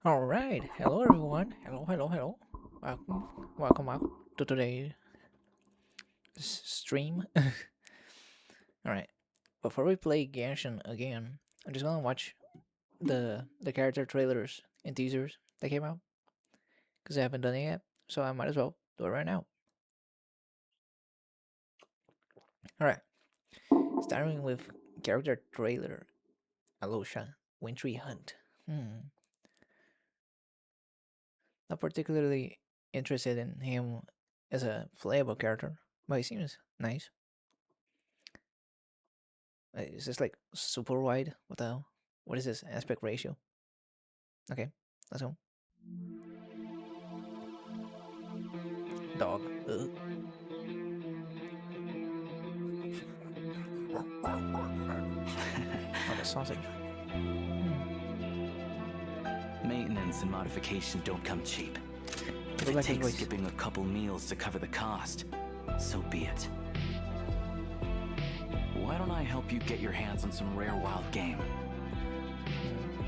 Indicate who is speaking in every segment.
Speaker 1: All right, hello everyone. Hello. Welcome to today's stream. All right, before we play Genshin again, I'm just gonna watch the character trailers and teasers that came out because I haven't done it yet, so I might as well do it right now. All right, starting with character trailer, Alosha, Wintry Hunt. Not particularly interested in him as a playable character, but he seems nice. Is this like super wide? What the hell? What is this aspect ratio? Okay, let's go. Dog. Ugh. Oh, the sausage.
Speaker 2: Maintenance and modification don't come cheap. If
Speaker 1: Go
Speaker 2: it
Speaker 1: back his
Speaker 2: takes
Speaker 1: voice.
Speaker 2: skipping a couple meals to cover the cost, so be it. Why don't I help you get your hands on some rare wild game?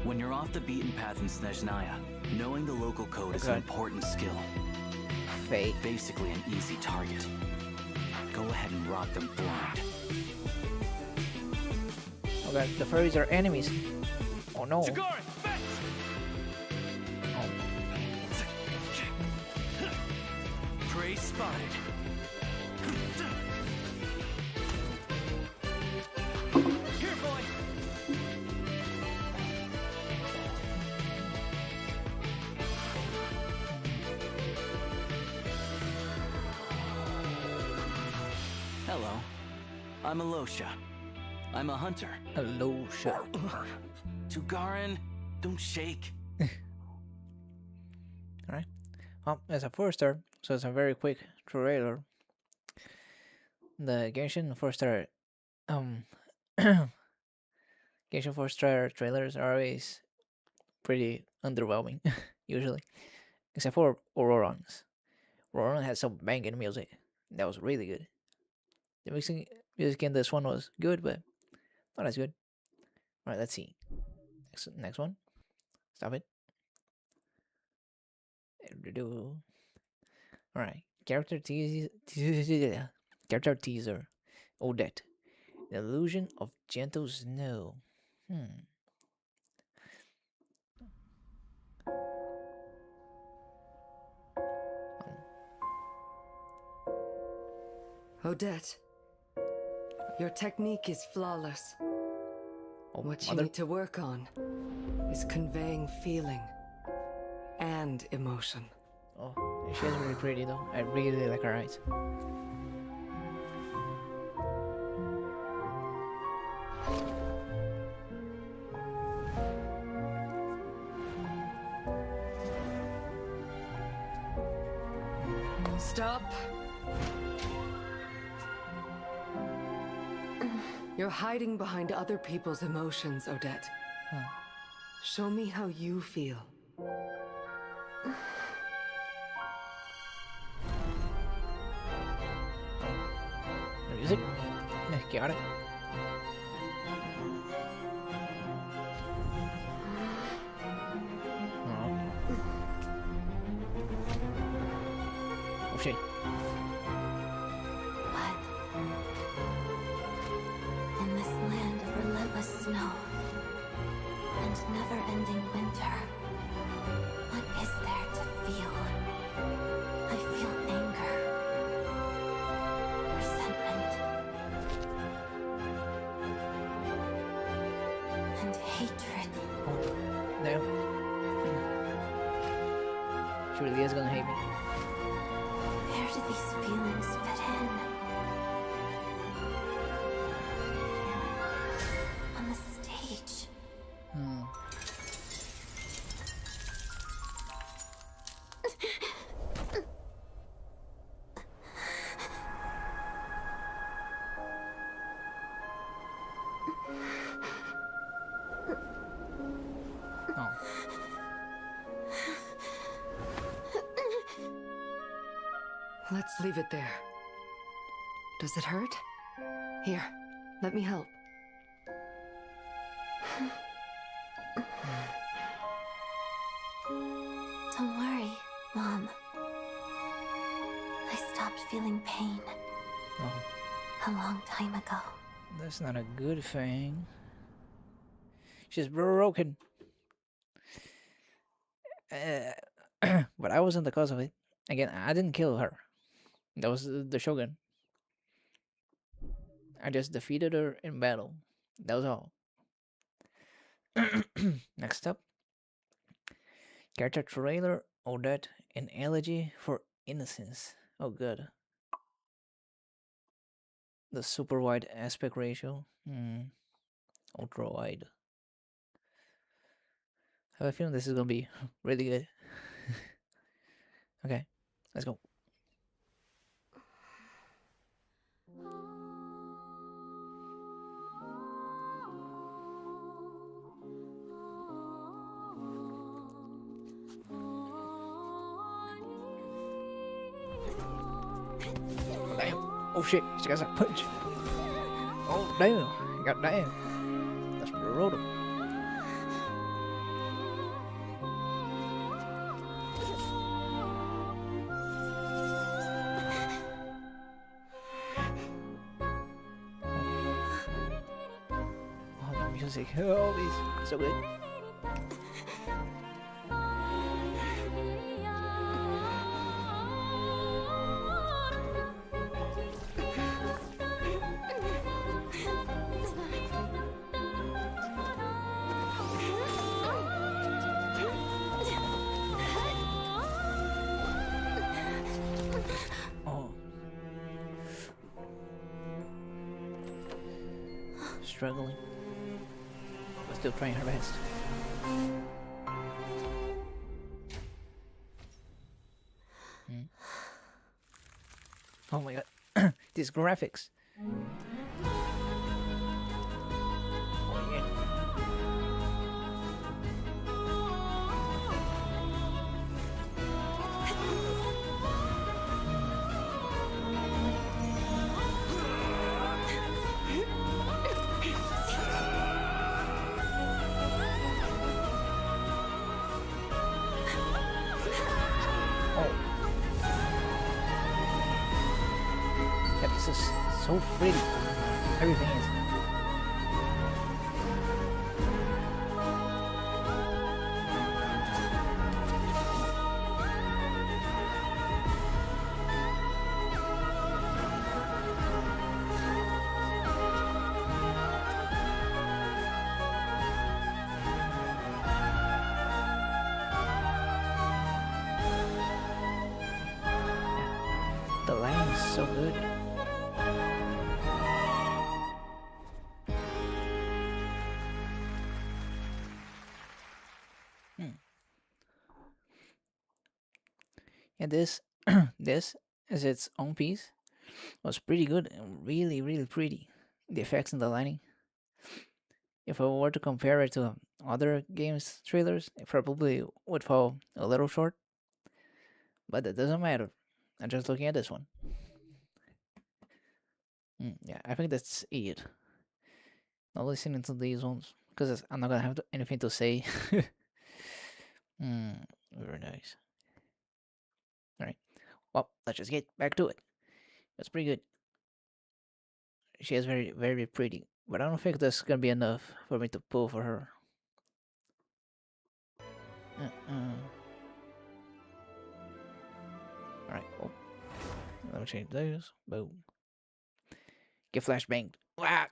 Speaker 2: When you're off the beaten path in Snezhnaya, knowing the local code is an
Speaker 1: Okay.
Speaker 2: important skill.
Speaker 1: Fake.
Speaker 2: Basically an easy target. Go ahead and rock them blind.
Speaker 1: Okay, the furries are enemies. Oh no. Oh,
Speaker 2: Prey spotted. Here, boy. Hello. I'm Alosha. I'm a hunter.
Speaker 1: hello, shut.
Speaker 2: Tugarin, don't shake.
Speaker 1: Alright. Well, it's a 4-star, so it's a very quick trailer. The Genshin 4-star um Genshin 4-star trailers are always pretty underwhelming, usually. Except for Auroron's. Auroron had some banging music. That was really good. The music in this one was good, but not as good. Alright, let's see. Next one. Stop it. Alright. Character teaser. Odette. The illusion of gentle snow.
Speaker 3: Odette, your technique is flawless.
Speaker 1: Oh,
Speaker 3: What you
Speaker 1: mother.
Speaker 3: need to work on is conveying feeling and emotion.
Speaker 1: Oh, she is really pretty though. I really like her eyes.
Speaker 3: Stop. You're hiding behind other people's emotions, Odette.
Speaker 1: Huh.
Speaker 3: Show me how you feel.
Speaker 1: The music? Got it. Oh. Oh shit.
Speaker 4: But in this land of relentless snow and never-ending winter, what is there to feel? I feel anger, resentment, and hatred.
Speaker 1: Oh, damn. She really is gonna hate me.
Speaker 4: Where do these feelings fit in? On the stage.
Speaker 1: Hmm. Oh.
Speaker 3: Let's leave it there. Does it hurt? Here, let me help.
Speaker 4: stopped feeling pain
Speaker 1: Oh,
Speaker 4: a long time ago.
Speaker 1: that's not a good thing. She's broken. But I wasn't the cause of it. Again, I didn't kill her. That was the Shogun. I just defeated her in battle. That was all. Next up, character trailer, Odette, an elegy for innocence. Oh, good. The super wide aspect ratio. Ultra wide. I have a feeling this is gonna be really good. Okay, let's go. Oh, damn. Oh shit, she got that punch. Oh damn, god damn. That's brutal. Oh, the music. Oh, it's so good. Oh. Struggling. But still trying her best. Oh my god. These graphics. Oh yeah. Oh. Yeah, this is so pretty. Everything is. The lighting is so good. Yeah, this this as its own piece was pretty good and really pretty. The effects and the lighting. If I were to compare it to other games trailers, it probably would fall a little short. But that doesn't matter. I'm just looking at this one. Yeah, I think that's it. Not listening to these ones because I'm not gonna have anything to say. Very nice. All right. Well, let's just get back to it. That's pretty good. She is very pretty, but I don't think that's gonna be enough for me to pull for her. All right. Oh, let me change those. Boom. Get flashbanged. Wah!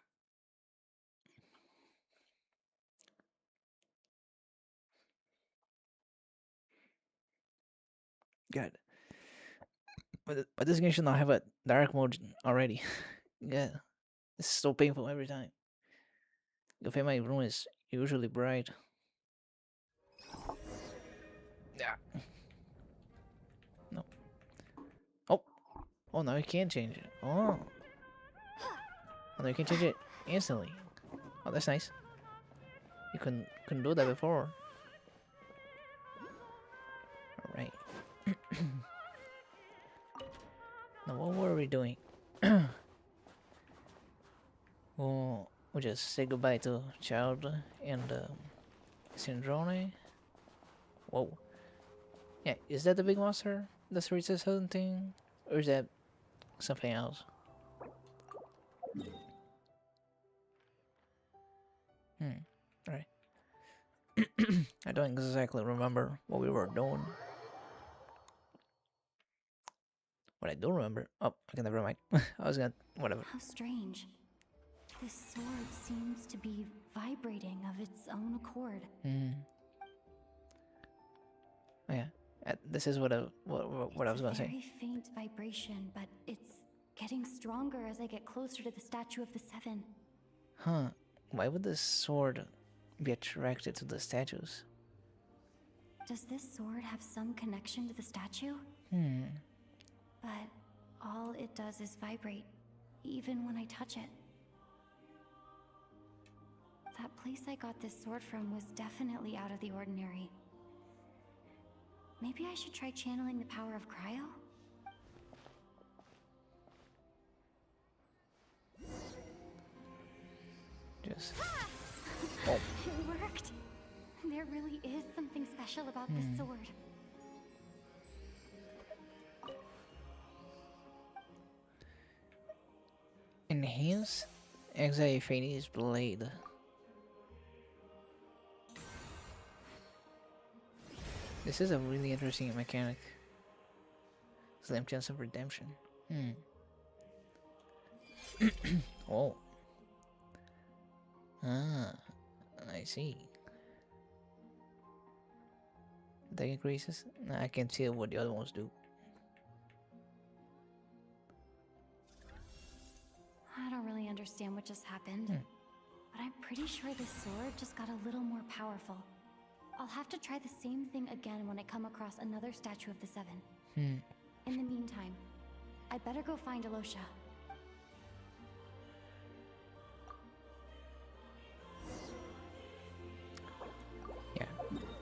Speaker 1: God. But this game should not have a dark mode already. Yeah. It's so painful every time. The thing my room is usually bright. Yeah. No. Oh. Oh, now you can change it. Oh. Oh, now you can change it instantly. Oh, that's nice. You couldn't do that before. All right. Now what were we doing? We'll just say goodbye to Child and Syndrome. Whoa. Yeah, is that the big monster? The 3 something? Or is that something else. Right. I don't exactly remember what we were doing. What I do remember. Oh, okay, never mind. I was gonna. Whatever.
Speaker 4: How strange. This sword seems to be vibrating of its own accord.
Speaker 1: Oh, yeah. This is what I was gonna
Speaker 4: It's a
Speaker 1: say.
Speaker 4: very faint vibration, but it's getting stronger as I get closer to the statue of the seven.
Speaker 1: Huh. Why would this sword be attracted to the statues?
Speaker 4: Does this sword have some connection to the statue? But all it does is vibrate, even when I touch it. That place I got this sword from was definitely out of the ordinary. Maybe I should try channeling the power of cryo?
Speaker 1: Just.
Speaker 4: Oh. It worked! There really is something special about this sword.
Speaker 1: Enhance Exiphanes blade. This is a really interesting mechanic. Slim chance of redemption. Oh. Ah, I see. That increases? I can tell what the other ones do.
Speaker 4: I don't really understand what just happened, but I'm pretty sure this sword just got a little more powerful. I'll have to try the same thing again when I come across another statue of the seven. In the meantime, I'd better go find Alosha.
Speaker 1: Yeah.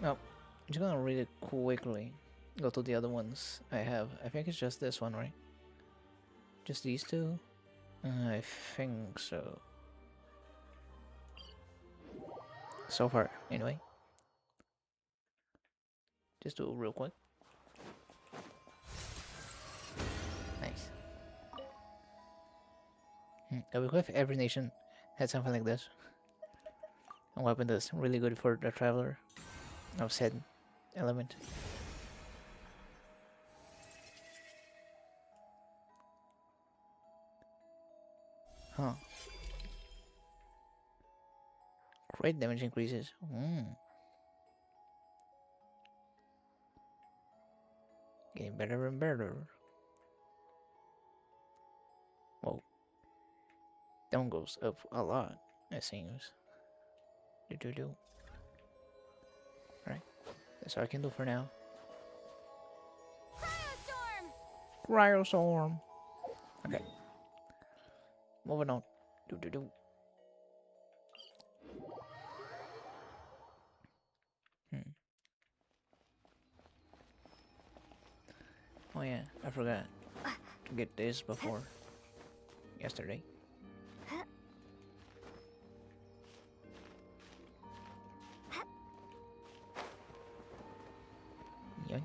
Speaker 1: No, I'm just gonna read it quickly. Go to the other ones I have. I think it's just this one, right? Just these two? I think so. So far, anyway. Just do it real quick. Nice. I would if every nation had something like this. A weapon that's really good for the traveler of said element. Huh. Great damage increases. Getting better and better. Whoa. That one goes up a lot, it seems. Do. Right. That's all I can do for now. Cryostorm! Okay. Moving on. Do. Oh yeah, I forgot to get this before yesterday. Yoink.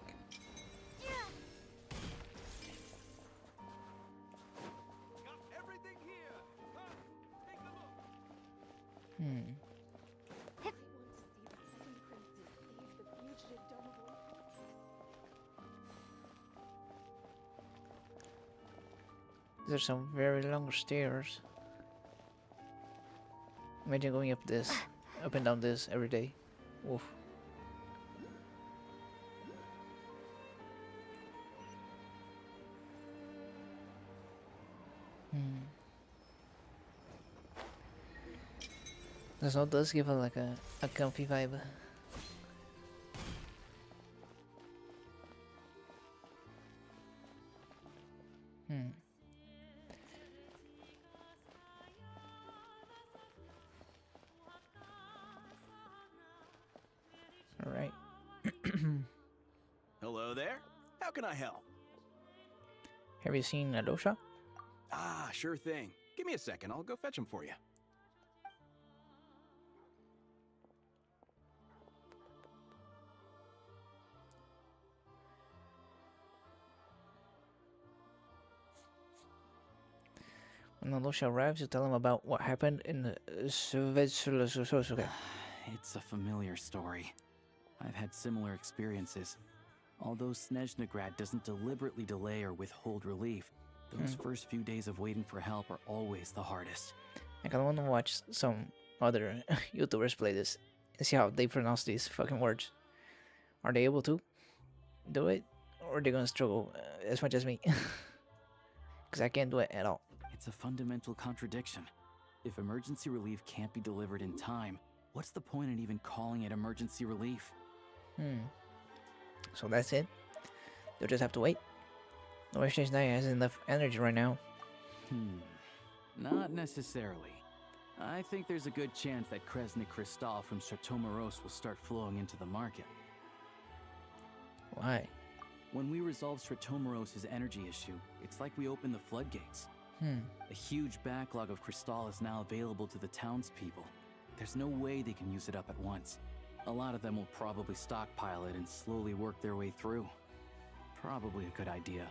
Speaker 1: There's some very long stairs. Imagine going up and down this every day. Oof. The snow does give a a comfy vibe. Alright.
Speaker 5: Hello there. How can I help?
Speaker 1: Have you seen Alosha?
Speaker 5: Ah, sure thing. Give me a second. I'll go fetch him for you.
Speaker 1: When Alusha arrives, you tell him about what happened in the okay.
Speaker 2: It's a familiar story. I've had similar experiences. Although Snezhnegrad doesn't deliberately delay or withhold relief, those first few days of waiting for help are always the hardest.
Speaker 1: I kinda wanna watch some other YouTubers play this and see how they pronounce these fucking words. Are they able to do it? Or are they gonna struggle as much as me? Because I can't do it at all.
Speaker 2: It's a fundamental contradiction. If emergency relief can't be delivered in time, what's the point in even calling it emergency relief?
Speaker 1: So that's it. You'll just have to wait. No exchange Naya has enough energy right now.
Speaker 2: Not necessarily. I think there's a good chance that Kresnik Crystal from Stratomoros will start flowing into the market.
Speaker 1: Why?
Speaker 2: When we resolve Stratomoros' energy issue, it's like we open the floodgates. A huge backlog of Crystal is now available to the townspeople. There's no way they can use it up at once. A lot of them will probably stockpile it and slowly work their way through. Probably a good idea,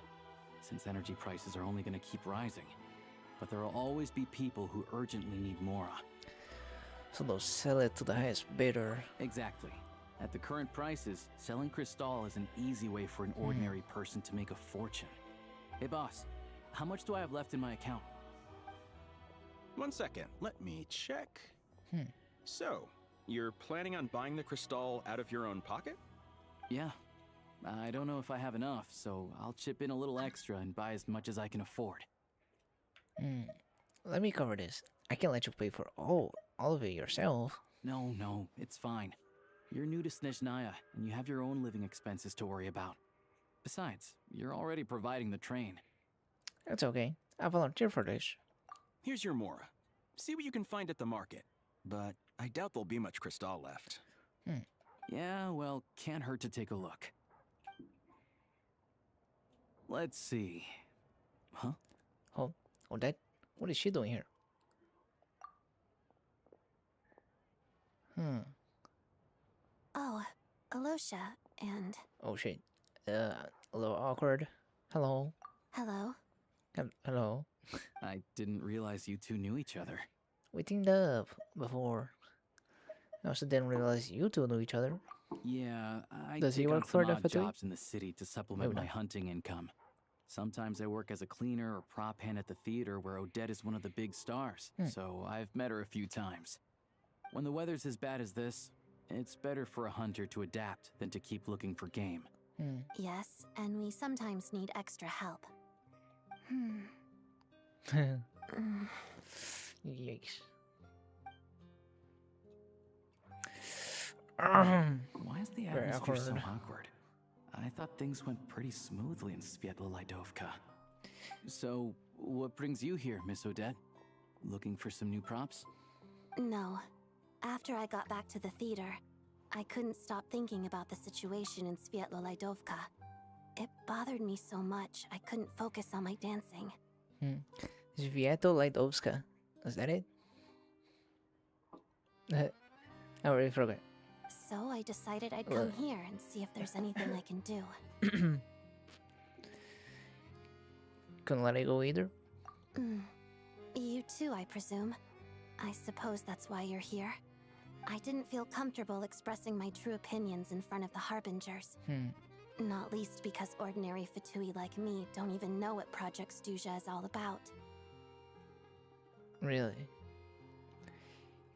Speaker 2: since energy prices are only going to keep rising. But there will always be people who urgently need Mora.
Speaker 1: So they'll sell it to the highest bidder.
Speaker 2: Exactly. At the current prices, selling Crystal is an easy way for an ordinary person to make a fortune. Hey boss, how much do I have left in my account?
Speaker 5: 1 second, let me check. So, you're planning on buying the Crystal out of your own pocket?
Speaker 2: Yeah. I don't know if I have enough, so I'll chip in a little extra and buy as much as I can afford.
Speaker 1: Let me cover this. I can't let you pay for all of it yourself.
Speaker 2: No, it's fine. You're new to Snezhnaya, and you have your own living expenses to worry about. Besides, you're already providing the train.
Speaker 1: That's okay. I volunteer for this.
Speaker 5: Here's your Mora. See what you can find at the market. But I doubt there'll be much Crystal left.
Speaker 2: Yeah, well, can't hurt to take a look. Let's see. Huh?
Speaker 1: Oh, Odette? What is she doing here?
Speaker 4: Oh, Alosha, and
Speaker 1: Oh shit. A little awkward. Hello.
Speaker 4: hello.
Speaker 1: Hello.
Speaker 2: I didn't realize you two knew each other.
Speaker 1: We teamed up before. I also didn't realize you two knew each other.
Speaker 2: Yeah, I
Speaker 1: Does he
Speaker 2: take on
Speaker 1: work for
Speaker 2: some
Speaker 1: the
Speaker 2: odd
Speaker 1: Fatui?
Speaker 2: jobs in the city to supplement
Speaker 1: Maybe
Speaker 2: my
Speaker 1: not.
Speaker 2: hunting income. Sometimes I work as a cleaner or prop hand at the theater where Odette is one of the big stars, so I've met her a few times. When the weather's as bad as this, it's better for a hunter to adapt than to keep looking for game.
Speaker 4: Yes, and we sometimes need extra help.
Speaker 1: Yikes.
Speaker 2: Why is the
Speaker 1: Very
Speaker 2: atmosphere so
Speaker 1: awkward.
Speaker 2: awkward? I thought things went pretty smoothly in Sviatlo-Lidovka. So, what brings you here, Miss Odette? Looking for some new props?
Speaker 4: No. After I got back to the theater, I couldn't stop thinking about the situation in Sviatlo-Lidovka. It bothered me so much, I couldn't focus on my dancing.
Speaker 1: Sviatlo-Lidovka. Is that it? I already forgot.
Speaker 4: So I decided I'd come here and see if there's anything I can do.
Speaker 1: Couldn't let it go either.
Speaker 4: You too, I presume. I suppose that's why you're here. I didn't feel comfortable expressing my true opinions in front of the Harbingers. Not least because ordinary Fatui like me don't even know what Project Stuja is all about.
Speaker 1: Really?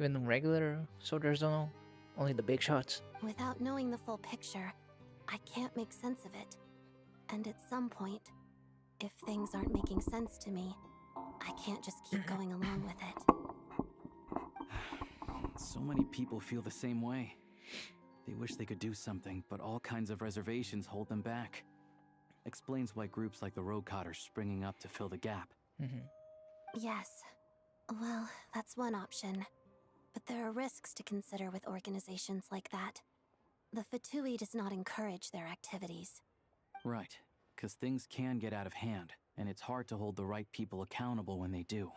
Speaker 1: Even the regular soldiers don't know? Only the big shots?
Speaker 4: Without knowing the full picture, I can't make sense of it. And at some point, if things aren't making sense to me, I can't just keep going along with it.
Speaker 2: So many people feel the same way. They wish they could do something, but all kinds of reservations hold them back. Explains why groups like the Rokot are springing up to fill the gap.
Speaker 4: Yes. Well, that's one option. But there are risks to consider with organizations like that. The Fatui does not encourage their activities.
Speaker 2: Right, because things can get out of hand, and it's hard to hold the right people accountable when they do.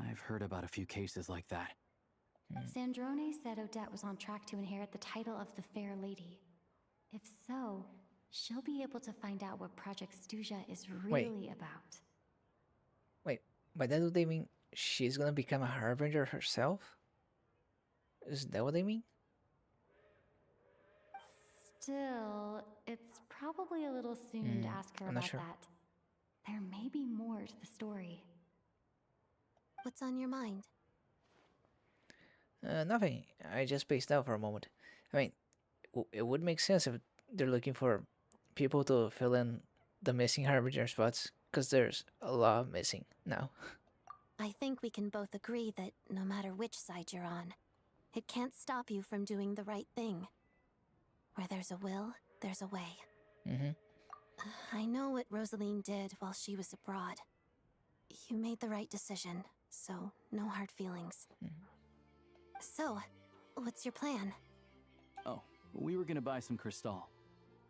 Speaker 2: I've heard about a few cases like that.
Speaker 4: Sandrone said Odette was on track to inherit the title of the Fair Lady. If so, she'll be able to find out what Project Stuja is really about.
Speaker 1: Wait, By that, do they mean she's gonna become a harbinger herself? Is that what they mean?
Speaker 4: Still, it's probably a little soon to ask her
Speaker 1: I'm not
Speaker 4: about
Speaker 1: sure.
Speaker 4: that. There may be more to the story.
Speaker 6: What's on your mind?
Speaker 1: Nothing. I just spaced out for a moment. I mean, it would make sense if they're looking for people to fill in the missing harbinger spots, because there's a lot missing now.
Speaker 6: I think we can both agree that no matter which side you're on, it can't stop you from doing the right thing. Where there's a will, there's a way.
Speaker 1: Mm-hmm.
Speaker 6: I know what Rosaline did while she was abroad. You made the right decision, so no hard feelings. So, what's your plan?
Speaker 2: Oh, we were gonna buy some crystal.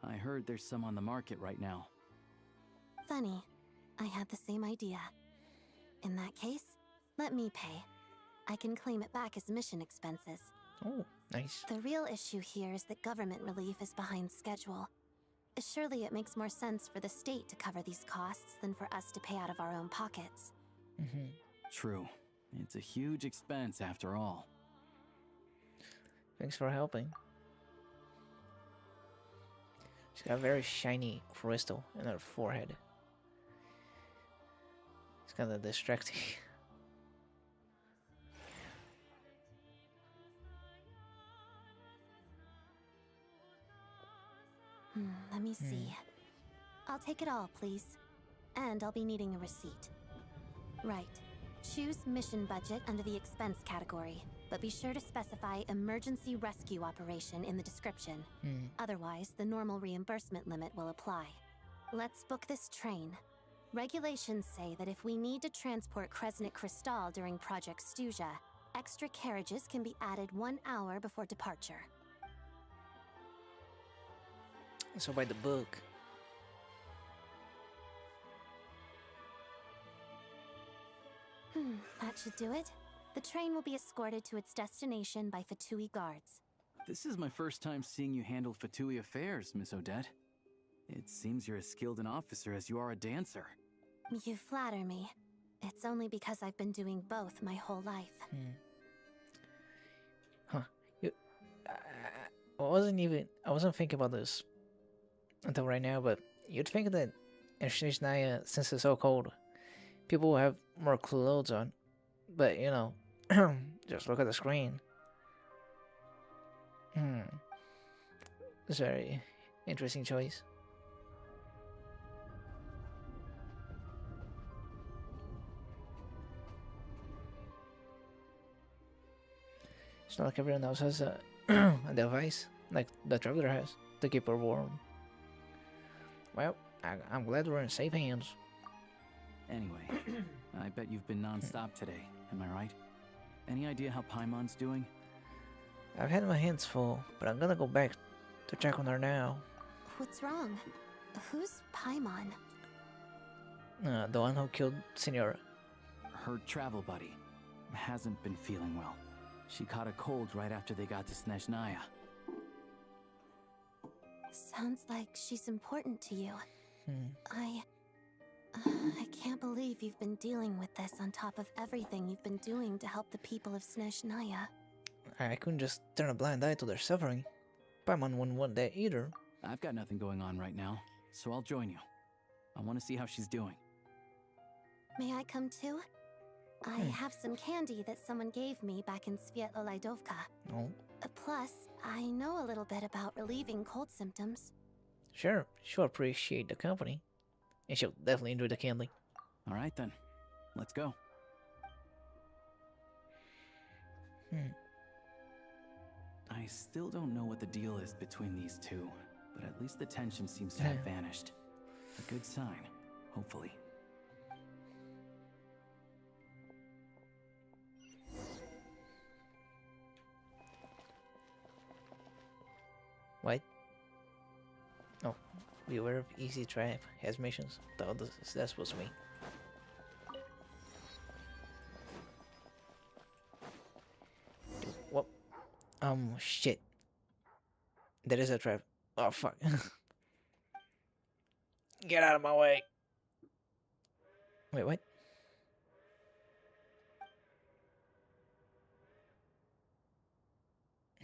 Speaker 2: I heard there's some on the market right now.
Speaker 6: Funny, I had the same idea. In that case, let me pay. I can claim it back as mission expenses.
Speaker 1: Oh, nice.
Speaker 6: The real issue here is that government relief is behind schedule. Surely it makes more sense for the state to cover these costs than for us to pay out of our own pockets.
Speaker 1: Mm-hmm.
Speaker 2: True. It's a huge expense after all.
Speaker 1: Thanks for helping. She's got a very shiny crystal in her forehead. It's kind of distracting.
Speaker 6: Let me see. I'll take it all, please. And I'll be needing a receipt. Right. Choose mission budget under the expense category, but be sure to specify emergency rescue operation in the description. Otherwise, the normal reimbursement limit will apply. Let's book this train. Regulations say that if we need to transport Kresnik Crystal during Project Stuja, extra carriages can be added 1 hour before departure.
Speaker 1: So by the book.
Speaker 6: That should do it. The train will be escorted to its destination by Fatui guards.
Speaker 2: This is my first time seeing you handle Fatui affairs, Miss Odette. It seems you're as skilled an officer as you are a dancer.
Speaker 6: You flatter me. It's only because I've been doing both my whole life.
Speaker 1: Huh. I wasn't thinking about this until right now, but you'd think that in Shishnaya, since it's so cold, people will have more clothes on. But, you know, just look at the screen. It's a very interesting choice. It's not like everyone else has a, a device like the traveler has to keep her warm. Well, I'm glad we're in safe hands.
Speaker 2: Anyway, I bet you've been non-stop today, am I right? Any idea how Paimon's doing?
Speaker 1: I've had my hands full, but I'm gonna go back to check on her now.
Speaker 6: What's wrong? Who's Paimon?
Speaker 1: The one who killed Senora.
Speaker 2: Her travel buddy hasn't been feeling well. She caught a cold right after they got to Snezhnaya.
Speaker 6: Sounds like she's important to you. I can't believe you've been dealing with this on top of everything you've been doing to help the people of Snezhnaya.
Speaker 1: I couldn't just turn a blind eye to their suffering. Paimon wouldn't want that either.
Speaker 2: I've got nothing going on right now, so I'll join you. I want to see how she's doing.
Speaker 6: May I come too? I have some candy that someone gave me back in Svietlo-Laidovka.
Speaker 1: No.
Speaker 6: Plus, I know a little bit about relieving cold symptoms.
Speaker 1: Sure, she'll appreciate the company. And she'll definitely enjoy the candy.
Speaker 2: All right then, let's go. I still don't know what the deal is between these two, but at least the tension seems to have vanished. A good sign, hopefully.
Speaker 1: What? Oh, beware of easy trap has missions. That's supposed to mean. What? Shit. There is a trap. Oh, fuck. Get out of my way. Wait, what?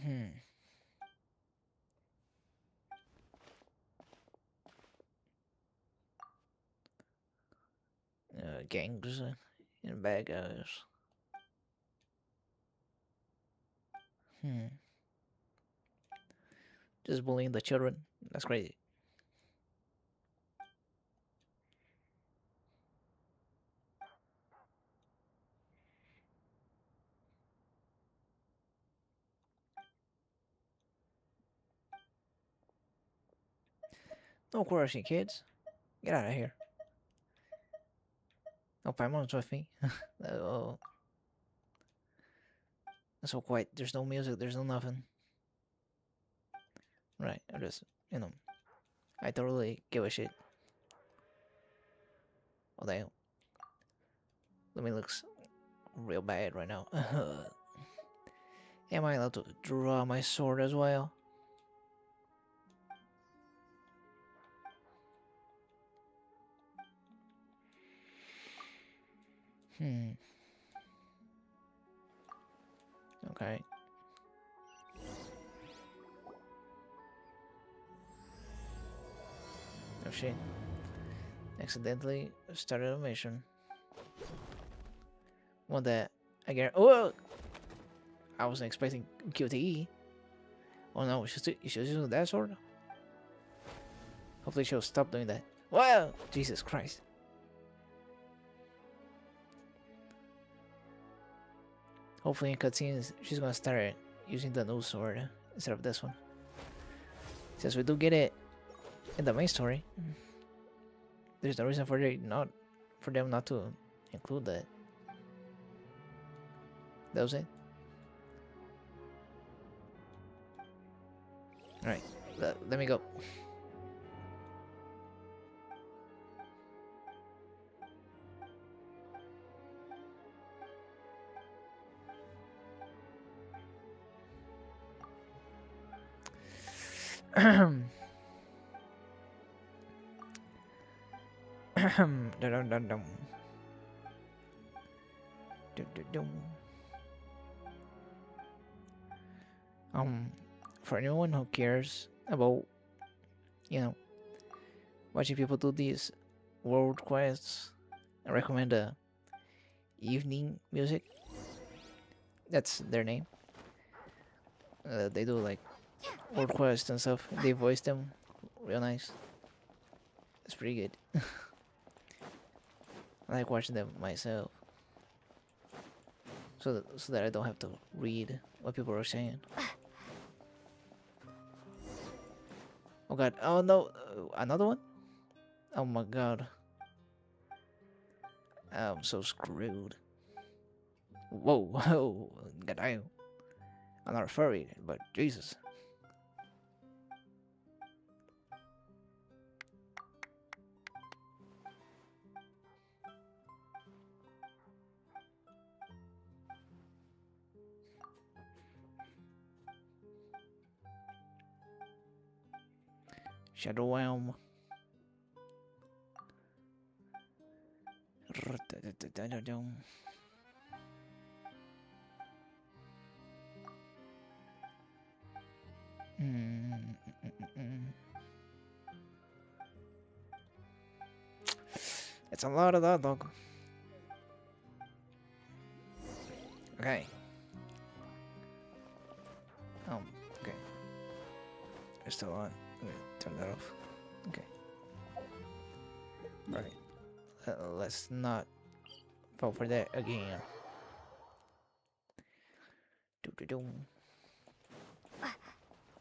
Speaker 1: Hmm. Gangs and bad guys. Hmm. Just bullying the children. That's crazy. No coercing, kids. Get out of here. No Paimon's with me. Oh, it's so quiet. There's no music. There's no nothing. Right. I just, I totally give a shit. Oh, damn. Lumine looks real bad right now. Am I allowed to draw my sword as well? Hmm. Okay. Oh shit. Accidentally started a mission. One that I get. Oh! I wasn't expecting QTE. Oh no, you should use that sword? Hopefully she'll stop doing that. Wow! Jesus Christ. Hopefully in cutscenes she's gonna start using the new sword instead of this one. Since we do get it in the main story, there's no reason for them not to include that. That was it. Alright, let me go. Dum, dum, dum, dum. Dum, dum, dum. For anyone who cares about, watching people do these world quests, I recommend evening music. That's their name. They do like world quests and stuff. They voice them real nice. It's pretty good. I like watching them myself, so that I don't have to read what people are saying. Oh god! Oh no! Another one? Oh my god! I'm so screwed. Whoa! Whoa! Goddamn! I'm not a furry, but Jesus. Shadow Realm. It's a lot of that, dog. Okay. Okay. It's still on. I'm gonna turn that off. Okay. Alright. Let's not fall for that again.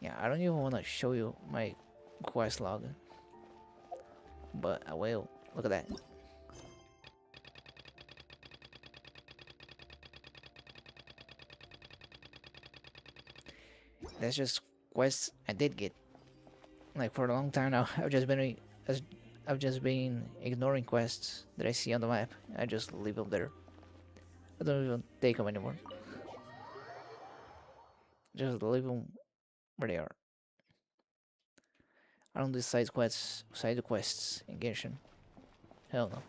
Speaker 1: Yeah, I don't even want to show you my quest log, but I will. Look at that. That's just quests I did get. Like for a long time now, I've just been ignoring quests that I see on the map. I just leave them there. I don't even take them anymore. Just leave them where they are. I don't do side quests in Genshin. Hell no.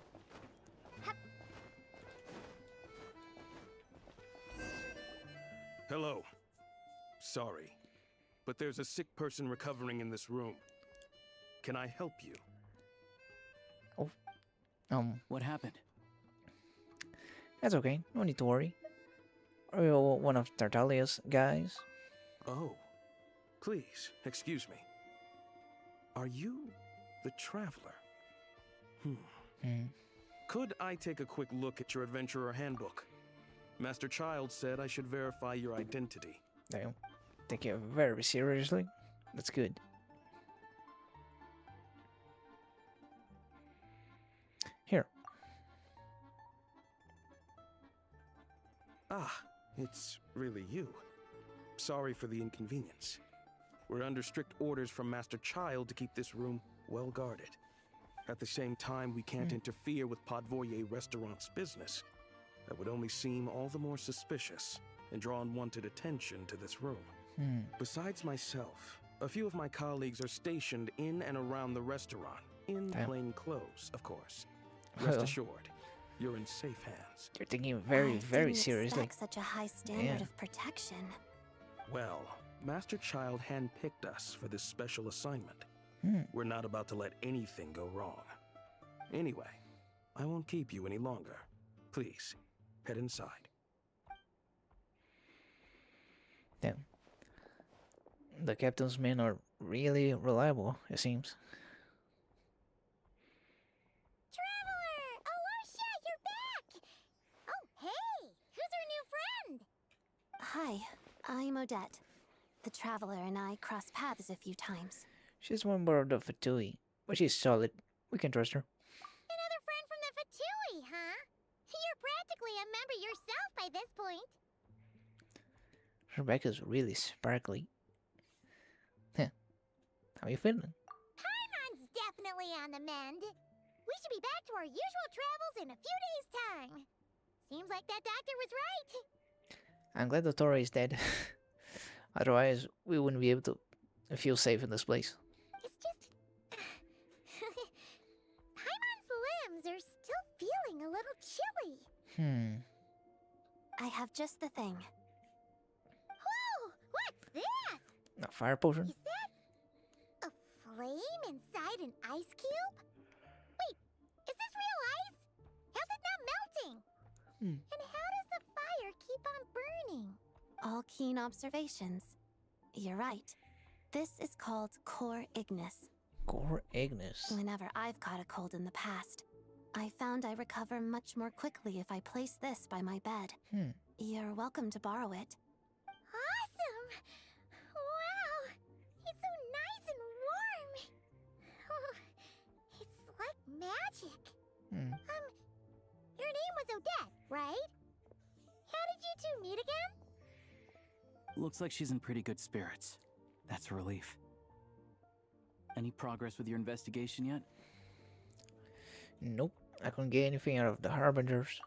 Speaker 5: Hello.
Speaker 7: sorry, but there's a sick person recovering in this room. Can I help you?
Speaker 1: Oh,
Speaker 2: What happened?
Speaker 1: that's okay. No need to worry. Are you one of Tartaglia's guys?
Speaker 7: Oh, please, excuse me. Are you the Traveler? Could I take a quick look at your Adventurer Handbook? Master Child said I should verify your identity.
Speaker 1: Damn. Take it very seriously. That's good. Here.
Speaker 7: Ah, it's really you. Sorry for the inconvenience. We're under strict orders from Master Child to keep this room well guarded. At the same time, we can't interfere with Podvoye Restaurant's business. That would only seem all the more suspicious and draw unwanted attention to this room. Besides myself, a few of my colleagues are stationed in and around the restaurant, in plain clothes, of course. Rest assured, you're in safe hands.
Speaker 1: You're taking it very, very seriously.
Speaker 6: I didn't expect such a high standard of protection.
Speaker 7: Well, Master Child handpicked us for this special assignment. We're not about to let anything go wrong. Anyway, I won't keep you any longer. Please, head inside.
Speaker 1: Damn. The captain's men are really reliable, it seems.
Speaker 8: Traveler! Aloysia, you're back! Oh, hey! Who's our new friend?
Speaker 6: Hi, I'm Odette. The Traveler and I crossed paths a few times.
Speaker 1: She's one member of the Fatui, but she's solid. We can trust her.
Speaker 8: Another friend from the Fatui, huh? You're practically a member yourself by this point.
Speaker 1: Rebecca's really sparkly. Huh. How you feeling?
Speaker 8: Paimon's definitely on the mend. We should be back to our usual travels in a few days' time. Seems like that doctor was right.
Speaker 1: I'm glad the Tora is dead. Otherwise, we wouldn't be able to feel safe in this place.
Speaker 8: It's just... Paimon's limbs are still feeling a little chilly.
Speaker 6: I have just the thing.
Speaker 8: Whoa! What's this?
Speaker 1: A fire potion?
Speaker 8: Is that a flame inside an ice cube? Wait, is this real ice? How's it not melting? And how does the fire keep on burning?
Speaker 6: All keen observations. You're right. This is called Core Ignis.
Speaker 1: Core Ignis.
Speaker 6: Whenever I've caught a cold in the past, I found I recover much more quickly if I place this by my bed. You're welcome to borrow it.
Speaker 8: Awesome! Wow! It's so nice and warm! Oh, it's like magic. Your name was Odette, right? How did you two meet again?
Speaker 2: Looks like she's in pretty good spirits. That's a relief. Any progress with your investigation yet?
Speaker 1: Nope. I couldn't get anything out of the Harbingers.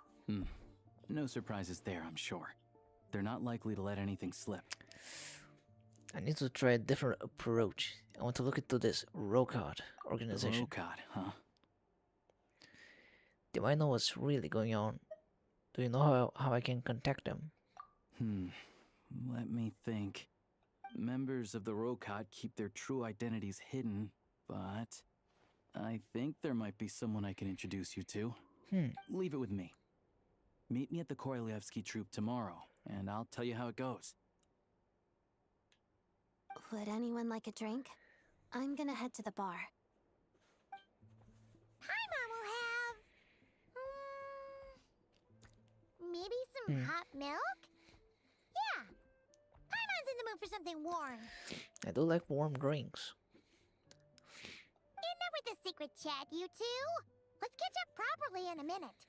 Speaker 2: No surprises there, I'm sure. They're not likely to let anything slip.
Speaker 1: I need to try a different approach. I want to look into this Rokad organization.
Speaker 2: Rokad, huh?
Speaker 1: They might know what's really going on. Do you know how I can contact them?
Speaker 2: Let me think. Members of the Rokad keep their true identities hidden, but I think there might be someone I can introduce you to. Leave it with me. Meet me at the Korolyevsky troop tomorrow, and I'll tell you how it goes.
Speaker 6: Would anyone like a drink? I'm gonna head to the bar.
Speaker 8: Paimon will have... maybe some hot milk? Yeah. Paimon's in the mood for something warm.
Speaker 1: I do like warm drinks.
Speaker 8: Enough with the secret chat, you two. Let's catch up properly in a minute.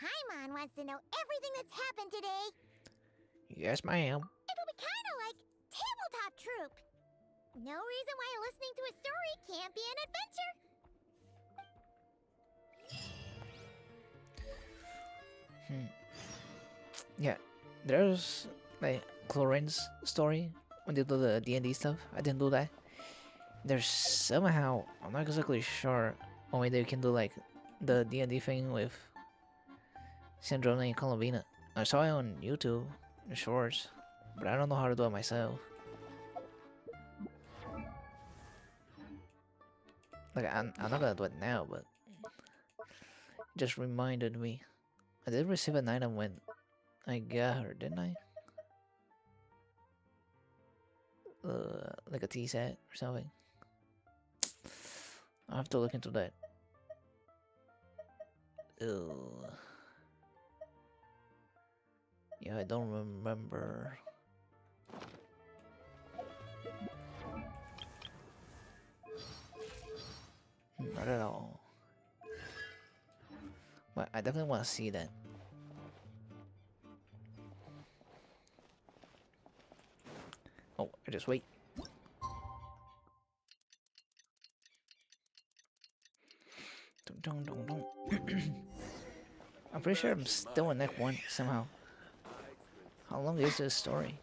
Speaker 8: Paimon wants to know everything that's happened today.
Speaker 1: Yes, ma'am.
Speaker 8: It'll be kind of like Tabletop Troop. No reason why listening to a story can't be an adventure.
Speaker 1: Yeah, there's like Chlorine's story when they do the D&D stuff. I didn't do that. There's somehow, I'm not exactly sure, only they can do like the D&D thing with Sandrona and Columbina. I saw it on YouTube, in shorts, but I don't know how to do it myself. Like, I'm not gonna do it now, but it just reminded me. I did receive an item when I got her, didn't I? Like a tea set or something. I'll have to look into that. Ew. Yeah, I don't remember. Not at all. But I definitely want to see that. Oh, I just wait. Dun, dun, dun, dun. I'm pretty sure I'm still in Act 1 somehow. How long is this story?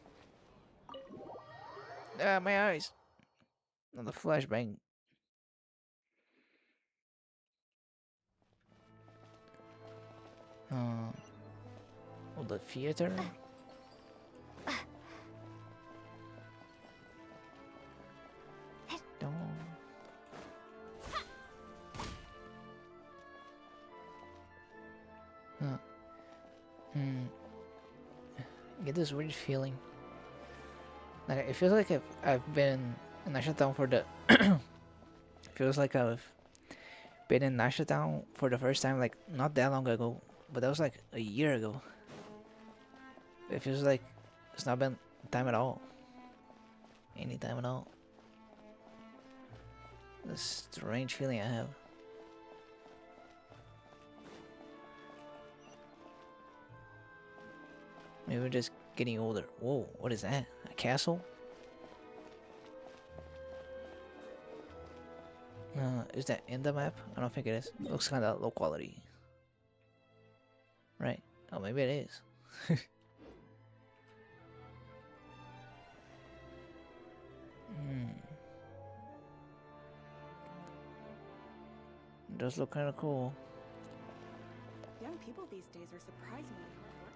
Speaker 1: Ah, my eyes! Another flashbang. Oh, the theater? Don't. Huh. I get this weird feeling. Like, it feels like I've been in Nasha Town for the... feels like I've been in Nasha Town for the first time, like, not that long ago. But that was like a year ago. It feels like it's not been time at all. Any time at all. This strange feeling I have. Maybe we're just getting older. Whoa, what is that? A castle? Is that in the map? I don't think it is. It looks kind of low quality. Right. Oh, maybe it is. It does look kind of cool.
Speaker 9: Young people these days are surprisingly hardworking.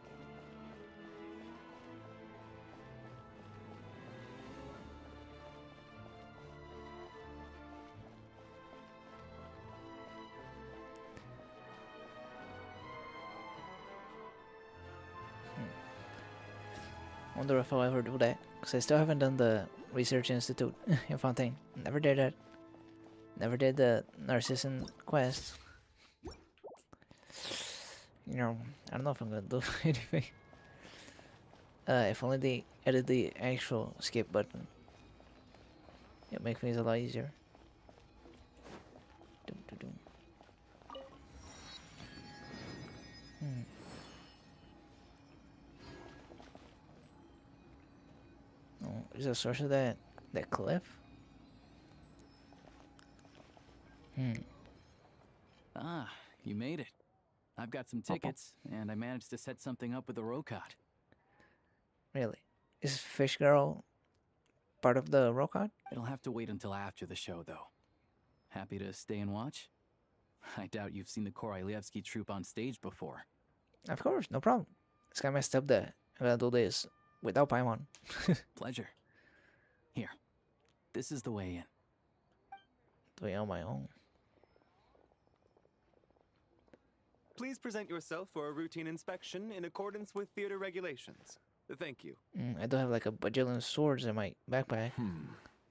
Speaker 1: Wonder if I'll ever do that, because I still haven't done the Research Institute in Fontaine. Never did that. Never did the Narcissan quest. You know, I don't know if I'm gonna do anything. If only they added the actual skip button. It makes things a lot easier. Dum, dum, dum. Oh, is the source of that cliff?
Speaker 2: Ah, you made it. I've got some tickets, and I managed to set something up with the Rocot.
Speaker 1: Really? Is Fish Girl part of the Rocot?
Speaker 2: It'll have to wait until after the show, though. Happy to stay and watch? I doubt you've seen the Korolyevsky troupe on stage before.
Speaker 1: Of course, no problem. It's kinda messed up that I'm gonna do this without Paimon.
Speaker 2: Pleasure. Here, this is the way in.
Speaker 1: Doing it on my own.
Speaker 10: Please present yourself for a routine inspection in accordance with theater regulations. Thank you.
Speaker 1: I do have like a bajillion swords in my backpack.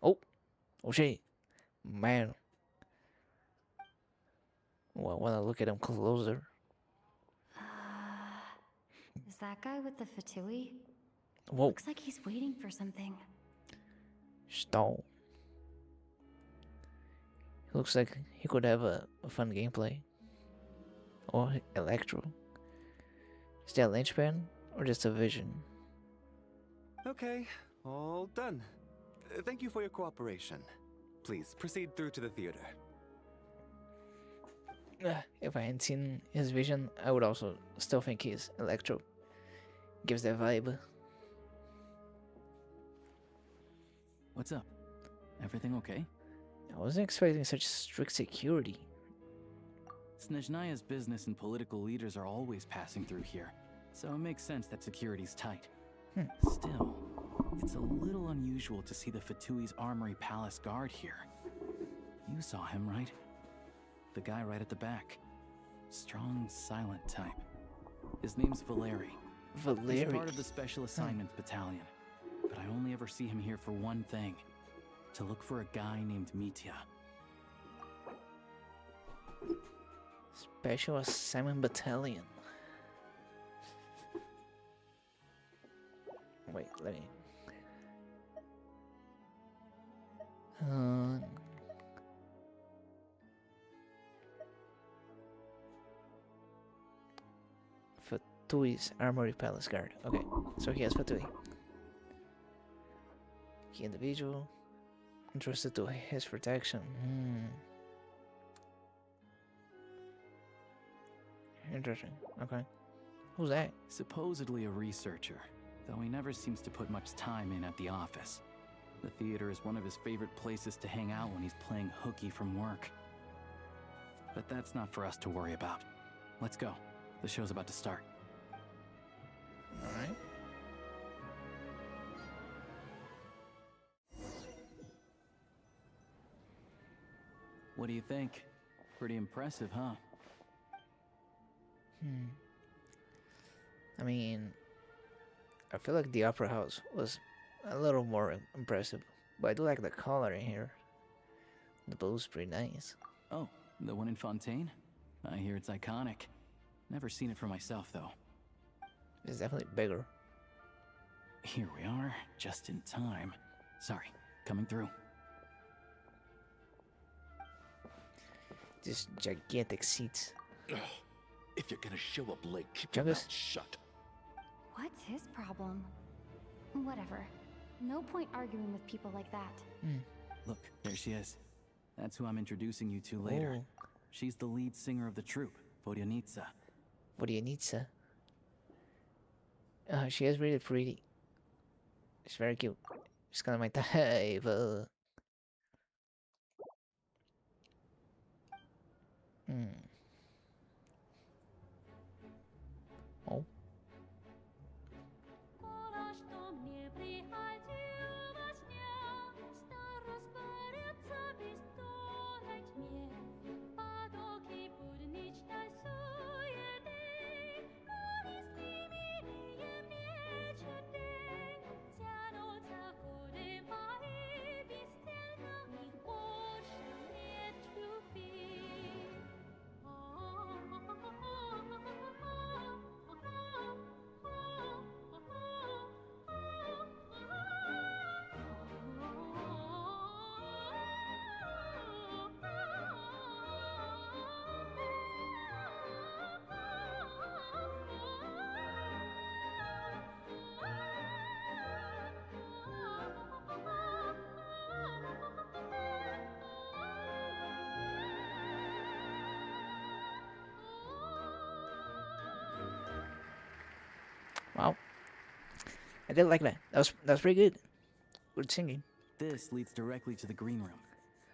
Speaker 1: Oh shit, man. Oh, I wanna look at him closer.
Speaker 4: Is that guy with the fatui?
Speaker 1: Whoa,
Speaker 4: Looks like he's waiting for something.
Speaker 1: stone. He looks like he could have a fun gameplay. Or Electro. Is that a linchpin or just a vision?
Speaker 10: Okay, all done. Thank you for your cooperation. Please proceed through to the theater.
Speaker 1: If I hadn't seen his vision, I would also still think he's Electro. Gives that vibe.
Speaker 2: What's up? Everything okay?
Speaker 1: I wasn't expecting such strict security.
Speaker 2: Snezhnaya's business and political leaders are always passing through here, so it makes sense that security's tight. Still, it's a little unusual to see the Fatui's Armory Palace guard here. You saw him, right? The guy right at the back. Strong, silent type. His name's Valeri. He's part of the Special Assignments Battalion. But I only ever see him here for one thing. To look for a guy named Mitya.
Speaker 1: Special Assignment Battalion. Wait, let me... Fatui's Armory Palace Guard. Okay, so he has Fatui. Key individual. Interested to his protection. Interesting. Okay. Who's that?
Speaker 2: Supposedly a researcher, though he never seems to put much time in at the office. The theater is one of his favorite places to hang out when he's playing hooky from work. But that's not for us to worry about. Let's go. The show's about to start.
Speaker 1: Alright.
Speaker 2: What do you think? Pretty impressive, huh?
Speaker 1: I mean, I feel like the Opera House was a little more impressive, but I do like the color in here. The blue's pretty nice.
Speaker 2: Oh, the one in Fontaine? I hear it's iconic. Never seen it for myself, though.
Speaker 1: It's definitely bigger.
Speaker 2: Here we are, just in time. Sorry, coming through.
Speaker 1: Just gigantic seats.
Speaker 11: Ugh. If you're gonna show up late, keep
Speaker 1: your mouth
Speaker 11: shut.
Speaker 4: What's his problem? Whatever. No point arguing with people like that.
Speaker 2: Look, there she is. That's who I'm introducing you to later.
Speaker 1: Oh.
Speaker 2: She's the lead singer of the troupe, Vodyanitsa.
Speaker 1: Vodyanitsa. She is really pretty. She's very cute. She's kind of my type. Oh. Wow. I did like that. That was pretty good. Good singing.
Speaker 2: This leads directly to the green room.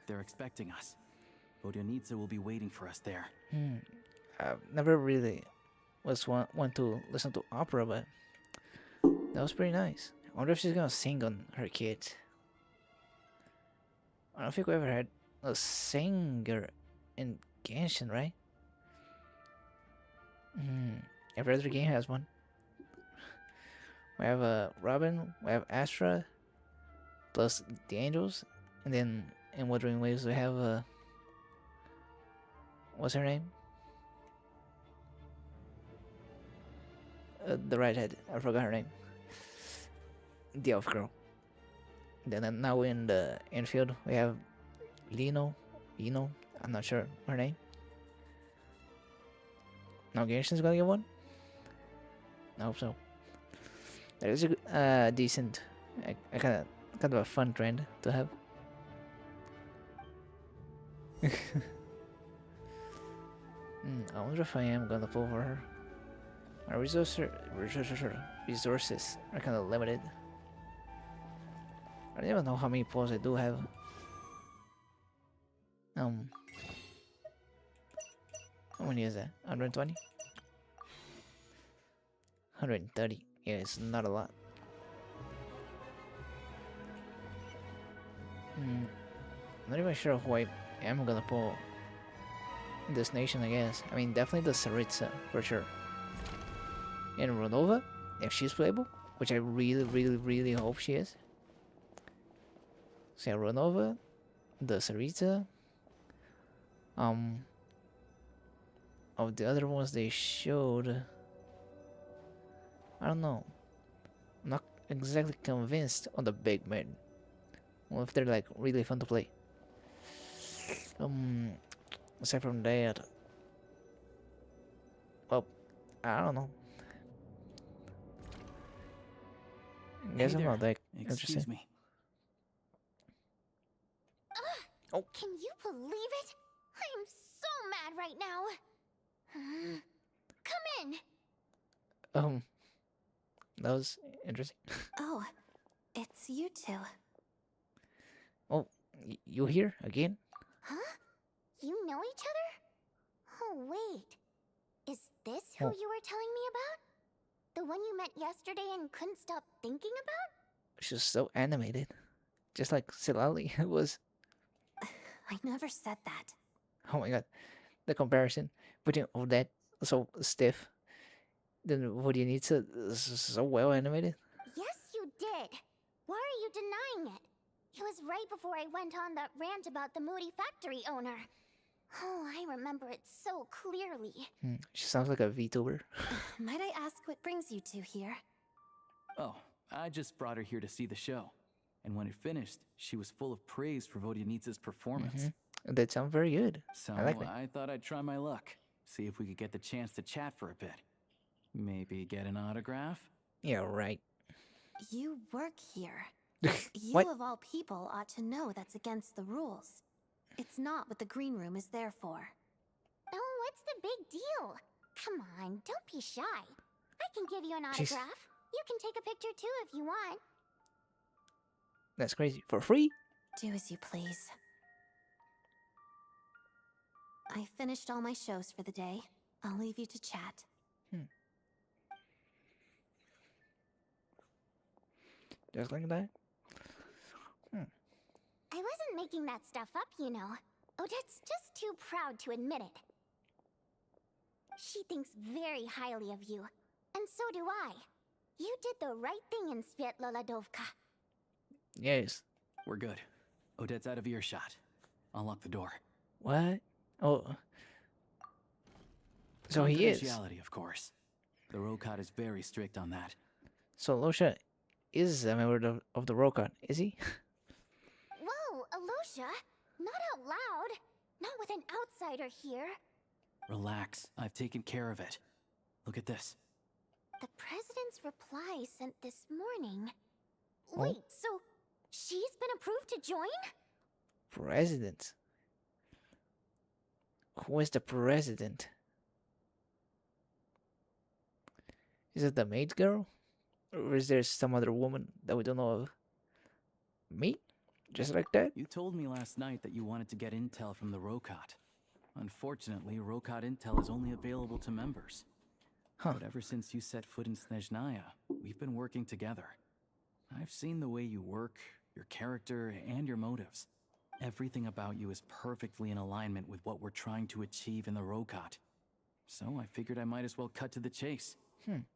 Speaker 2: They're expecting us. Vodyanitsa will be waiting for us there.
Speaker 1: I've never really was one to listen to opera, but that was pretty nice. I wonder if she's gonna sing on her kids. I don't think we ever had a singer in Genshin, right? Every other game has one. We have Robin, we have Astra, plus the Angels, and then in Wuthering Waves we have what's her name? The redhead, I forgot her name. The elf girl. Then now in the infield we have Lino, I'm not sure her name. Now Genshin's gonna get one? I hope so. That is a decent, kind of a fun trend to have. I wonder if I am gonna pull for her. Our resources are kind of limited. I don't even know how many pulls I do have. How many is that? 120? 130. Yeah, it's not a lot. I'm not even sure who I am gonna pull this nation, I guess. I mean, definitely the Saritsa, for sure. And Renova, if she's playable, which I really hope she is. So yeah, Renova, the Saritsa. Of the other ones they showed, I don't know. I'm not exactly convinced on the big men. Well, if they're like really fun to play. Aside from that, well, I don't know. I guess
Speaker 2: Hey
Speaker 1: I'm
Speaker 2: there.
Speaker 1: not that
Speaker 2: Excuse
Speaker 1: interested.
Speaker 2: me.
Speaker 8: Ugh, can you believe it? I'm so mad right now. Come in.
Speaker 1: That was interesting.
Speaker 6: Oh, it's you two.
Speaker 1: Oh, you here again?
Speaker 8: Huh? You know each other? Oh, wait. Is this who
Speaker 1: Oh.
Speaker 8: you were telling me about? The one you met yesterday and couldn't stop thinking about?
Speaker 1: She's so animated, just like Silali was.
Speaker 6: I never said that.
Speaker 1: Oh my god, the comparison between all that so stiff, then what do you need to so well animated?
Speaker 8: Yes, you did. Why are you denying it? It was right before I went on that rant about the moody factory owner. Oh, I remember it so clearly.
Speaker 1: She sounds like a VTuber.
Speaker 6: Might I ask what brings you two here?
Speaker 2: Oh, I just brought her here to see the show. And when it finished, she was full of praise for Vodyanitsa's performance.
Speaker 1: That sounds very good.
Speaker 2: So
Speaker 1: I like that.
Speaker 2: I thought I'd try my luck. See if we could get the chance to chat for a bit. Maybe get an autograph?
Speaker 1: Yeah, right.
Speaker 6: You work here. You
Speaker 1: What?
Speaker 6: of all people ought to know that's against the rules. It's not what the green room is there for.
Speaker 8: Oh, what's the big deal? Come on, don't be shy. I can give you an
Speaker 1: Jeez.
Speaker 8: autograph. You can take a picture too if you want.
Speaker 1: That's crazy. For free?
Speaker 6: Do as you please. I finished all my shows for the day. I'll leave you to chat.
Speaker 1: Just like that?
Speaker 8: I wasn't making that stuff up, you know. Odette's just too proud to admit it. She thinks very highly of you, and so do I. You did the right thing in Svietloladovka.
Speaker 1: Yes.
Speaker 2: We're good. Odette's out of earshot. I'll lock the door.
Speaker 1: What? Oh. So he is.
Speaker 2: Confidentiality, of course. The Rokat is very strict on that.
Speaker 1: So Losha is a member of the Rokat, is he?
Speaker 8: Whoa, Alosha! Not out loud! Not with an outsider here!
Speaker 2: Relax. I've taken care of it. Look at this.
Speaker 8: The president's reply sent this morning.
Speaker 1: Oh.
Speaker 8: Wait, so she's been approved to join?
Speaker 1: President. Who is the president? Is it the maid girl? Or is there some other woman that we don't know of? Me? Just like that?
Speaker 2: You told me last night that you wanted to get intel from the Rokat. Unfortunately, Rokat intel is only available to members.
Speaker 1: Huh.
Speaker 2: But ever since you set foot in Snezhnaya, we've been working together. I've seen the way you work, your character, and your motives. Everything about you is perfectly in alignment with what we're trying to achieve in the Rokat. So I figured I might as well cut to the chase.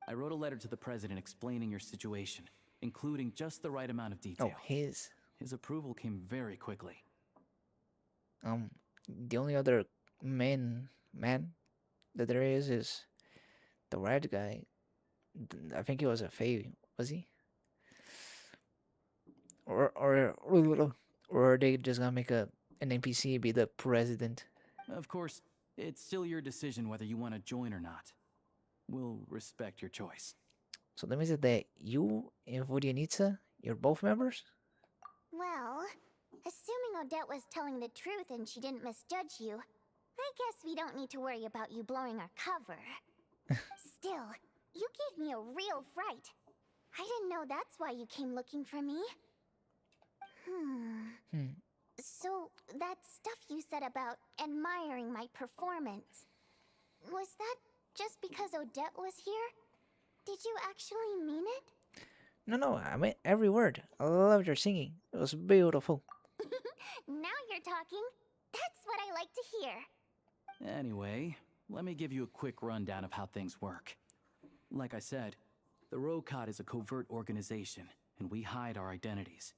Speaker 2: I wrote a letter to the president explaining your situation, including just the right amount of detail.
Speaker 1: Oh, his.
Speaker 2: His approval came very quickly.
Speaker 1: The only other man that there is the red guy. I think he was a Fae, was he? Or are they just gonna make an NPC be the president?
Speaker 2: Of course, it's still your decision whether you want to join or not. We'll respect your choice.
Speaker 1: So that means that you and Vodyanitsa, you're both members?
Speaker 8: Well, assuming Odette was telling the truth and she didn't misjudge you, I guess we don't need to worry about you blowing our cover. Still, you gave me a real fright. I didn't know that's why you came looking for me. So, that stuff you said about admiring my performance, was that just because Odette was here? Did you actually mean it?
Speaker 1: No, I meant every word. I loved your singing. It was beautiful.
Speaker 8: Now you're talking. That's what I like to hear.
Speaker 2: Anyway, let me give you a quick rundown of how things work. Like I said, the Rokot is a covert organization, and we hide our identities.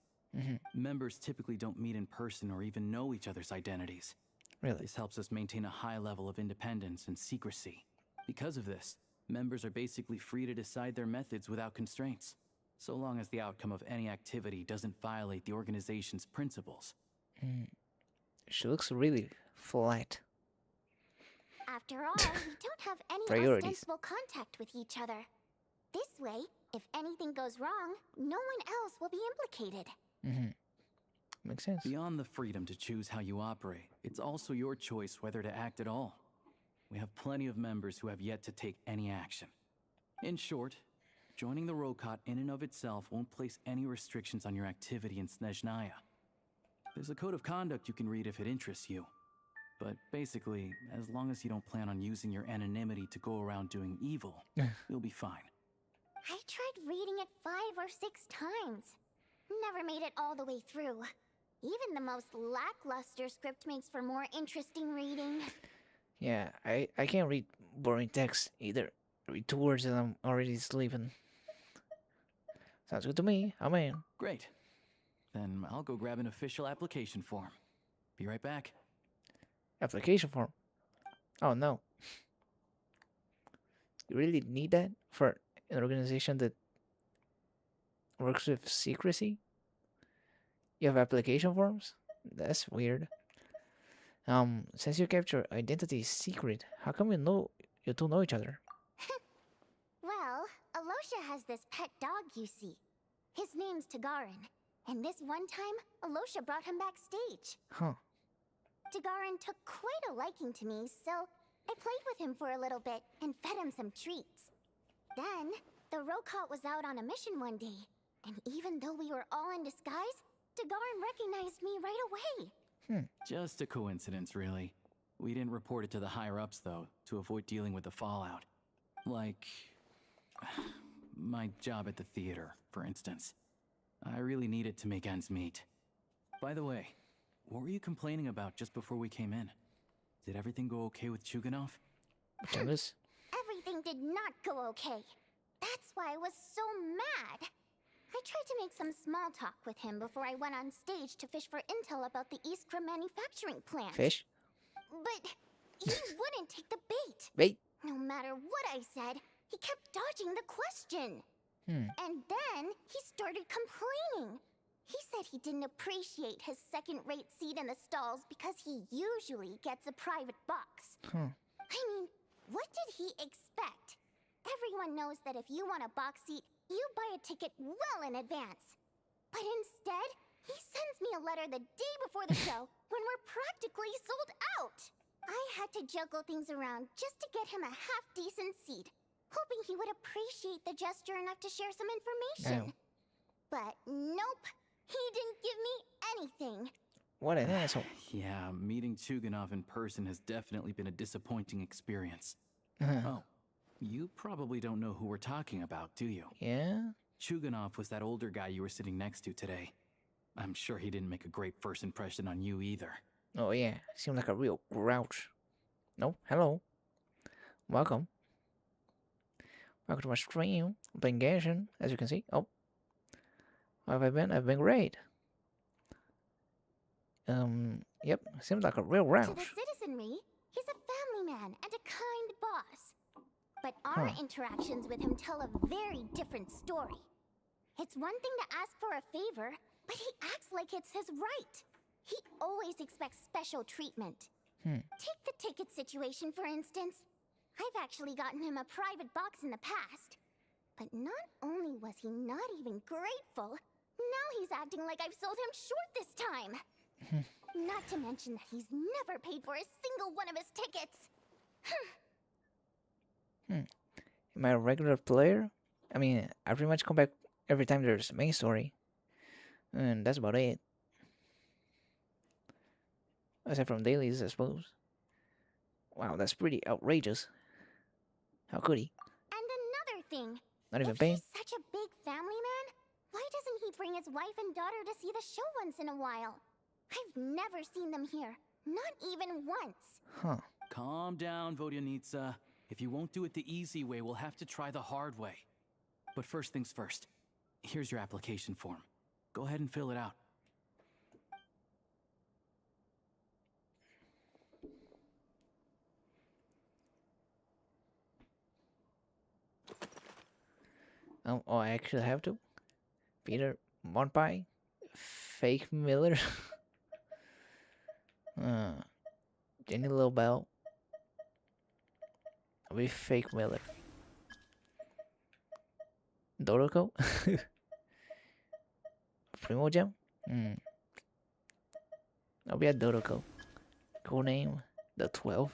Speaker 2: Members typically don't meet in person or even know each other's identities.
Speaker 1: Really?
Speaker 2: This helps us maintain a high level of independence and secrecy. Because of this, members are basically free to decide their methods without constraints, so long as the outcome of any activity doesn't violate the organization's principles.
Speaker 1: She looks really flat.
Speaker 8: After all, we don't have any
Speaker 1: Priorities.
Speaker 8: ostensible contact with each other. This way, if anything goes wrong, no one else will be implicated.
Speaker 1: Makes sense.
Speaker 2: Beyond the freedom to choose how you operate, it's also your choice whether to act at all. We have plenty of members who have yet to take any action. In short, joining the Rokot in and of itself won't place any restrictions on your activity in Snezhnaya. There's a code of conduct you can read if it interests you. But basically, as long as you don't plan on using your anonymity to go around doing evil, you'll be fine.
Speaker 8: I tried reading it 5 or 6 times. Never made it all the way through. Even the most lackluster script makes for more interesting reading.
Speaker 1: Yeah, I can't read boring text either. Read 2 words and I'm already sleeping. Sounds good to me. I'm in.
Speaker 2: Great. Then I'll go grab an official application form. Be right back.
Speaker 1: Application form. Oh no. You really need that for an organization that works with secrecy? You have application forms? That's weird. Since you kept your identity secret, how come you two know each other?
Speaker 8: Well, Alosha has this pet dog you see. His name's Tagarin. And this one time, Alosha brought him backstage.
Speaker 1: Huh.
Speaker 8: Tagarin took quite a liking to me, so I played with him for a little bit and fed him some treats. Then, the Rokot was out on a mission one day, and even though we were all in disguise, Tagarin recognized me right away.
Speaker 2: Just a coincidence, really. We didn't report it to the higher-ups, though, to avoid dealing with the fallout. Like, my job at the theater, for instance. I really needed to make ends meet. By the way, what were you complaining about just before we came in? Did everything go okay with Chuganov?
Speaker 1: Jealous?
Speaker 8: Everything did not go okay. That's why I was so mad. I tried to make some small talk with him before I went on stage to fish for intel about the Iskra manufacturing plant.
Speaker 1: Fish?
Speaker 8: But he wouldn't take the bait.
Speaker 1: Bait?
Speaker 8: No matter what I said, he kept dodging the question. And then he started complaining. He said he didn't appreciate his second-rate seat in the stalls because he usually gets a private box. I mean, what did he expect? Everyone knows that if you want a box seat, you buy a ticket well in advance. But instead, he sends me a letter the day before the show when we're practically sold out. I had to juggle things around just to get him a half-decent seat, hoping he would appreciate the gesture enough to share some information. But nope, he didn't give me anything.
Speaker 1: What an asshole.
Speaker 2: Yeah, meeting Chuganov in person has definitely been a disappointing experience. Oh, you probably don't know who we're talking about, do you?
Speaker 1: Yeah?
Speaker 2: Chuganov was that older guy you were sitting next to today. I'm sure he didn't make a great first impression on you either.
Speaker 1: Oh yeah, seemed like a real grouch. No, hello. Welcome. Welcome to my stream. I'm playing Genshin, as you can see. Oh. How have I been? I've been great. Yep, seems like a real
Speaker 8: To
Speaker 1: grouch.
Speaker 8: the citizenry, he's a family man and a kind boss. But our interactions with him tell a very different story. It's one thing to ask for a favor, but he acts like it's his right. He always expects special treatment. Take the ticket situation, for instance. I've actually gotten him a private box in the past. But not only was he not even grateful, now he's acting like I've sold him short this time. Not to mention that he's never paid for a single one of his tickets.
Speaker 1: Am I a regular player? I mean, I pretty much come back every time there's a main story. And that's about it. Aside from dailies, I suppose. Wow, that's pretty outrageous. How could he?
Speaker 8: And another thing.
Speaker 1: Not even
Speaker 8: if
Speaker 1: paying?
Speaker 8: he's such a big family man, why doesn't he bring his wife and daughter to see the show once in a while? I've never seen them here, Not even once.
Speaker 1: Huh.
Speaker 2: Calm down, Vodyanitsa. If you won't do it the easy way, we'll have to try the hard way. But first things first. Here's your application form. Go ahead and fill it out.
Speaker 1: Oh, I actually have to. Peter Moonveil, Fake Miller, uh, Jenny Little Bell. I'll be Fake Miller. Doroko, Primo Gem. I'll be a Doroko. Cool name, the 12.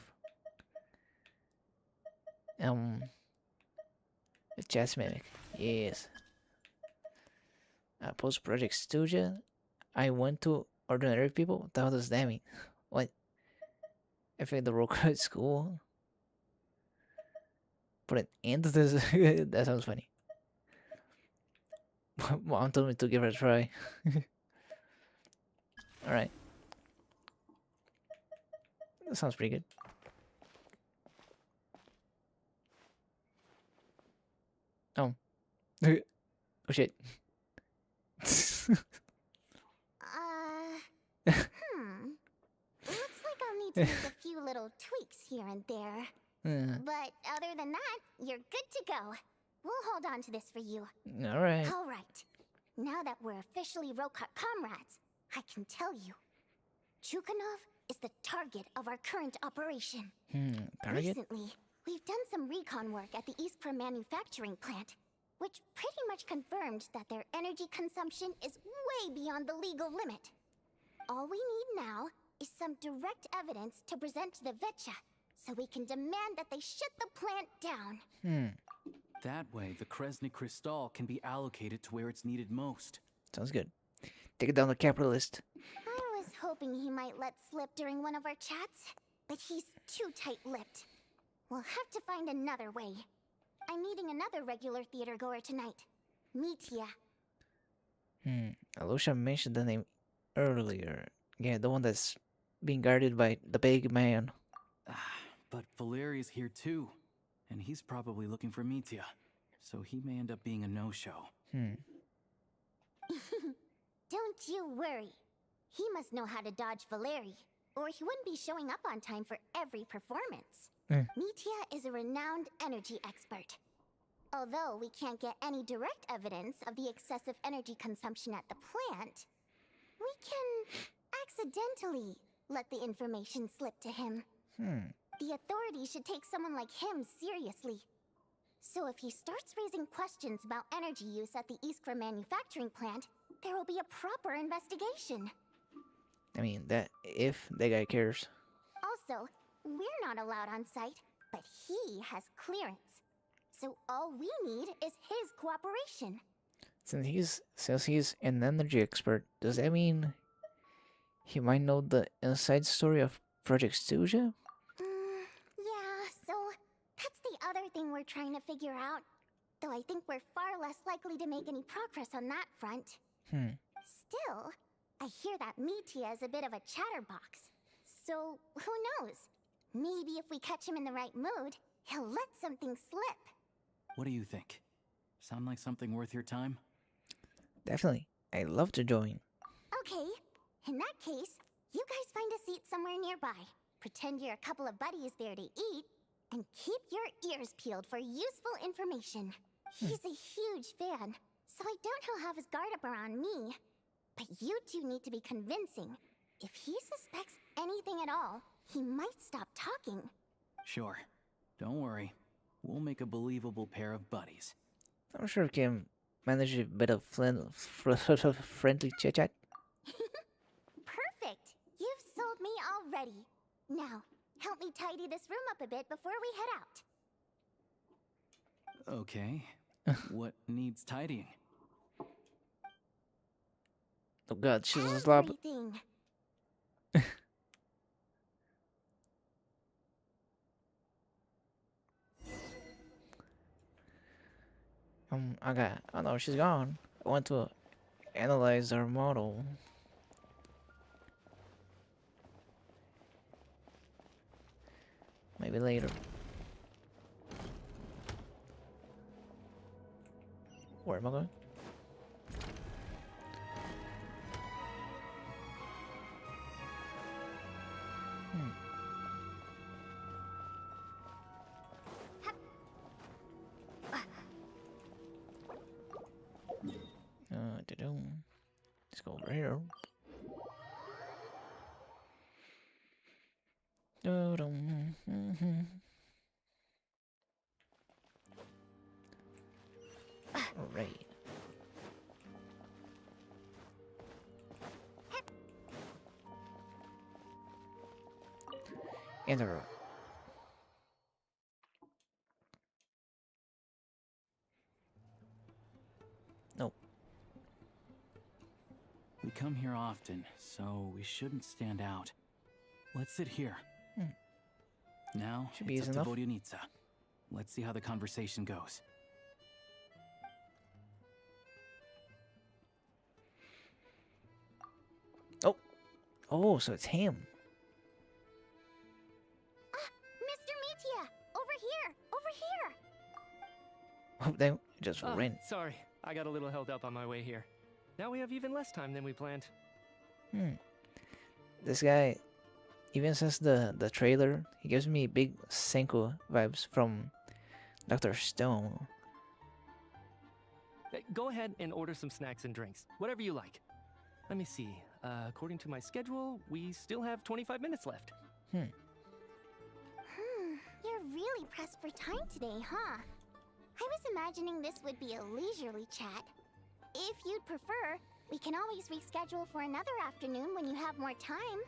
Speaker 1: Chess Mimic. Yes. Post Project Studio. I went to ordinary people. What the hell does that mean? What? I think the roll call at school. Put an end to this. That sounds funny. Mom told me to give it a try. Alright. That sounds pretty good. Oh. Oh shit.
Speaker 8: Looks like I'll need to make a few little tweaks here and there. But other than that, you're good to go. We'll hold on to this for you.
Speaker 1: Alright.
Speaker 8: Alright. Now that we're officially Rokat comrades, I can tell you. Chukhanov is the target of our current operation.
Speaker 1: Target?
Speaker 8: Recently, we've done some recon work at the Iskra manufacturing plant, which pretty much confirmed that their energy consumption is way beyond the legal limit. All we need now is some direct evidence to present to the Vetcha, so we can demand that they shut the plant down.
Speaker 2: That way, the Kresny Crystal can be allocated to where it's needed most.
Speaker 1: Sounds good. Take it down the capitalist.
Speaker 8: I was hoping he might let slip during one of our chats, but he's too tight-lipped. We'll have to find another way. I'm meeting another regular theater goer tonight. Mitya.
Speaker 1: Alusha mentioned the name earlier. Yeah, the one that's being guarded by the big man.
Speaker 2: But Valeri's here too, and he's probably looking for Mitya, so he may end up being a no-show.
Speaker 8: Don't you worry. He must know how to dodge Valeri, or he wouldn't be showing up on time for every performance. Mitya is a renowned energy expert. Although we can't get any direct evidence of the excessive energy consumption at the plant, we can accidentally let the information slip to him. The authorities should take someone like him seriously. So if he starts raising questions about energy use at the Iskra manufacturing plant, there will be a proper investigation.
Speaker 1: I mean, that if that guy cares.
Speaker 8: Also, we're not allowed on site, but he has clearance. So all we need is his cooperation.
Speaker 1: Since he's an energy expert, does that mean he might know the inside story of Project Studio?
Speaker 8: Yeah, so that's the other thing we're trying to figure out. Though I think we're far less likely to make any progress on that front. Still, I hear that Mitya is a bit of a chatterbox. So, who knows? Maybe if we catch him in the right mood, he'll let something slip.
Speaker 2: What do you think? Sound like something worth your time?
Speaker 1: Definitely. I'd love to join.
Speaker 8: Okay, in that case, you guys find a seat somewhere nearby. Pretend you're a couple of buddies there to eat, and keep your ears peeled for useful information. He's a huge fan, so I doubt he'll have his guard up around me. But you two need to be convincing. If he suspects anything at all, he might stop talking.
Speaker 2: Sure. Don't worry. We'll make a believable pair of buddies.
Speaker 1: I'm sure we can manage a bit of friendly chit-chat.
Speaker 8: Perfect! You've sold me already. Now, help me tidy this room up a bit before we head out.
Speaker 2: Okay. What needs tidying?
Speaker 1: Oh god, she's a slob.
Speaker 8: Everything.
Speaker 1: Oh no, she's gone. I want to analyze our model. Maybe later. Where am I going? Let's go over here. Alright. Enter. Nope.
Speaker 2: We come here often, so we shouldn't stand out. Let's sit here. Now,
Speaker 1: Should be
Speaker 2: it's
Speaker 1: easy
Speaker 2: up to
Speaker 1: enough.
Speaker 2: Vodionica. Let's see how the conversation goes.
Speaker 1: Oh, so it's him.
Speaker 8: Mr. Metia! Over here! Over here!
Speaker 1: Oh, they just ran.
Speaker 12: Sorry, I got a little held up on my way here. Now we have even less time than we planned.
Speaker 1: This guy, even since the trailer, he gives me big Senku vibes from Dr. Stone.
Speaker 12: Go ahead and order some snacks and drinks, whatever you like. Let me see. According to my schedule, we still have 25 minutes left.
Speaker 8: You're really pressed for time today, huh? I was imagining this would be a leisurely chat. If you'd prefer, we can always reschedule for another afternoon when you have more time.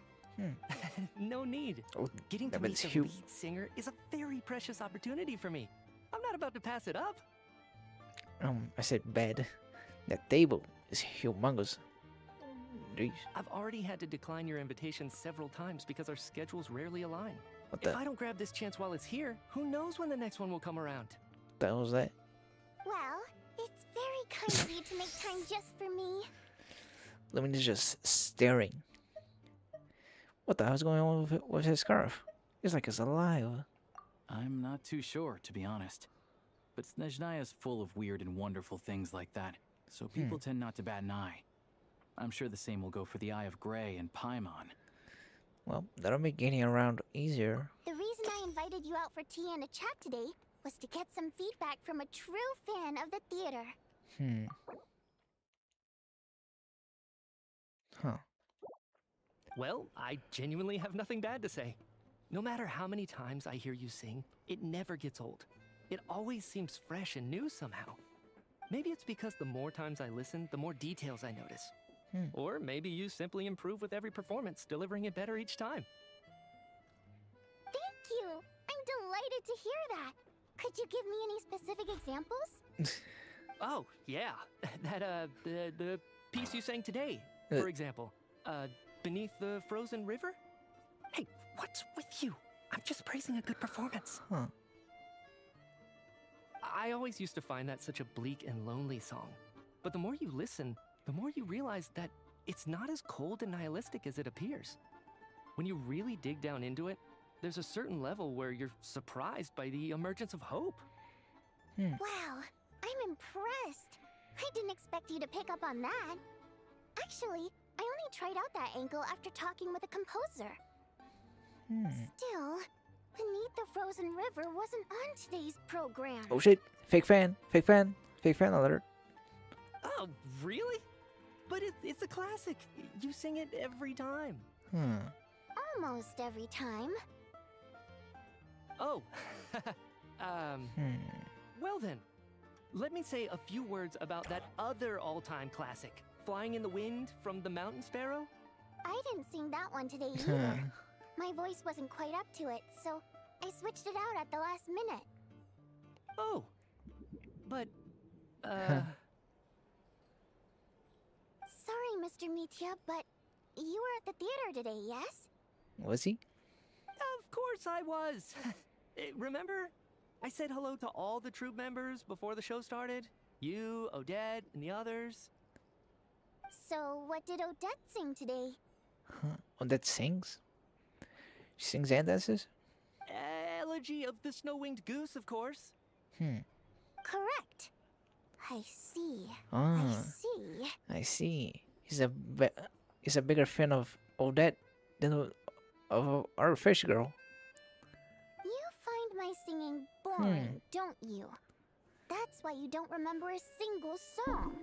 Speaker 12: No need.
Speaker 1: Oh,
Speaker 12: Getting to
Speaker 1: that
Speaker 12: meet
Speaker 1: means
Speaker 12: the
Speaker 1: Hugh.
Speaker 12: lead singer is a very precious opportunity for me. I'm not about to pass it up.
Speaker 1: I said bed. That table is humongous. Jeez.
Speaker 12: I've already had to decline your invitation several times because our schedules rarely align.
Speaker 1: What
Speaker 12: If
Speaker 1: the
Speaker 12: I don't grab this chance while it's here, who knows when the next one will come around?
Speaker 1: hell was that?
Speaker 8: Well, it's very kind of you to make time just for me.
Speaker 1: Lumine is just staring. What the hell's going on with his scarf? It's like it's alive.
Speaker 2: I'm not too sure, to be honest. But Snezhnaya is full of weird and wonderful things like that, so people tend not to bat an eye. I'm sure the same will go for the Eye of Grey and Paimon.
Speaker 1: Well, that'll make getting around easier.
Speaker 8: The reason I invited you out for tea and a chat today was to get some feedback from a true fan of the theater.
Speaker 1: Huh.
Speaker 12: Well, I genuinely have nothing bad to say. No matter how many times I hear you sing, it never gets old. It always seems fresh and new somehow. Maybe it's because the more times I listen, the more details I notice. Or maybe you simply improve with every performance, delivering it better each time.
Speaker 8: Thank you! I'm delighted to hear that. Could you give me any specific examples?
Speaker 12: Oh, yeah. That, the piece you sang today, for example. Beneath the Frozen River? Hey, what's with you? I'm just praising a good performance.
Speaker 1: Huh.
Speaker 12: I always used to find that such a bleak and lonely song. But the more you listen, the more you realize that it's not as cold and nihilistic as it appears. When you really dig down into it, there's a certain level where you're surprised by the emergence of hope.
Speaker 8: Wow, I'm impressed. I didn't expect you to pick up on that. Actually, I only tried out that angle after talking with a composer. Still, Beneath the Frozen River wasn't on today's program.
Speaker 1: Oh shit! Fake fan! Fake fan! Fake fan alert!
Speaker 12: Oh, really? But it's a classic. You sing it every time.
Speaker 8: Almost every time.
Speaker 12: Oh. Well then, let me say a few words about that other all-time classic, Flying in the Wind from the Mountain Sparrow.
Speaker 8: I didn't sing that one today either. My voice wasn't quite up to it, so I switched it out at the last minute.
Speaker 12: Oh. But,
Speaker 8: Sorry, Mr. Mitya, but you were at the theater today, yes?
Speaker 1: Was he?
Speaker 12: Of course I was. Remember? I said hello to all the troupe members before the show started. You, Odette, and the others.
Speaker 8: So, what did Odette sing today?
Speaker 1: Odette sings? She sings and dances?
Speaker 12: Elegy of the Snow-Winged Goose, of course.
Speaker 8: Correct. I see.
Speaker 1: Ah,
Speaker 8: I see.
Speaker 1: I see. He's a bigger fan of Odette than of our fish girl.
Speaker 8: You find my singing boring, don't you? That's why you don't remember a single song.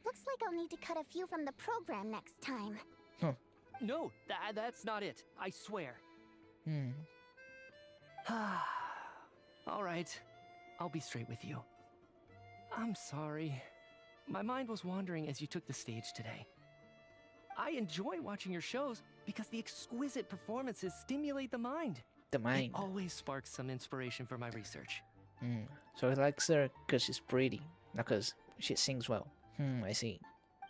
Speaker 8: Looks like I'll need to cut a few from the program next time.
Speaker 12: No, that's not it. I swear. All right. I'll be straight with you. I'm sorry. My mind was wandering as you took the stage today. I enjoy watching your shows because the exquisite performances stimulate the mind.
Speaker 1: The mind.
Speaker 12: It always sparks some inspiration for my research.
Speaker 1: So he likes her because she's pretty, not because she sings well. I see.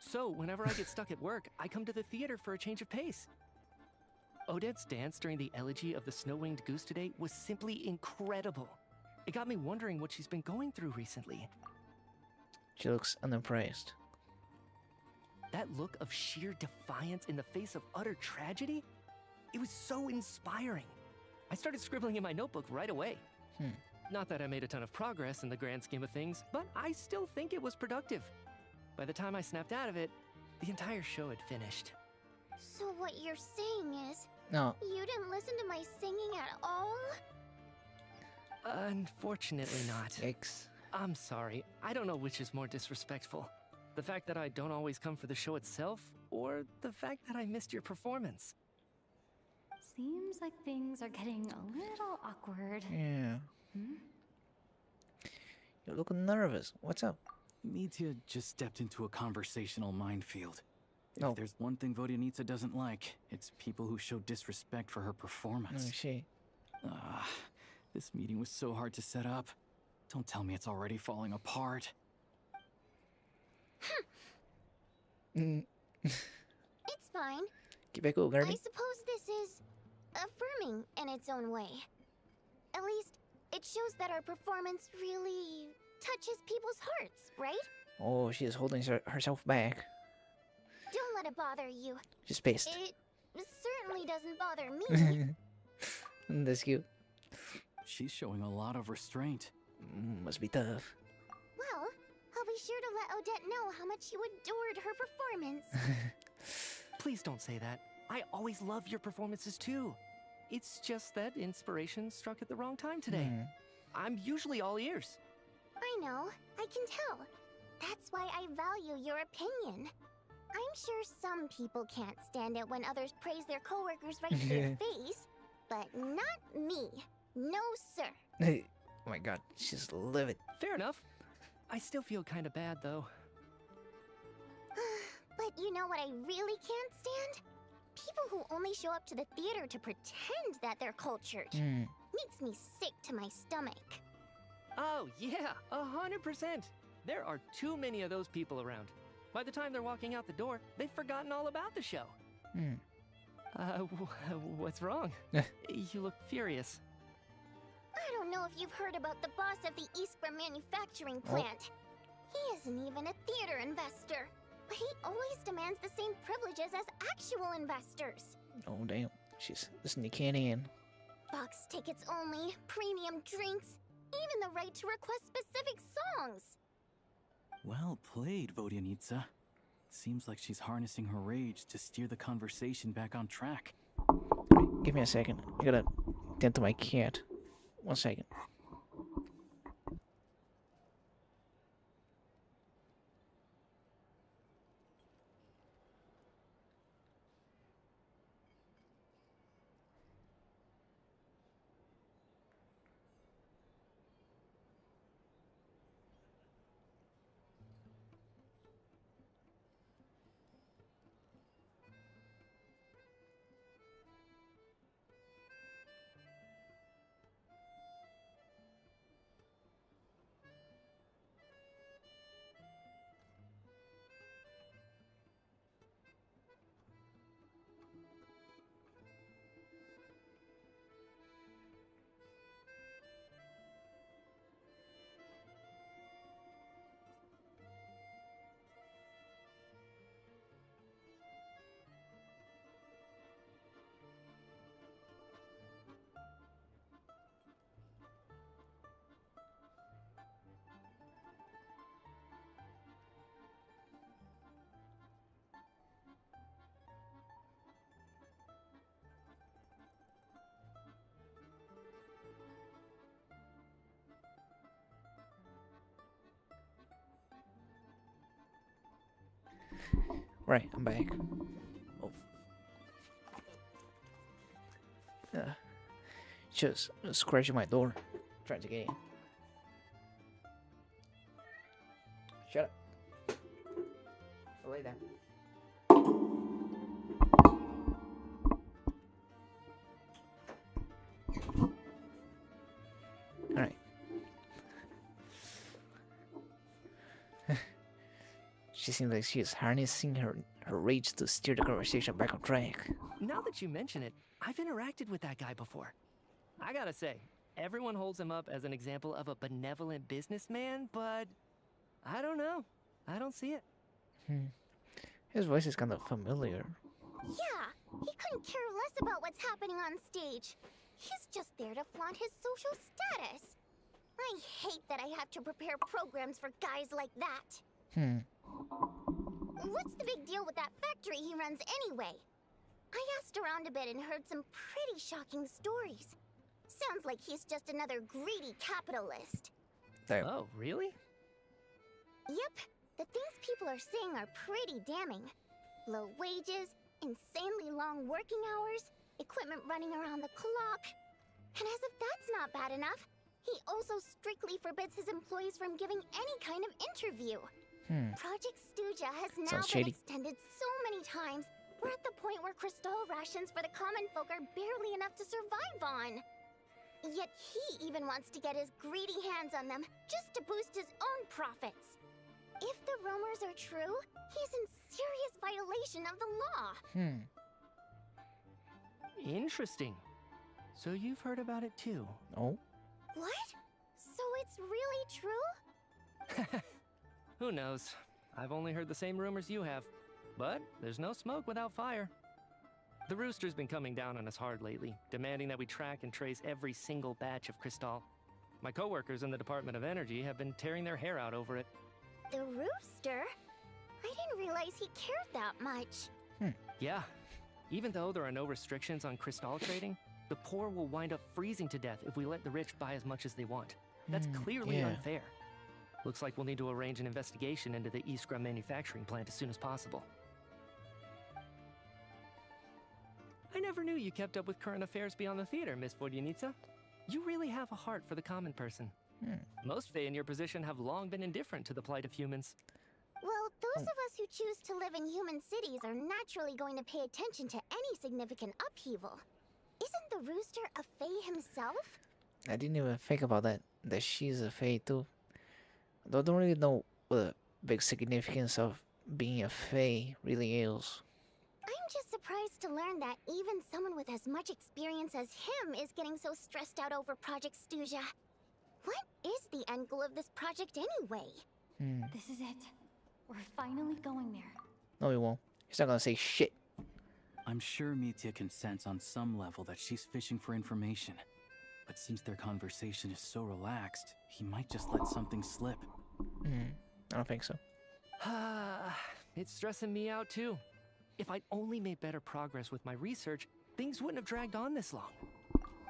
Speaker 12: So, whenever I get stuck at work, I come to the theater for a change of pace. Odette's dance during the Elegy of the Snow-Winged Goose today was simply incredible. It got me wondering what she's been going through recently.
Speaker 1: She looks unimpressed.
Speaker 12: That look of sheer defiance in the face of utter tragedy? It was so inspiring. I started scribbling in my notebook right away. Not that I made a ton of progress in the grand scheme of things, but I still think it was productive. By the time I snapped out of it, the entire show had finished.
Speaker 8: So what you're saying is...
Speaker 1: No.
Speaker 8: You didn't listen to my singing at all?
Speaker 12: Unfortunately not.
Speaker 1: Yikes.
Speaker 12: I'm sorry. I don't know which is more disrespectful. The fact that I don't always come for the show itself, or the fact that I missed your performance.
Speaker 4: Seems like things are getting a little awkward.
Speaker 1: Yeah. You're looking nervous. What's up?
Speaker 2: Mitya just stepped into a conversational minefield.
Speaker 1: Oh.
Speaker 2: If there's one thing Vodyanitsa doesn't like, it's people who show disrespect for her performance.
Speaker 1: She.
Speaker 2: This meeting was so hard to set up. Don't tell me it's already falling apart.
Speaker 8: It's fine.
Speaker 1: Keep it cool, Garby.
Speaker 8: I suppose this is affirming in its own way. At least, it shows that our performance really touches people's hearts, right?
Speaker 1: Oh, she is holding herself back.
Speaker 8: Don't let it bother you.
Speaker 1: She's pissed.
Speaker 8: It certainly doesn't bother me.
Speaker 1: That's cute.
Speaker 2: She's showing a lot of restraint.
Speaker 1: Must be tough.
Speaker 8: Well, I'll be sure to let Odette know how much you adored her performance.
Speaker 12: Please don't say that. I always love your performances too. It's just that inspiration struck at the wrong time today. I'm usually all ears.
Speaker 8: I know, I can tell. That's why I value your opinion. I'm sure some people can't stand it when others praise their coworkers right to their face, but not me. No, sir.
Speaker 1: Oh my god, she's livid.
Speaker 12: Fair enough. I still feel kind of bad though.
Speaker 8: But you know what I really can't stand? People who only show up to the theater to pretend that they're cultured. Makes me sick to my stomach.
Speaker 12: Oh yeah, 100%. There are too many of those people around. By the time they're walking out the door, they've forgotten all about the show. What's wrong? You look furious.
Speaker 8: I don't know if you've heard about the boss of the Iskra manufacturing plant. He isn't even a theater investor, but he always demands the same privileges as actual investors.
Speaker 1: Oh damn, she's sneaking in.
Speaker 8: Box tickets only, premium drinks, even the right to request specific songs.
Speaker 2: Well played, Vodyanitsa. Seems like she's harnessing her rage to steer the conversation back on track.
Speaker 1: Wait, give me a second. I gotta tend to my cat. 1 second. Right, I'm back. Oh. Just scratching my door, trying to get in. Shut up. Lay down. Alright. She seems like she is harnessing her rage to steer the conversation back on track.
Speaker 12: Now that you mention it, I've interacted with that guy before. I gotta say, everyone holds him up as an example of a benevolent businessman, but I don't know. I don't see it.
Speaker 1: His voice is kind of familiar.
Speaker 8: Yeah, he couldn't care less about what's happening on stage. He's just there to flaunt his social status. I hate that I have to prepare programs for guys like that. What's the big deal with that factory he runs anyway? I asked around a bit and heard some pretty shocking stories. Sounds like he's just another greedy capitalist.
Speaker 1: Damn.
Speaker 12: Oh, really?
Speaker 8: Yep, the things people are saying are pretty damning. Low wages, insanely long working hours, equipment running around the clock. And as if that's not bad enough, he also strictly forbids his employees from giving any kind of interview. Project Stuja has now been extended so many times, we're at the point where crystal rations for the common folk are barely enough to survive on. Yet he even wants to get his greedy hands on them just to boost his own profits. If the rumors are true, he's in serious violation of the law.
Speaker 12: Interesting. So you've heard about it too?
Speaker 1: Oh.
Speaker 8: What? So it's really true?
Speaker 12: Who knows? I've only heard the same rumors you have. But there's no smoke without fire. The Rooster's been coming down on us hard lately, demanding that we track and trace every single batch of Crystal. My coworkers in the Department of Energy have been tearing their hair out over it.
Speaker 8: The Rooster? I didn't realize he cared that much.
Speaker 12: Yeah. Even though there are no restrictions on Crystal trading, the poor will wind up freezing to death if we let the rich buy as much as they want. That's clearly unfair. Looks like we'll need to arrange an investigation into the Iskra manufacturing plant as soon as possible. I never knew you kept up with current affairs beyond the theater, Miss Vodyanica. You really have a heart for the common person. Most Fae in your position have long been indifferent to the plight of humans.
Speaker 8: Well, those of us who choose to live in human cities are naturally going to pay attention to any significant upheaval. Isn't the Rooster a Fae himself?
Speaker 1: I didn't even think about that she's a Fae too. Though I don't really know what the big significance of being a Fae really is.
Speaker 8: I'm just surprised to learn that even someone with as much experience as him is getting so stressed out over Project Stuja. What is the end goal of this project anyway?
Speaker 4: This is it. We're finally going there.
Speaker 1: No, he won't. He's not gonna say shit.
Speaker 2: I'm sure Mitya can sense on some level that she's fishing for information. But since their conversation is so relaxed, he might just let something slip.
Speaker 1: I don't think so.
Speaker 12: It's stressing me out too. If I'd only made better progress with my research, things wouldn't have dragged on this long.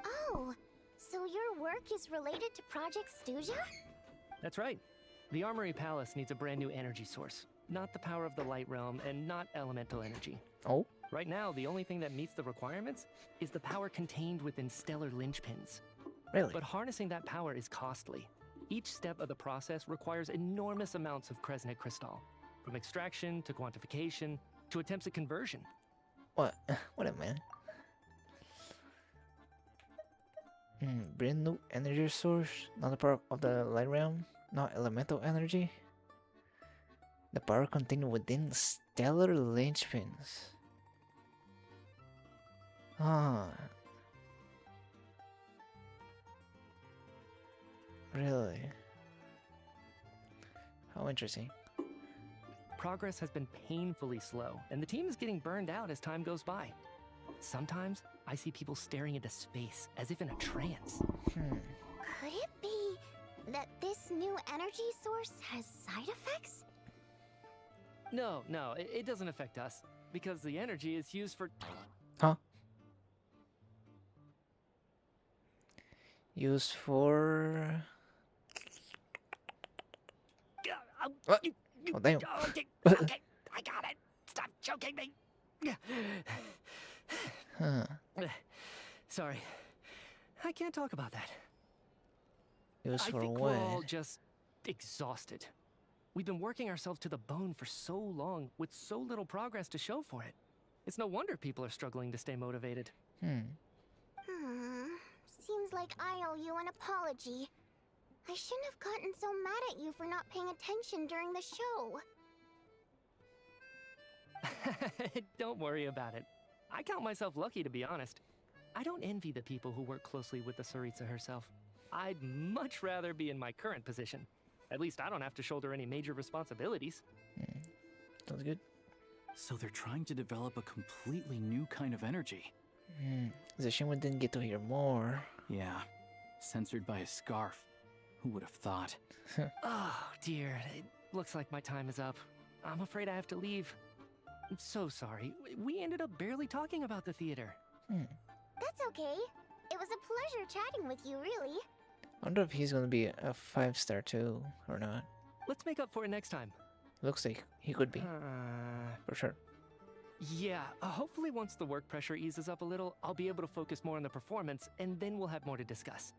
Speaker 8: Oh, so your work is related to Project Stuja?
Speaker 12: That's right. The Armory Palace needs a brand new energy source. Not the power of the Light Realm and not elemental energy.
Speaker 1: Oh?
Speaker 12: Right now, the only thing that meets the requirements is the power contained within stellar linchpins.
Speaker 1: Really?
Speaker 12: But harnessing that power is costly. Each step of the process requires enormous amounts of Kresnik crystal, from extraction to quantification to attempts at conversion.
Speaker 1: What? What a man. Brand new energy source, not a part of the light realm, not elemental energy. The power contained within stellar linchpins. Really? How interesting.
Speaker 12: Progress has been painfully slow, and the team is getting burned out as time goes by. Sometimes, I see people staring into space, as if in a trance.
Speaker 8: Could it be that this new energy source has side effects?
Speaker 12: No, it doesn't affect us, because the energy is used for...
Speaker 1: Huh? Used for... What? Oh, damn.
Speaker 12: Okay, I got it. Stop choking me.
Speaker 1: Huh.
Speaker 12: Sorry. I can't talk about that.
Speaker 1: It was
Speaker 12: I
Speaker 1: for
Speaker 12: think
Speaker 1: what?
Speaker 12: we're all just exhausted. We've been working ourselves to the bone for so long with so little progress to show for it. It's no wonder people are struggling to stay motivated.
Speaker 8: Seems like I owe you an apology. I shouldn't have gotten so mad at you for not paying attention during the show.
Speaker 12: Don't worry about it. I count myself lucky, to be honest. I don't envy the people who work closely with the Tsaritsa herself. I'd much rather be in my current position. At least I don't have to shoulder any major responsibilities.
Speaker 1: Sounds good.
Speaker 2: So they're trying to develop a completely new kind of energy.
Speaker 1: It's a shame we didn't get to hear more.
Speaker 2: Yeah, censored by a scarf. Who would have thought?
Speaker 12: Oh, dear. It looks like my time is up. I'm afraid I have to leave. I'm so sorry. We ended up barely talking about the theater.
Speaker 8: That's okay. It was a pleasure chatting with you, really.
Speaker 1: I wonder if he's gonna be a 5-star too, or not.
Speaker 12: Let's make up for it next time.
Speaker 1: Looks like he could be. For sure.
Speaker 12: Yeah, hopefully once the work pressure eases up a little, I'll be able to focus more on the performance, and then we'll have more to discuss.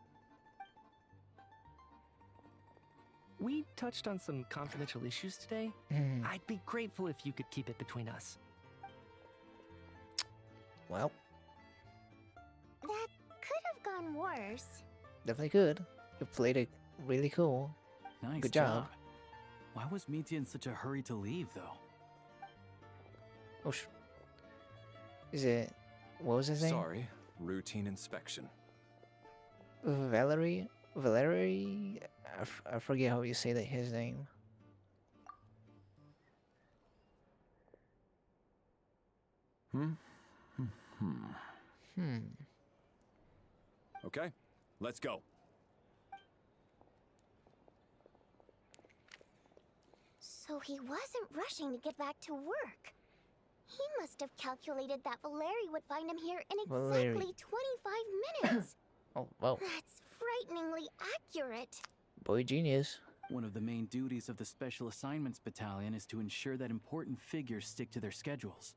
Speaker 12: We touched on some confidential issues today. I'd be grateful if you could keep it between us.
Speaker 1: Well,
Speaker 8: That could have gone worse.
Speaker 1: definitely could. You played it really cool.
Speaker 2: Nice
Speaker 1: Good job.
Speaker 2: Why was Mitya in such a hurry to leave, though?
Speaker 1: Oh, is it... What was his name?
Speaker 13: Sorry, routine inspection.
Speaker 1: Valerie? I forget how you say that his name.
Speaker 13: Okay, let's go.
Speaker 8: So he wasn't rushing to get back to work. He must have calculated that Valeri would find him here in
Speaker 1: Valeri.
Speaker 8: exactly 25 minutes.
Speaker 1: Oh, wow.
Speaker 8: That's frighteningly accurate.
Speaker 1: Boy genius.
Speaker 2: One of the main duties of the Special Assignments Battalion is to ensure that important figures stick to their schedules.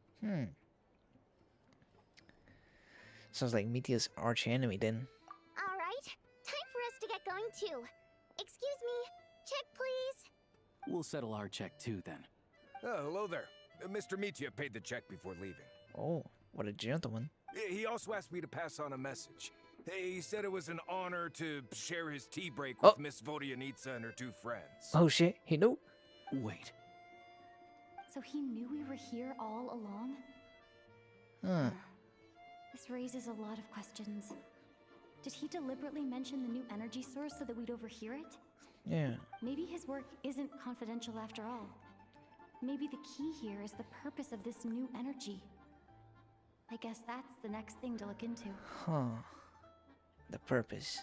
Speaker 1: Sounds like Mitya's arch enemy then.
Speaker 8: All right, time for us to get going too. Excuse me, check please.
Speaker 2: We'll settle our check too, then.
Speaker 14: Hello there. Mr. Mitya paid the check before leaving.
Speaker 1: Oh, what a gentleman.
Speaker 14: He also asked me to pass on a message. He said it was an honor to share his tea break with Miss Vodyanitsa and her two friends.
Speaker 1: Oh shit, he knew?
Speaker 2: Wait.
Speaker 4: So he knew we were here all along?
Speaker 1: Huh.
Speaker 4: This raises a lot of questions. Did he deliberately mention the new energy source so that we'd overhear it?
Speaker 1: Yeah.
Speaker 4: Maybe his work isn't confidential after all. Maybe the key here is the purpose of this new energy. I guess that's the next thing to look into.
Speaker 1: Huh. The purpose.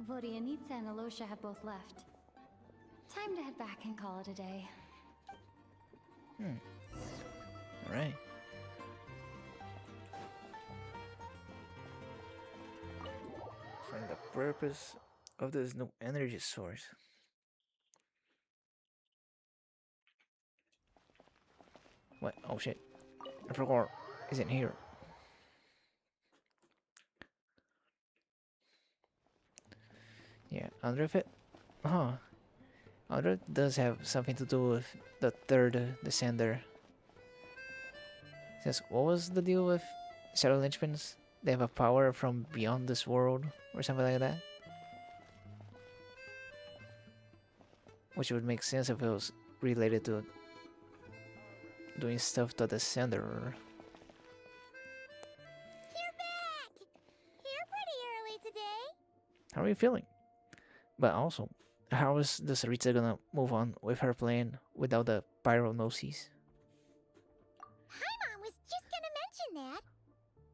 Speaker 4: Vodyanitsa and Alosha have both left. Time to head back and call it a day.
Speaker 1: Alright. Find the purpose of this new energy source. What? Oh shit. I forgot. Isn't here. Yeah, I wonder if it... I wonder if it does have something to do with the third descender. Says, what was the deal with Shadow Lynchpins? They have a power from beyond this world, or something like that? Which would make sense if it was related to doing stuff to the sender.
Speaker 8: You're back! You're pretty early today.
Speaker 1: How are you feeling? But also, how is the Tsaritsa gonna move on with her plan without the pyronosis?
Speaker 8: Paimon was just gonna mention that.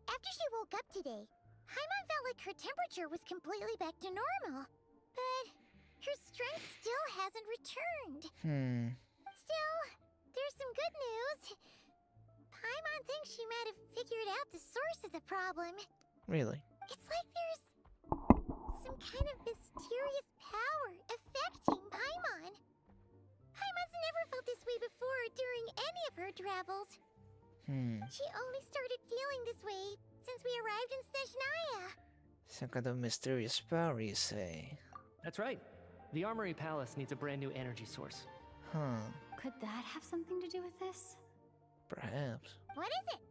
Speaker 8: After she woke up today, Paimon felt like her temperature was completely back to normal. But her strength still hasn't returned. Still, there's some good news. Paimon thinks she might have figured out the source of the problem.
Speaker 1: Really?
Speaker 8: It's like there's some kind of mysterious power affecting Paimon. Paimon's never felt this way before during any of her travels. She only started feeling this way since we arrived in Snezhnaya.
Speaker 1: Some kind of mysterious power, you say?
Speaker 12: That's right. The Armory Palace needs a brand new energy source.
Speaker 4: Could that have something to do with this?
Speaker 1: Perhaps.
Speaker 8: What is it?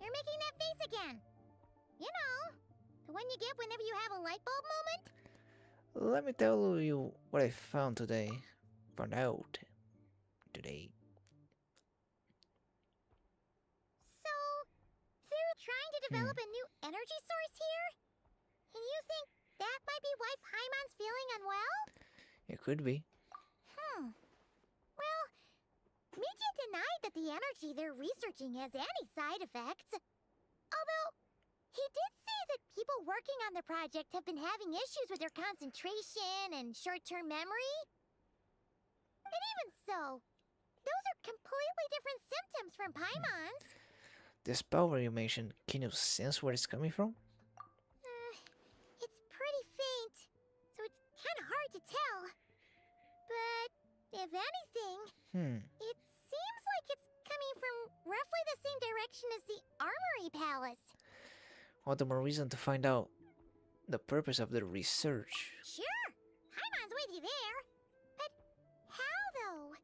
Speaker 8: You're making that face again. You know, the one you get whenever you have a light bulb moment?
Speaker 1: Let me tell you what I found today. Found out today.
Speaker 8: So, they're trying to develop a new energy source here? And you think that might be why Paimon's feeling unwell?
Speaker 1: It could be.
Speaker 8: Well, Midget denied that the energy they're researching has any side effects. Although, he did say that people working on the project have been having issues with their concentration and short-term memory. And even so, those are completely different symptoms from Paimon's.
Speaker 1: This power you mentioned, can you sense where it's coming from?
Speaker 8: It's pretty faint, so it's kind of hard to tell. But if anything, it seems like it's coming from roughly the same direction as the Armory Palace.
Speaker 1: All the more reason to find out the purpose of the research.
Speaker 8: Sure, Paimon's with you there. But how, though?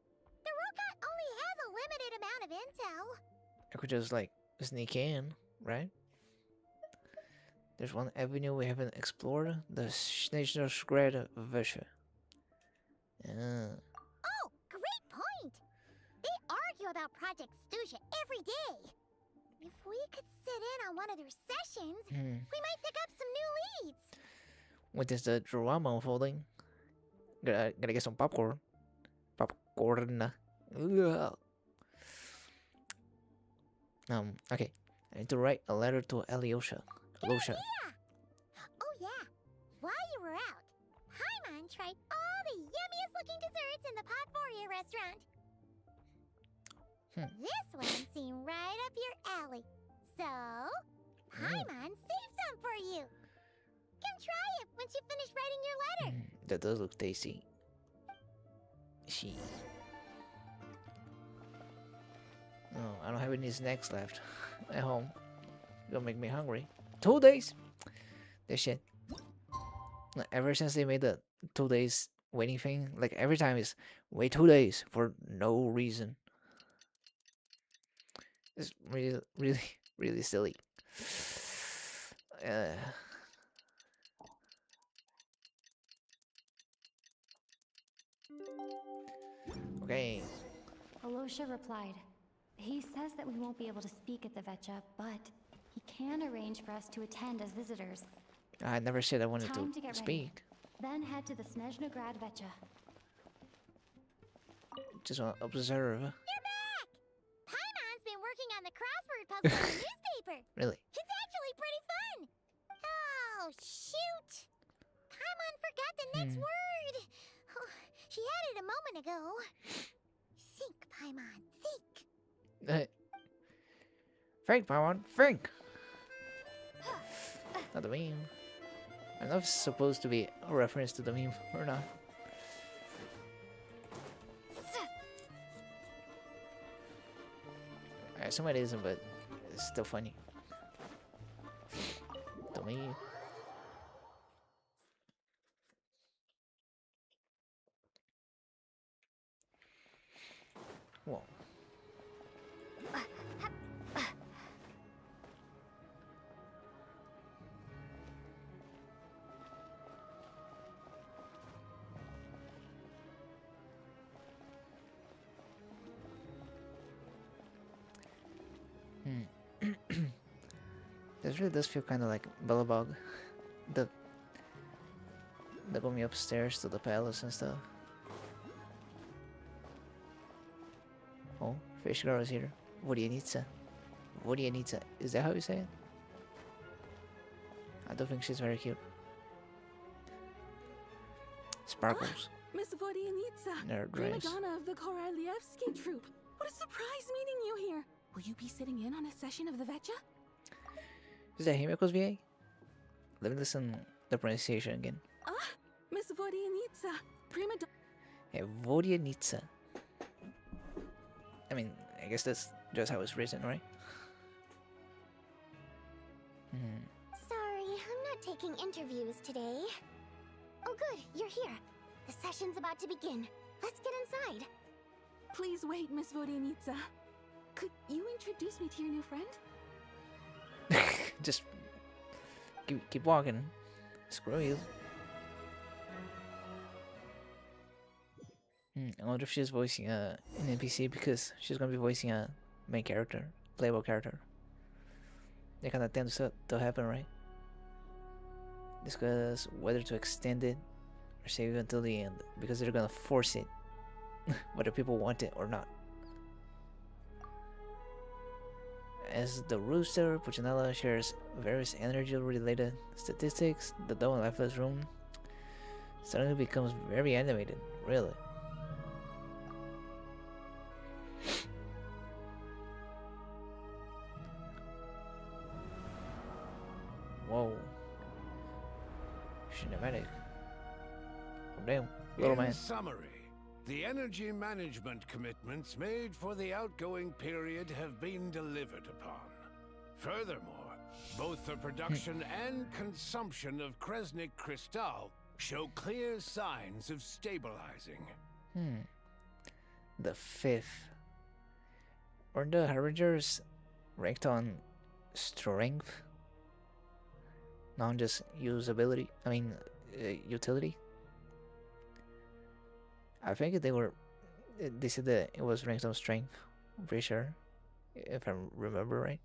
Speaker 8: The robot only has a limited amount of intel.
Speaker 1: I could just, like, sneak in, right? There's one avenue we haven't explored, the Snezhnaya Vesha.
Speaker 8: Oh, great point! They argue about Project Stusha every day. If we could sit in on one of their sessions, we might pick up some new leads.
Speaker 1: What is the drama unfolding? Gotta get some popcorn. Popcorn. Ugh. Okay. I need to write a letter to Alyosha.
Speaker 8: Idea. Oh yeah. While you were out, Paimon tried all the yummiest looking desserts in the Podforia restaurant. This one seemed right up your alley. So, Paimon saved some for you. Come try it once you finish writing your letter.
Speaker 1: That does look tasty. Oh, I don't have any snacks left at home. Gonna make me hungry. 2 days? This shit. Ever since they made the 2 days waiting thing, like every time it's wait 2 days for no reason. It's really silly. Okay.
Speaker 4: Alyosha replied. He says that we won't be able to speak at the Vetcha, but he can arrange for us to attend as visitors.
Speaker 1: I never said I wanted
Speaker 4: Time
Speaker 1: to
Speaker 4: get
Speaker 1: speak.
Speaker 4: Ready. Then head to the Snezhnaya Vetcha.
Speaker 1: Just want to observe.
Speaker 8: You're back! Paimon's been working on the crossword puzzle in the newspaper.
Speaker 1: Really?
Speaker 8: It's actually pretty fun. Oh, shoot. Paimon forgot the next word. Oh, she had it a moment ago. Think, Paimon, think.
Speaker 1: Think, Paimon, think! Not the meme. I don't know if it's supposed to be a reference to the meme or not. I assume it isn't, but it's still funny. The meme. Whoa. This really does feel kind of like Bellabog. The going upstairs to the palace and stuff. Oh, fish girl is here. Vodyanitsa. Vodyanitsa. Is that how you say it? I don't think she's very cute. Sparkles.
Speaker 9: Miss Vodyanitsa,
Speaker 1: Nerd
Speaker 9: prima
Speaker 1: race.
Speaker 9: donna of the Korolievsky troupe. What a surprise meeting you here. Will you be sitting in on a session of the Vetcha?
Speaker 1: Is that Himiko's VA? Let me listen the pronunciation again.
Speaker 9: Miss Vodyanitsa, prima donna.
Speaker 1: Vodyanitsa. I mean, I guess that's just how it's written, right?
Speaker 8: Sorry, I'm not taking interviews today. Oh good, you're here. The session's about to begin. Let's get inside.
Speaker 9: Please wait, Miss Vodyanitsa. Could you introduce me to your new friend?
Speaker 1: Just keep walking. Screw you. I wonder if she's voicing an NPC because she's gonna be voicing a main character, playable character. That kind of tends to happen, right? Discuss whether to extend it or save it until the end because they're gonna force it, whether people want it or not. As the rooster, Puccinella shares various energy-related statistics. The dull and lifeless room suddenly becomes very animated. Really. Whoa. Cinematic. Oh, damn. Little man.
Speaker 15: In summary, the energy management commitments made for the outgoing period have been delivered upon. Furthermore, both the production and consumption of Kresnik Crystal show clear signs of stabilizing.
Speaker 1: The 5th. Or the Harbingers ranked on strength? Not just usability. I mean, utility. I think they said that it was ranked on strength. I'm pretty sure, if I remember right.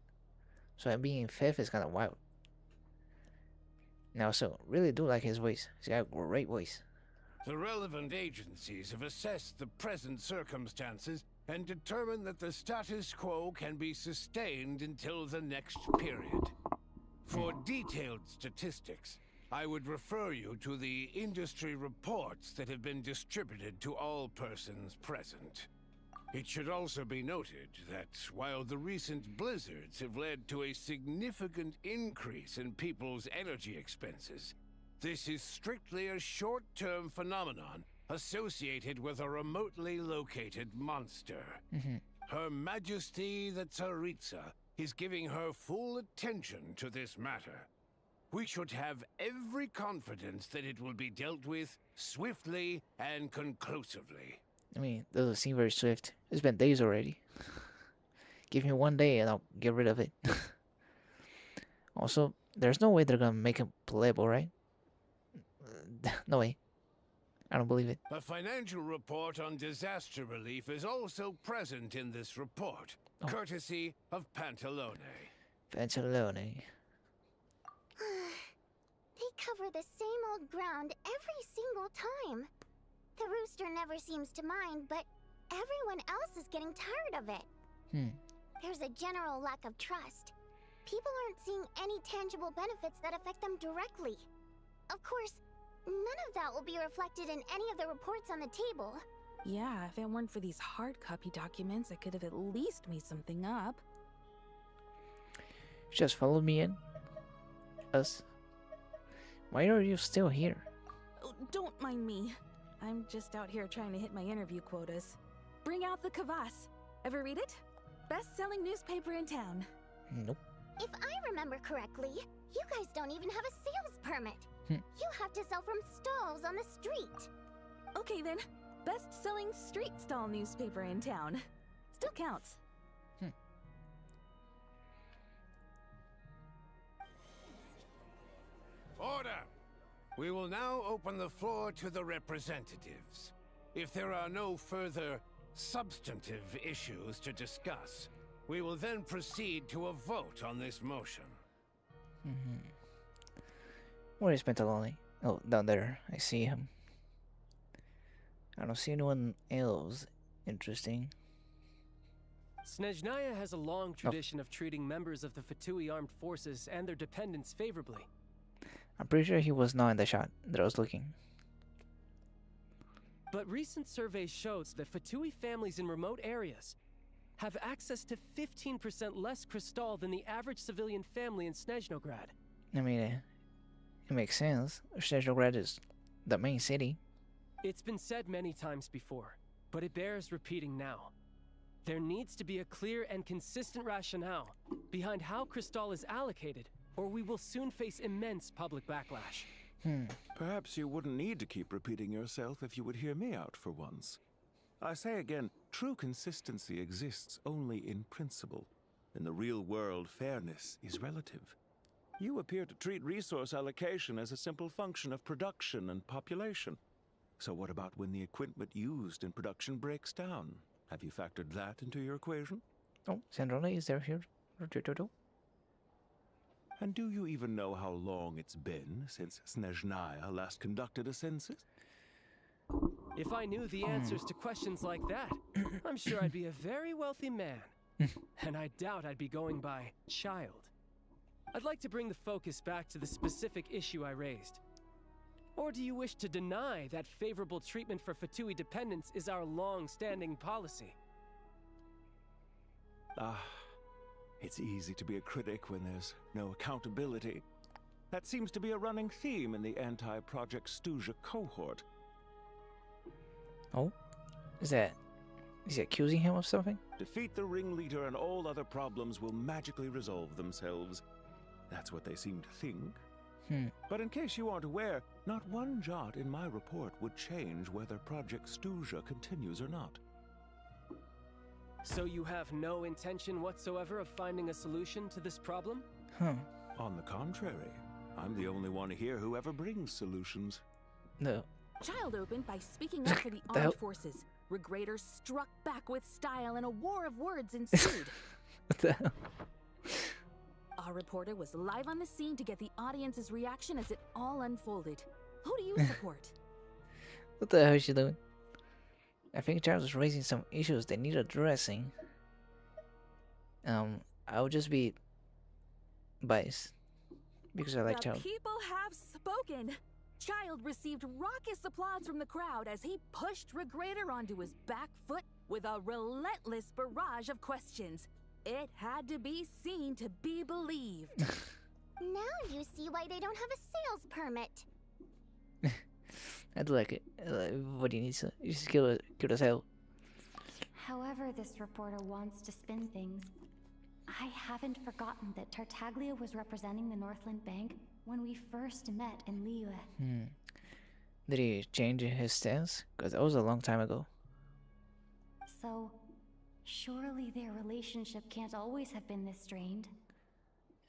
Speaker 1: So being 5th is kind of wild. Now, so really do like his voice. He's got a great voice.
Speaker 15: The relevant agencies have assessed the present circumstances and determined that the status quo can be sustained until the next period. For detailed statistics, I would refer you to the industry reports that have been distributed to all persons present. It should also be noted that while the recent blizzards have led to a significant increase in people's energy expenses, this is strictly a short-term phenomenon associated with a remotely located monster. Her Majesty the Tsaritsa is giving her full attention to this matter. We should have every confidence that it will be dealt with swiftly and conclusively.
Speaker 1: I mean, it doesn't seem very swift. It's been days already. Give me 1 day and I'll get rid of it. Also, there's no way they're gonna make him playable, right? No way. I don't believe it.
Speaker 15: A financial report on disaster relief is also present in this report, courtesy of Pantalone.
Speaker 1: Pantalone.
Speaker 8: They cover the same old ground every single time. The rooster never seems to mind, but everyone else is getting tired of it. There's a general lack of trust. People aren't seeing any tangible benefits that affect them directly. Of course, none of that will be reflected in any of the reports on the table.
Speaker 9: Yeah, if it weren't for these hard copy documents, I could have at least made something up.
Speaker 1: Just follow me in. Us. Why are you still here?
Speaker 9: Oh, don't mind me. I'm just out here trying to hit my interview quotas. Bring out the Kvass. Ever read it? Best-selling newspaper in town.
Speaker 1: Nope.
Speaker 8: If I remember correctly, you guys don't even have a sales permit. You have to sell from stalls on the street.
Speaker 9: Okay then, best-selling street stall newspaper in town. Still counts.
Speaker 15: Order! We will now open the floor to the representatives. If there are no further substantive issues to discuss, we will then proceed to a vote on this motion.
Speaker 1: Where is Pantalone? Oh, down there. I see him. I don't see anyone else interesting.
Speaker 16: Snezhnaya has a long tradition of treating members of the Fatui armed forces and their dependents favorably.
Speaker 1: I'm pretty sure he was not in the shot that I was looking.
Speaker 16: But recent surveys shows that Fatui families in remote areas have access to 15% less crystal than the average civilian family in Snezhnograd.
Speaker 1: I mean, it makes sense. Snezhnograd is the main city.
Speaker 16: It's been said many times before, but it bears repeating now. There needs to be a clear and consistent rationale behind how Cristal is allocated, or we will soon face immense public backlash.
Speaker 7: Perhaps you wouldn't need to keep repeating yourself if you would hear me out for once. I say again, true consistency exists only in principle. In the real world, fairness is relative. You appear to treat resource allocation as a simple function of production and population. So what about when the equipment used in production breaks down? Have you factored that into your equation?
Speaker 1: Oh, Sandrona is there here.
Speaker 7: And do you even know how long it's been since Snezhnaya last conducted a census?
Speaker 16: If I knew the answers to questions like that, I'm sure I'd be a very wealthy man. And I doubt I'd be going by child. I'd like to bring the focus back to the specific issue I raised. Or do you wish to deny that favorable treatment for Fatui dependents is our long-standing policy?
Speaker 7: It's easy to be a critic when there's no accountability. That seems to be a running theme in the anti-Project Stuja cohort.
Speaker 1: Oh? Is he accusing him of something?
Speaker 7: Defeat the ringleader and all other problems will magically resolve themselves. That's what they seem to think. But in case you aren't aware, not one jot in my report would change whether Project Stuja continues or not.
Speaker 16: So you have no intention whatsoever of finding a solution to this problem?
Speaker 7: On the contrary, I'm the only one here who ever brings solutions.
Speaker 1: No.
Speaker 9: Child opened by speaking up for the armed forces. Regrader struck back with style and a war of words ensued.
Speaker 1: What the hell?
Speaker 9: Our reporter was live on the scene to get the audience's reaction as it all unfolded. Who do you support?
Speaker 1: What the hell is she doing? I think Charles is raising some issues that need addressing. I'll just be biased because I like Child.
Speaker 9: The people have spoken. Child received raucous applause from the crowd as he pushed Regrader onto his back foot with a relentless barrage of questions. It had to be seen to be believed.
Speaker 8: Now you see why they don't have a sales permit.
Speaker 1: I do like it. What do you need to? You just kill as hell.
Speaker 4: However this reporter wants to spin things, I haven't forgotten that Tartaglia was representing the Northland Bank when we first met in Liyue.
Speaker 1: Did he change his stance? Because that was a long time ago.
Speaker 4: So, surely their relationship can't always have been this strained.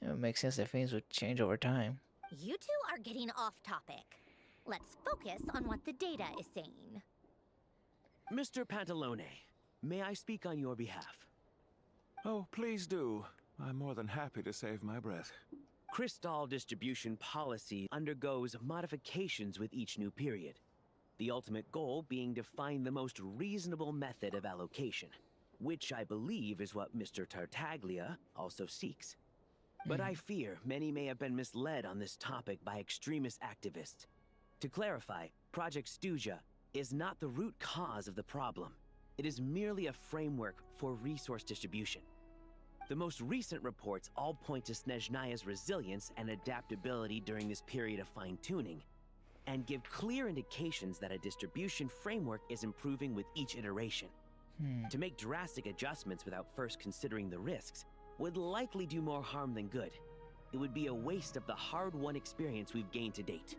Speaker 1: It makes sense that things would change over time.
Speaker 8: You two are getting off topic. Let's focus on what the data is saying.
Speaker 17: Mr. Pantalone, may I speak on your behalf?
Speaker 7: Oh, please do. I'm more than happy to save my breath.
Speaker 17: Cristal distribution policy undergoes modifications with each new period. The ultimate goal being to find the most reasonable method of allocation, which I believe is what Mr. Tartaglia also seeks. But I fear many may have been misled on this topic by extremist activists. To clarify, Project Stuja is not the root cause of the problem. It is merely a framework for resource distribution. The most recent reports all point to Snezhnaya's resilience and adaptability during this period of fine-tuning, and give clear indications that a distribution framework is improving with each iteration. To make drastic adjustments without first considering the risks would likely do more harm than good. It would be a waste of the hard-won experience we've gained to date.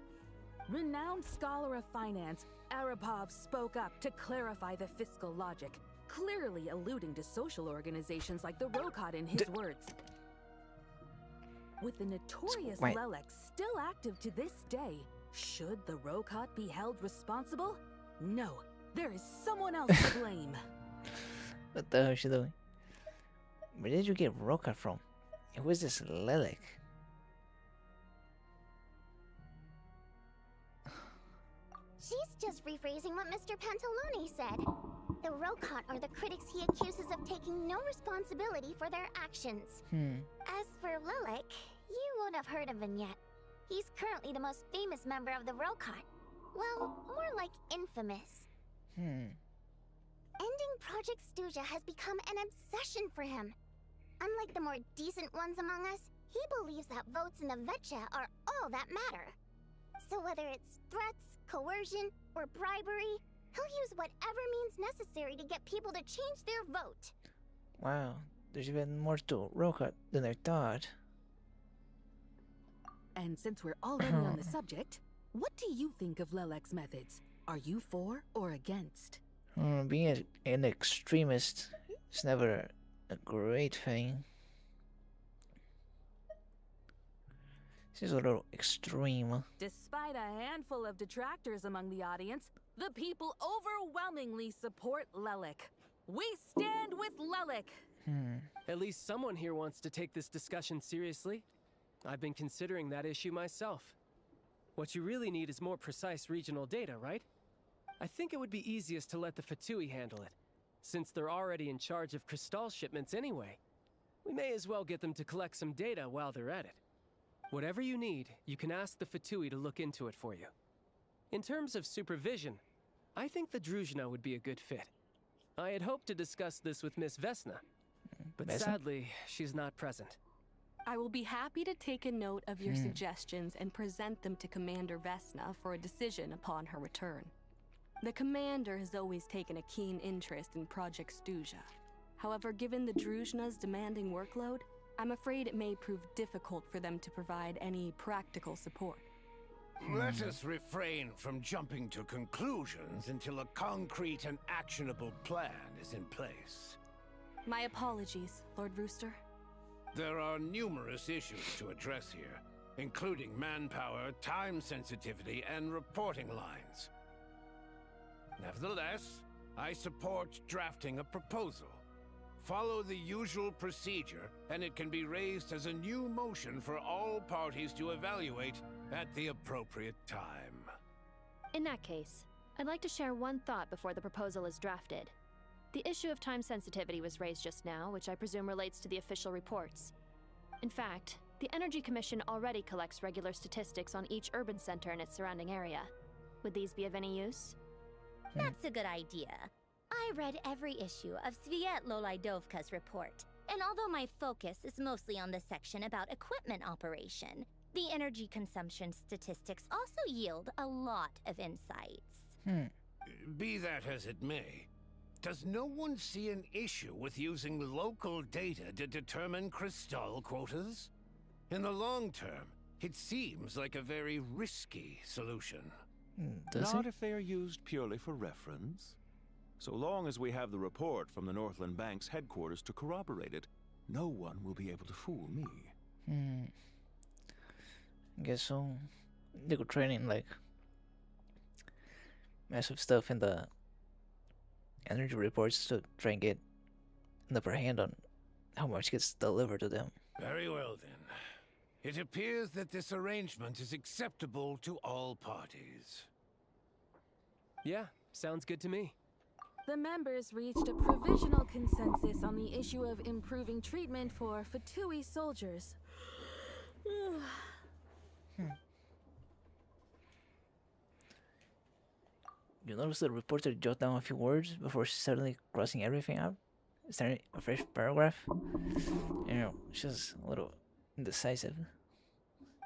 Speaker 9: Renowned scholar of finance, Arapov spoke up to clarify the fiscal logic, clearly alluding to social organizations like the Rokot in his words. With the notorious Lelek still active to this day, should the Rokot be held responsible? No, there is someone else to blame.
Speaker 1: What the hell is she doing? Where did you get Rokot from? Who is this Lelek?
Speaker 8: She's just rephrasing what Mr. Pantalone said. The Rokot are the critics he accuses of taking no responsibility for their actions. As for Lilek, you won't have heard of him yet. He's currently the most famous member of the Rokot. Well, more like infamous. Ending Project Stuja has become an obsession for him. Unlike the more decent ones among us, he believes that votes in the Vetcha are all that matter. So whether it's threats, coercion, or bribery, he'll use whatever means necessary to get people to change their vote.
Speaker 1: Wow, there's even more to Rokat than I thought.
Speaker 9: And since we're already on the subject, what do you think of Lelek's methods? Are you for or against?
Speaker 1: Being an extremist is never a great thing. This is a little extreme.
Speaker 9: Despite a handful of detractors among the audience, the people overwhelmingly support Lelek. We stand with Lelek!
Speaker 16: At least someone here wants to take this discussion seriously. I've been considering that issue myself. What you really need is more precise regional data, right? I think it would be easiest to let the Fatui handle it, since they're already in charge of Crystal shipments anyway. We may as well get them to collect some data while they're at it. Whatever you need, you can ask the Fatui to look into it for you. In terms of supervision, I think the Druzhna would be a good fit. I had hoped to discuss this with Miss Vesna, but sadly, she's not present.
Speaker 18: I will be happy to take a note of your suggestions and present them to Commander Vesna for a decision upon her return. The Commander has always taken a keen interest in Project Stuja. However, given the Druzhna's demanding workload, I'm afraid it may prove difficult for them to provide any practical support.
Speaker 15: Let us refrain from jumping to conclusions until a concrete and actionable plan is in place.
Speaker 18: My apologies, Lord Rooster.
Speaker 15: There are numerous issues to address here, including manpower, time sensitivity, and reporting lines. Nevertheless, I support drafting a proposal. Follow the usual procedure, and it can be raised as a new motion for all parties to evaluate at the appropriate time.
Speaker 19: In that case, I'd like to share one thought before the proposal is drafted. The issue of time sensitivity was raised just now, which I presume relates to the official reports. In fact, the Energy Commission already collects regular statistics on each urban center and its surrounding area. Would these be of any use?
Speaker 8: That's a good idea. I read every issue of Sviet Lolaidovka's report, and although my focus is mostly on the section about equipment operation, the energy consumption statistics also yield a lot of insights.
Speaker 15: Be that as it may, does no one see an issue with using local data to determine Crystal quotas? In the long term, it seems like a very risky solution.
Speaker 20: Not if they are used purely for reference. So long as we have the report from the Northland Bank's headquarters to corroborate it, no one will be able to fool me.
Speaker 1: I guess so. They could train in like massive stuff in the energy reports to try and get an upper hand on how much gets delivered to them.
Speaker 15: Very well then. It appears that this arrangement is acceptable to all parties.
Speaker 16: Yeah, sounds good to me.
Speaker 9: The members reached a provisional consensus on the issue of improving treatment for Fatui soldiers.
Speaker 1: You notice the reporter jot down a few words before suddenly crossing everything out? Starting a fresh paragraph? You know, it's just a little indecisive.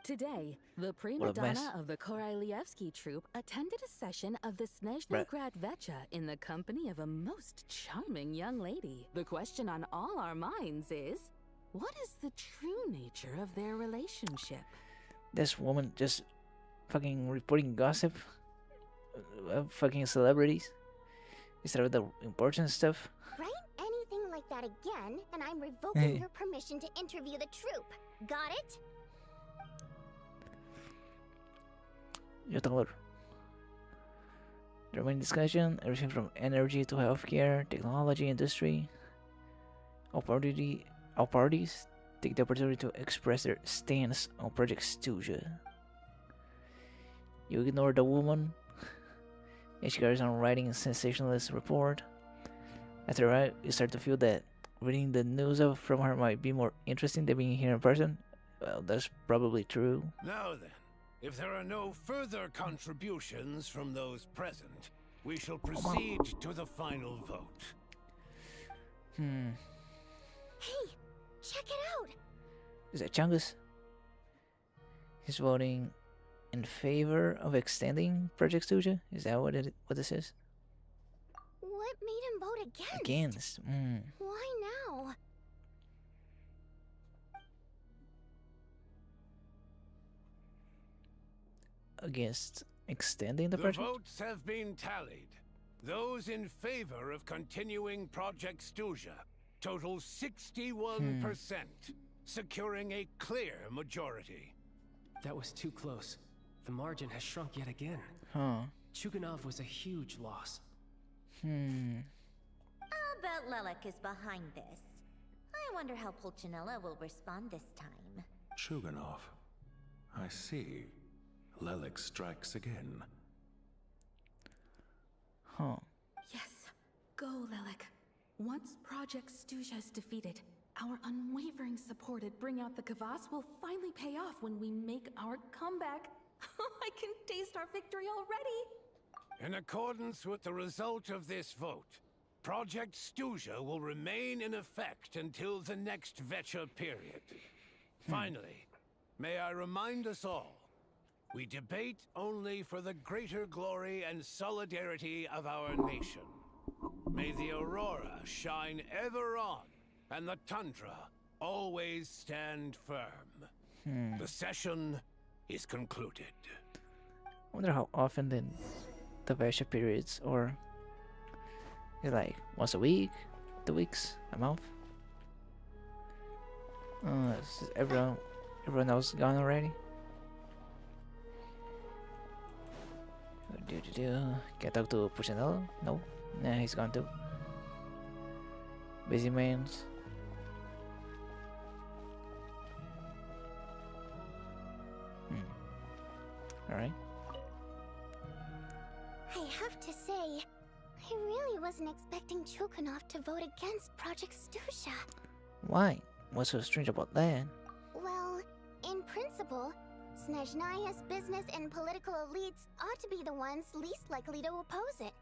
Speaker 9: Today, the prima donna of the Korylevsky troupe attended a session of the Snezhnograd Vecha in the company of a most charming young lady. The question on all our minds is, what is the true nature of their relationship?
Speaker 1: This woman just fucking reporting gossip of fucking celebrities instead of the important stuff.
Speaker 8: Write anything like that again, and I'm revoking your permission to interview the troupe. Got it?
Speaker 1: Yo tengo the main discussion, everything from energy to healthcare, technology, industry. All parties take the opportunity to express their stance on Project Stuja. You ignore the woman, and she carries on writing a sensationalist report. After a while, you start to feel that reading the news from her might be more interesting than being here in person. Well, that's probably true.
Speaker 15: Now then, if there are no further contributions from those present, we shall proceed to the final vote.
Speaker 8: Hey, check it out!
Speaker 1: Is that Chungus? He's voting in favor of extending Project Studio? Is that what this is?
Speaker 8: What made him vote against?
Speaker 1: Against.
Speaker 8: Why now?
Speaker 1: Against extending the project?
Speaker 15: The votes have been tallied. Those in favor of continuing Project Studia total 61%, securing a clear majority.
Speaker 16: That was too close. The margin has shrunk yet again. Chuganov was a huge loss.
Speaker 21: I'll bet Lelek is behind this. I wonder how Pulcinella will respond this time.
Speaker 20: Chuganov. I see. Lelek strikes again.
Speaker 9: Yes. Go, Lelek. Once Project Studia is defeated, our unwavering support at Bring Out the Kvass will finally pay off when we make our comeback. I can taste our victory already!
Speaker 15: In accordance with the result of this vote, Project Studia will remain in effect until the next Vecha period. Finally, may I remind us all, we debate only for the greater glory and solidarity of our nation. May the aurora shine ever on, and the tundra always stand firm. The session is concluded.
Speaker 1: I wonder how often the Vecha periods, or is it like once a week, 2 weeks, a month? Everyone else gone already? Can I talk to Pulcinella? No? Nah, he's gone too. Busy mans. Alright.
Speaker 8: I have to say, I really wasn't expecting Chuganov to vote against Project Studia.
Speaker 1: Why? What's so strange about that?
Speaker 8: Well, in principle, Snezhnaya's business and political elites ought to be the ones least likely to oppose it.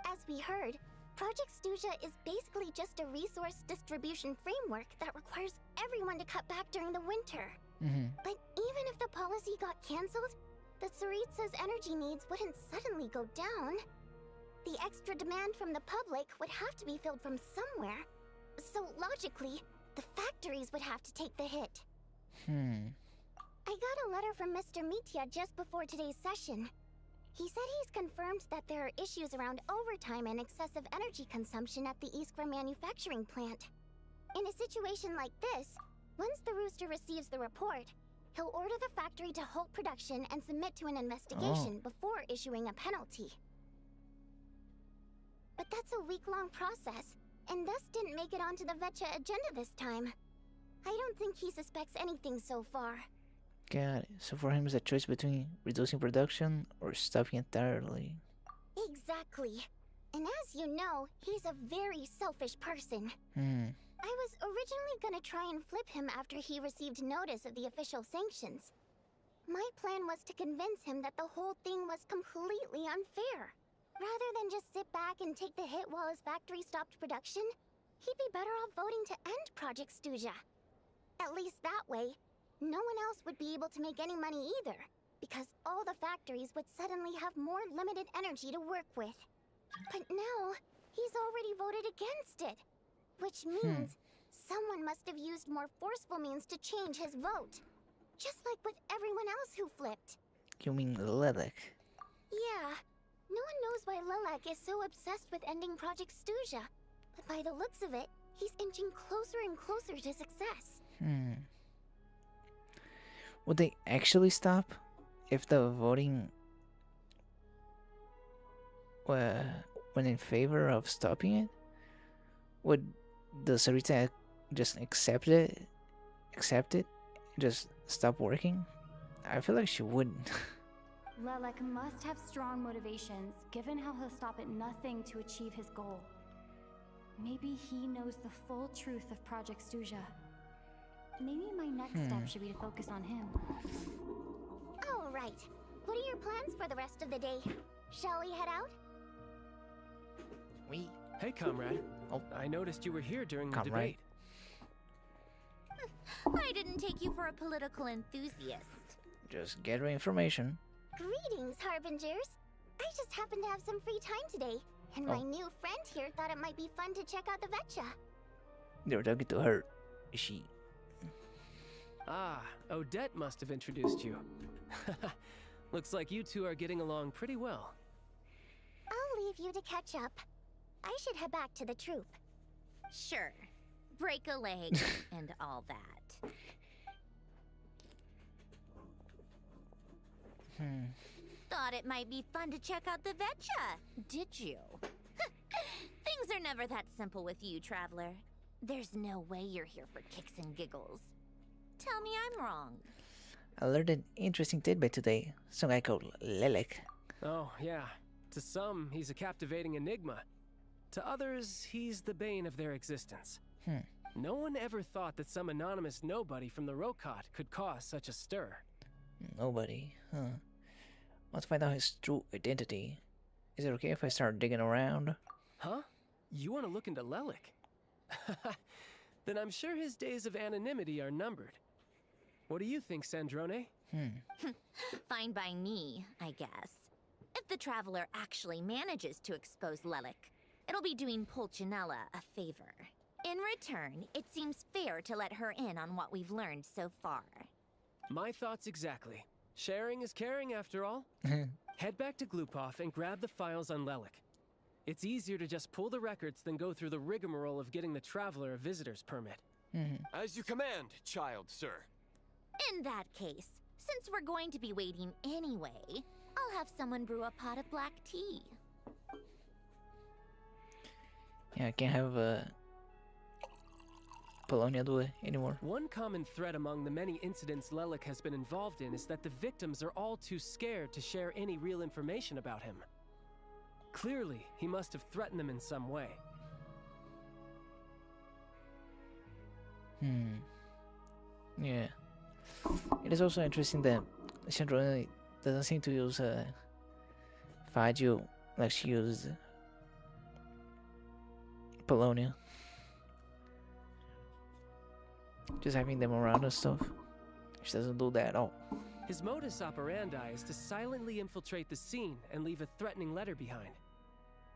Speaker 8: As we heard, Project Studia is basically just a resource distribution framework that requires everyone to cut back during the winter. But even if the policy got cancelled, the Tsaritsa's energy needs wouldn't suddenly go down. The extra demand from the public would have to be filled from somewhere. So logically, the factories would have to take the hit. I got a letter from Mr. Mitya just before today's session. He said he's confirmed that there are issues around overtime and excessive energy consumption at the Iskra manufacturing plant. In a situation like this, once the Rooster receives the report, he'll order the factory to halt production and submit to an investigation before issuing a penalty. But that's a week-long process, and thus didn't make it onto the Vecha agenda this time. I don't think he suspects anything so far.
Speaker 1: Got it. So for him, it's a choice between reducing production or stopping entirely.
Speaker 8: Exactly. And as you know, he's a very selfish person. I was originally gonna try and flip him after he received notice of the official sanctions. My plan was to convince him that the whole thing was completely unfair. Rather than just sit back and take the hit while his factory stopped production, he'd be better off voting to end Project Studia. At least that way, no one else would be able to make any money either, because all the factories would suddenly have more limited energy to work with. But now, he's already voted against it, which means someone must have used more forceful means to change his vote. Just like with everyone else who flipped.
Speaker 1: You mean Lelek?
Speaker 8: Yeah. No one knows why Lelek is so obsessed with ending Project Studia, but by the looks of it, he's inching closer and closer to success.
Speaker 1: Would they actually stop if the voting went in favor of stopping it? Would the Tsaritsa just accept it, just stop working? I feel like she wouldn't.
Speaker 4: Lelek must have strong motivations, given how he'll stop at nothing to achieve his goal. Maybe he knows the full truth of Project Studia. Maybe my next step should be to focus on him.
Speaker 8: All right. What are your plans for the rest of the day? Shall we head out?
Speaker 16: Hey, comrade. I noticed you were here during the debate.
Speaker 21: I didn't take you for a political enthusiast.
Speaker 1: Just gather information.
Speaker 8: Greetings, Harbingers. I just happened to have some free time today, and my new friend here thought it might be fun to check out the Vetcha.
Speaker 1: They were talking to her. She.
Speaker 16: Ah, Odette must have introduced you. Looks like you two are getting along pretty well.
Speaker 8: I'll leave you to catch up. I should head back to the troop.
Speaker 21: Sure. Break a leg and all that. Thought it might be fun to check out the Vetcha, did you? Things are never that simple with you, Traveler. There's no way you're here for kicks and giggles. Tell me I'm wrong.
Speaker 1: I learned an interesting tidbit today. Some guy called Lilac.
Speaker 16: Oh, yeah. To some, he's a captivating enigma. To others, he's the bane of their existence. No one ever thought that some anonymous nobody from the Rokot could cause such a stir.
Speaker 1: Nobody, huh? Want to find out his true identity. Is it okay if I start digging around?
Speaker 16: Huh? You want to look into Lelik? Then I'm sure his days of anonymity are numbered. What do you think, Sandrone?
Speaker 21: Fine by me, I guess. If the Traveler actually manages to expose Lelik, it'll be doing Pulcinella a favor. In return, it seems fair to let her in on what we've learned so far.
Speaker 16: My thoughts exactly. Sharing is caring, after all. Head back to Glupov and grab the files on Lelik. It's easier to just pull the records than go through the rigmarole of getting the Traveler a visitor's permit.
Speaker 3: As you command, child, sir.
Speaker 21: In that case, since we're going to be waiting anyway, I'll have someone brew a pot of black tea.
Speaker 1: Yeah, I can't have Polonia do it anymore.
Speaker 16: One common thread among the many incidents Lelik has been involved in is that the victims are all too scared to share any real information about him. Clearly, he must have threatened them in some way.
Speaker 1: Yeah. It is also interesting that Sandrone doesn't seem to use Fagio like she used Polonia. Just having them around and stuff. She doesn't do that at all.
Speaker 16: His modus operandi is to silently infiltrate the scene and leave a threatening letter behind.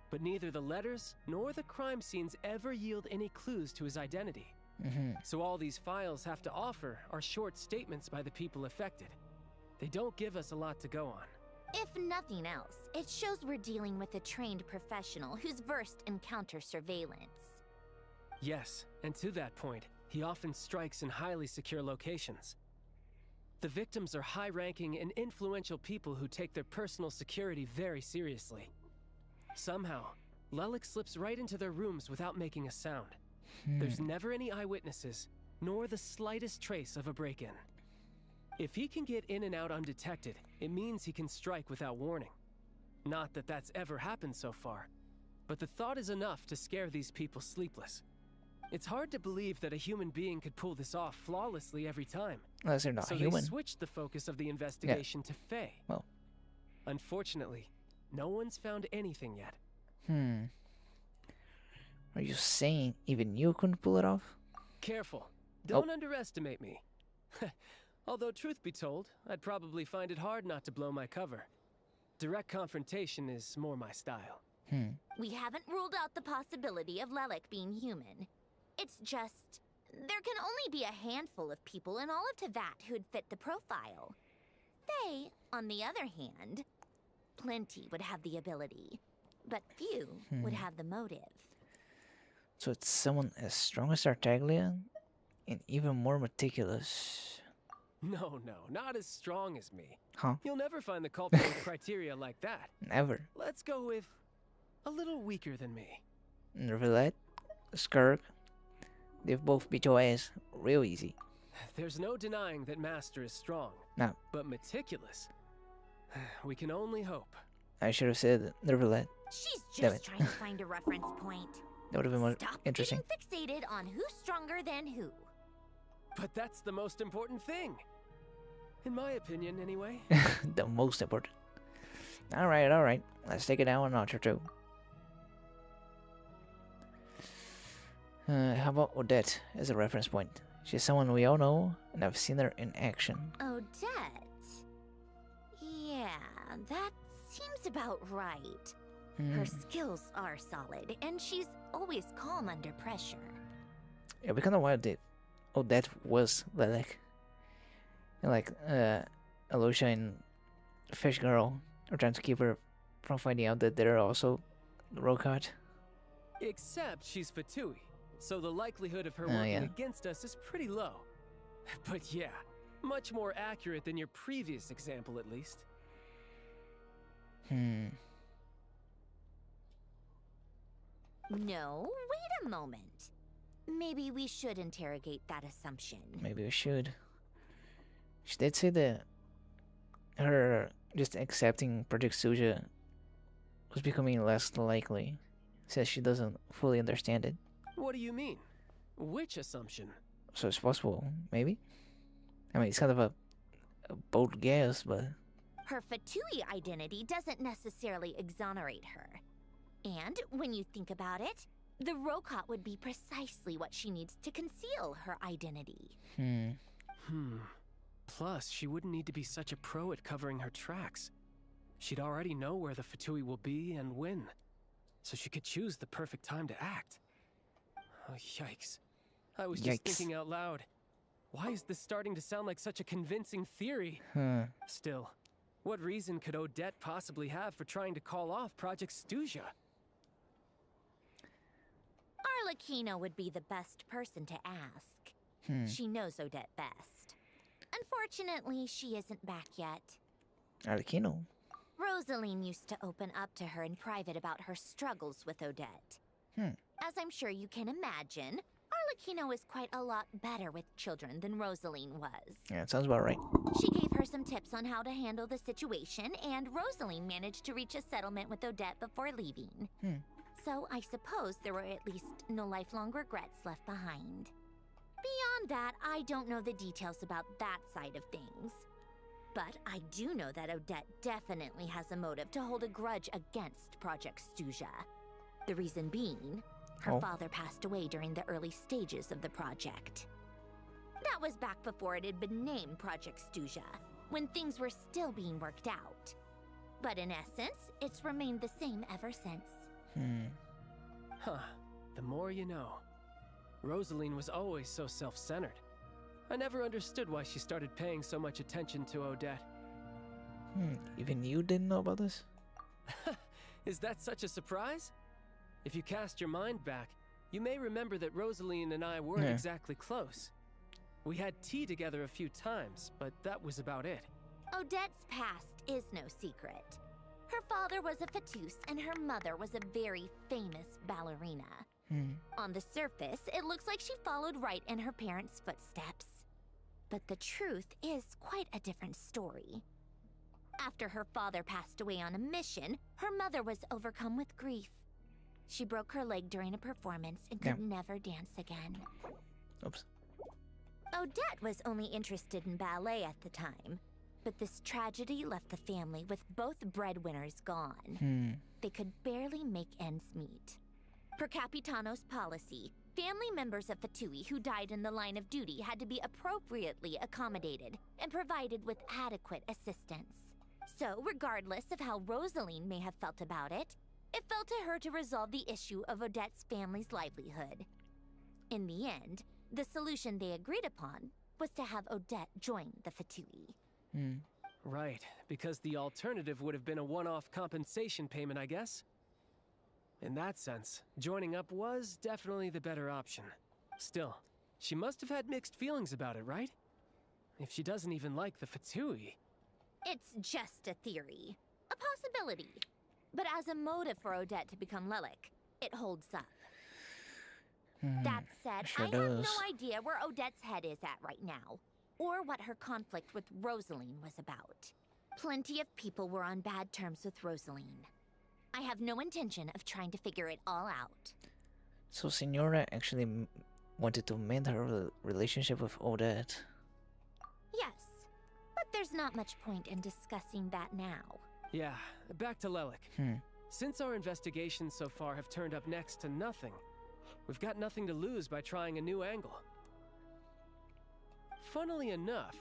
Speaker 16: But neither the letters nor the crime scenes ever yield any clues to his identity. So all these files have to offer are short statements by the people affected. They don't give us a lot to go on.
Speaker 21: If nothing else, it shows we're dealing with a trained professional who's versed in counter surveillance.
Speaker 16: Yes, and to that point, he often strikes in highly secure locations. The victims are high-ranking and influential people who take their personal security very seriously. Somehow, Lelik slips right into their rooms without making a sound. There's never any eyewitnesses, nor the slightest trace of a break-in. If he can get in and out undetected, it means he can strike without warning. Not that that's ever happened so far, but the thought is enough to scare these people sleepless. It's hard to believe that a human being could pull this off flawlessly every time.
Speaker 1: Unless they're not
Speaker 16: so
Speaker 1: human.
Speaker 16: They switched the focus of the investigation to Faye.
Speaker 1: Well.
Speaker 16: Unfortunately, no one's found anything yet.
Speaker 1: Are you saying even you couldn't pull it off?
Speaker 16: Careful. Don't underestimate me. Although, truth be told, I'd probably find it hard not to blow my cover. Direct confrontation is more my style.
Speaker 21: We haven't ruled out the possibility of Lelik being human. It's just, there can only be a handful of people in all of Teyvat who'd fit the profile. Faye, on the other hand, plenty would have the ability, but few would have the motive.
Speaker 1: So it's someone as strong as Tartaglia and even more meticulous.
Speaker 16: No, not as strong as me.
Speaker 1: Huh?
Speaker 16: You'll never find the culprit with criteria like that.
Speaker 1: Never.
Speaker 16: Let's go with a little weaker than me.
Speaker 1: Nervalette, Skirk, they've both beat your ass real easy.
Speaker 16: There's no denying that Master is strong.
Speaker 1: No.
Speaker 16: But meticulous? We can only hope.
Speaker 1: I should have said Nervalette.
Speaker 21: She's just trying to find a reference point.
Speaker 1: That would have been more
Speaker 21: Stop
Speaker 1: interesting.
Speaker 21: getting fixated on who's stronger than who.
Speaker 16: But that's the most important thing. In my opinion, anyway.
Speaker 1: The most important. Alright. Let's take it down a notch or two. How about Odette as a reference point? She's someone we all know, and I've seen her in action.
Speaker 21: Odette? Yeah, that seems about right. Her skills are solid, and she's always calm under pressure.
Speaker 1: Yeah, we kind of wanted it. Oh, that was Lilac. And like, Alicia and Fish Girl are trying to keep her from finding out that they're also Rokot.
Speaker 16: Except she's Fatui, so the likelihood of her working against us is pretty low. But yeah, much more accurate than your previous example, at least.
Speaker 21: No, wait a moment. Maybe we should interrogate that assumption.
Speaker 1: Maybe we should. She did say that her just accepting Project Suja was becoming less likely, since she doesn't fully understand it.
Speaker 16: What do you mean? Which assumption?
Speaker 1: So it's possible, maybe? I mean, it's kind of a bold guess, but...
Speaker 21: Her Fatui identity doesn't necessarily exonerate her. And when you think about it, the Rokot would be precisely what she needs to conceal her identity.
Speaker 16: Plus, she wouldn't need to be such a pro at covering her tracks. She'd already know where the Fatui will be and when, so she could choose the perfect time to act. Oh, yikes. I was just thinking out loud. Why is this starting to sound like such a convincing theory? Still, what reason could Odette possibly have for trying to call off Project Stuja?
Speaker 21: Arlecchino would be the best person to ask. She knows Odette best. Unfortunately, she isn't back yet.
Speaker 1: Arlecchino?
Speaker 21: Rosaline used to open up to her in private about her struggles with Odette. As I'm sure you can imagine, Arlecchino is quite a lot better with children than Rosaline was.
Speaker 1: Yeah, it sounds about right.
Speaker 21: She gave her some tips on how to handle the situation, and Rosaline managed to reach a settlement with Odette before leaving. So I suppose there were at least no lifelong regrets left behind. Beyond that, I don't know the details about that side of things. But I do know that Odette definitely has a motive to hold a grudge against Project Stuja. The reason being, her father passed away during the early stages of the project. That was back before it had been named Project Stuja, when things were still being worked out. But in essence, it's remained the same ever since.
Speaker 16: The more you know. Rosaline was always so self-centered. I never understood why she started paying so much attention to Odette.
Speaker 1: Even you didn't know about this?
Speaker 16: Is that such a surprise? If you cast your mind back, you may remember that Rosaline and I weren't exactly close. We had tea together a few times, but that was about it.
Speaker 21: Odette's past is no secret. Her father was a Fatus and her mother was a very famous ballerina. On the surface, it looks like she followed right in her parents' footsteps. But the truth is quite a different story. After her father passed away on a mission, her mother was overcome with grief. She broke her leg during a performance and could never dance again.
Speaker 1: Oops.
Speaker 21: Odette was only interested in ballet at the time, but this tragedy left the family with both breadwinners gone. They could barely make ends meet. Per Capitano's policy, family members of Fatui who died in the line of duty had to be appropriately accommodated and provided with adequate assistance. So, regardless of how Rosaline may have felt about it, it fell to her to resolve the issue of Odette's family's livelihood. In the end, the solution they agreed upon was to have Odette join the Fatui.
Speaker 16: Right, because the alternative would have been a one-off compensation payment, I guess. In that sense, joining up was definitely the better option. Still, she must have had mixed feelings about it, right? If she doesn't even like the Fatui.
Speaker 21: It's just a theory. A possibility. But as a motive for Odette to become Lilac, it holds up. That said, I have no idea where Odette's head is at right now, or what her conflict with Rosaline was about. Plenty of people were on bad terms with Rosaline. I have no intention of trying to figure it all out.
Speaker 1: So Signora actually wanted to mend her relationship with Odette.
Speaker 21: Yes, but there's not much point in discussing that now.
Speaker 16: Yeah, back to Lilac. Since our investigations so far have turned up next to nothing, we've got nothing to lose by trying a new angle. Funnily enough,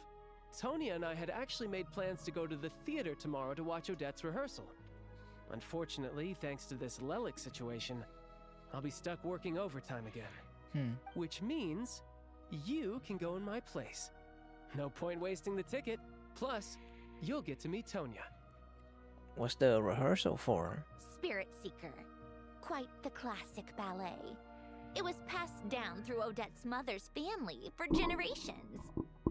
Speaker 16: Tonya and I had actually made plans to go to the theater tomorrow to watch Odette's rehearsal. Unfortunately, thanks to this Lelik situation, I'll be stuck working overtime again. Which means you can go in my place. No point wasting the ticket. Plus, you'll get to meet Tonya.
Speaker 1: What's the rehearsal for?
Speaker 21: Spirit Seeker. Quite the classic ballet. It was passed down through Odette's mother's family for generations,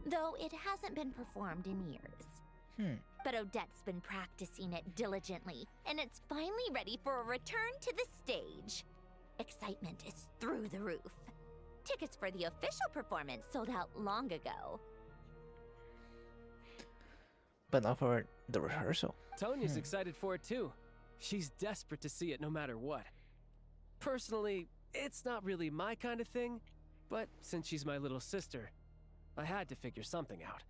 Speaker 21: though it hasn't been performed in years. But Odette's been practicing it diligently, and it's finally ready for a return to the stage. Excitement is through the roof. Tickets for the official performance sold out long ago.
Speaker 1: But not for the rehearsal.
Speaker 16: Tonya's excited for it too. She's desperate to see it no matter what. Personally, it's not really my kind of thing, but since she's my little sister, I had to figure something out.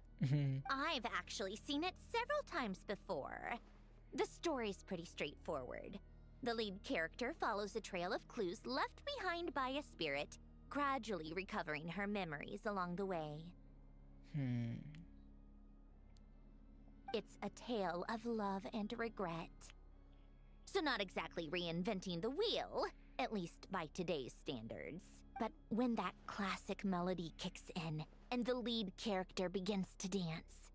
Speaker 21: I've actually seen it several times before. The story's pretty straightforward. The lead character follows a trail of clues left behind by a spirit, gradually recovering her memories along the way. It's a tale of love and regret. So not exactly reinventing the wheel, at least by today's standards. But when that classic melody kicks in and the lead character begins to dance,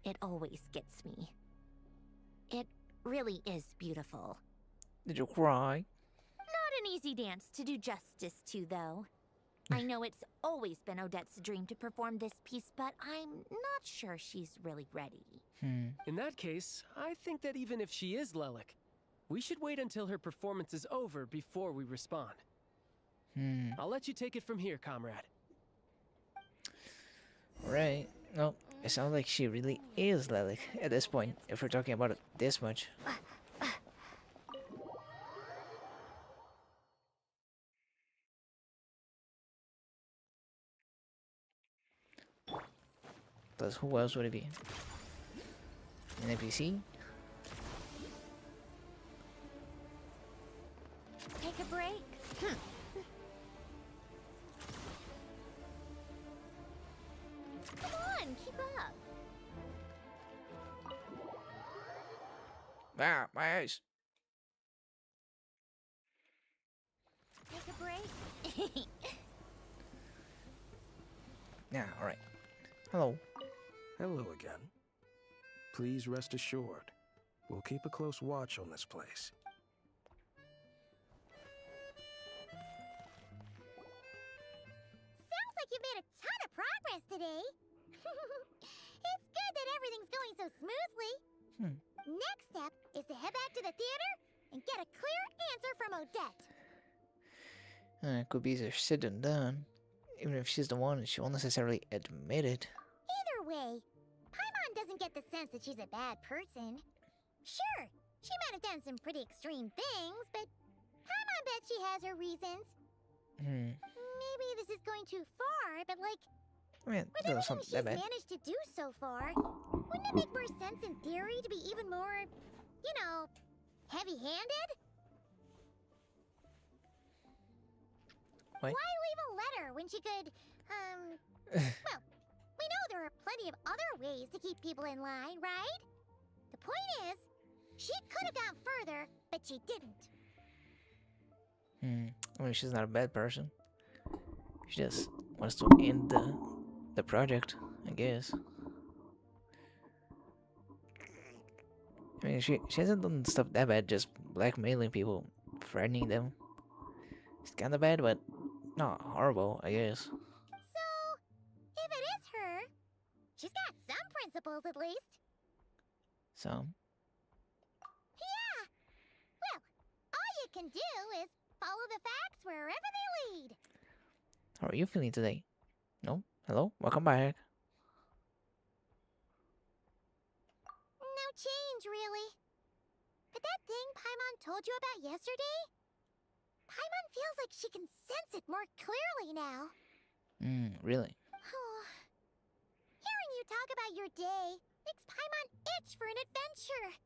Speaker 21: it always gets me. It really is beautiful.
Speaker 1: Did you cry?
Speaker 21: Not an easy dance to do justice to, though. I know it's always been Odette's dream to perform this piece, but I'm not sure she's really ready.
Speaker 16: In that case, I think that even if she is Lelik, we should wait until her performance is over before we respond. I'll let you take it from here, comrade.
Speaker 1: Right. Well, it sounds like she really is Lelik at this point, if we're talking about it this much. Plus, who else would it be? An NPC?
Speaker 21: Take a break? Come on, keep up.
Speaker 1: Ah, my eyes.
Speaker 21: Take a break?
Speaker 1: Yeah, alright. Hello.
Speaker 7: Hello again. Please rest assured, we'll keep a close watch on this place.
Speaker 8: Sounds like you've made a ton of progress today. It's good that everything's going so smoothly. Next step is to head back to the theater and get a clear answer from Odette.
Speaker 1: It could be easier said than done. Even if she's the one, she won't necessarily admit it.
Speaker 8: Either way, Paimon doesn't get the sense that she's a bad person. Sure, she might have done some pretty extreme things, but Paimon bet she has her reasons. Maybe this is going too far, but like,
Speaker 1: I mean,
Speaker 8: with
Speaker 1: that
Speaker 8: everything
Speaker 1: was something
Speaker 8: she's
Speaker 1: that bad.
Speaker 8: managed to do so far, wouldn't it make more sense in theory to be even more, you know, heavy-handed?
Speaker 1: What?
Speaker 8: Why leave a letter when she could, well, we know there are plenty of other ways to keep people in line, right? The point is, she could have gone further, but she didn't.
Speaker 1: I mean, she's not a bad person. She just wants to end the project, I guess. I mean, she hasn't done stuff that bad, just blackmailing people, threatening them. It's kinda bad, but not horrible, I guess.
Speaker 8: So, if it is her, she's got some principles at least.
Speaker 1: So,
Speaker 8: Yeah! Well, all you can do is follow the facts wherever they lead.
Speaker 1: how are you feeling today? No? Hello? Welcome back.
Speaker 8: No change, really. But that thing Paimon told you about yesterday? Paimon feels like she can sense it more clearly now.
Speaker 1: Really?
Speaker 8: Hearing you talk about your day makes Paimon itch for an adventure.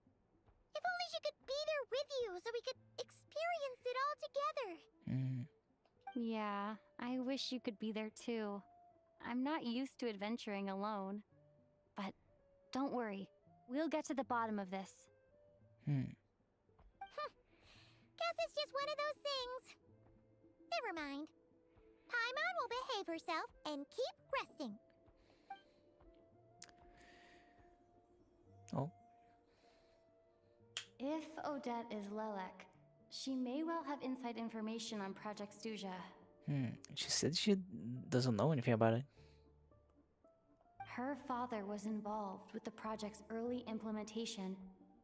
Speaker 8: If only she could be there with you so we could experience it all together.
Speaker 4: Yeah, I wish you could be there too. I'm not used to adventuring alone. But Don't worry. We'll get to the bottom of this.
Speaker 8: Guess it's just one of those things. Never mind. Paimon will behave herself and keep resting.
Speaker 1: Oh.
Speaker 4: If Odette is Lelek, she may well have inside information on Project Stuja.
Speaker 1: She said she doesn't know anything about it.
Speaker 4: Her father was involved with the project's early implementation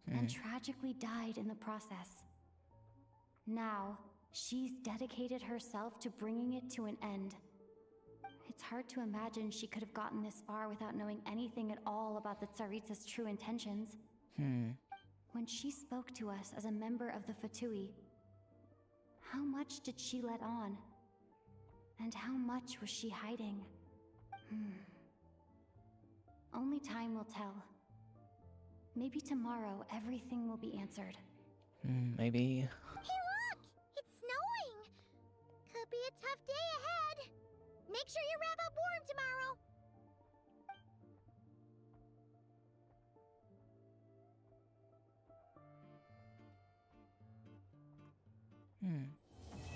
Speaker 4: and tragically died in the process. Now, she's dedicated herself to bringing it to an end. It's hard to imagine she could have gotten this far without knowing anything at all about the Tsaritsa's true intentions. When she spoke to us as a member of the Fatui, how much did she let on? And how much was she hiding? Only time will tell. Maybe tomorrow everything will be answered.
Speaker 1: Maybe.
Speaker 8: Hey look! It's snowing! Could be a tough day ahead. Make sure you wrap up warm tomorrow.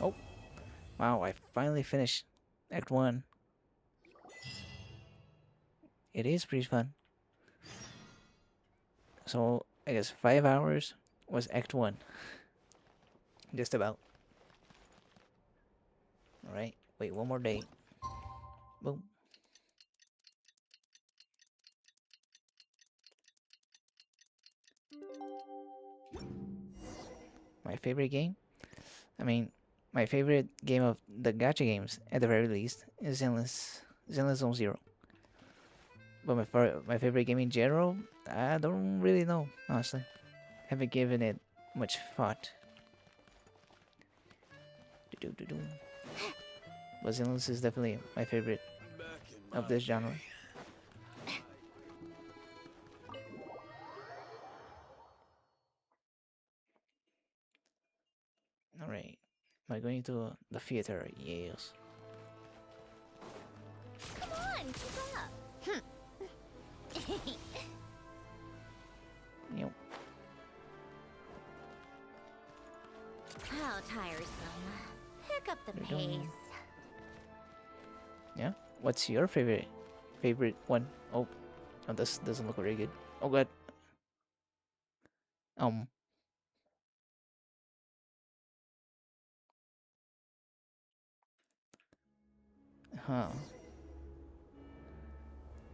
Speaker 1: Oh. Wow, I finally finished Act 1. It is pretty fun. So, I guess 5 hours was Act 1. Just about. Alright, wait, one more day. Boom. My favorite game? I mean, my favorite game of the gacha games, at the very least, is Zenless Zone Zero. But my favorite game in general, I don't really know, honestly. Haven't given it much thought. But Zenless is definitely my favorite of this genre. Alright. Am I going to the theater? Yes.
Speaker 21: Come on, keep up.
Speaker 1: Yep.
Speaker 21: How tiresome. Pick up the pace.
Speaker 1: Yeah? What's your favorite one? Oh, this doesn't look very good. Oh god. Huh.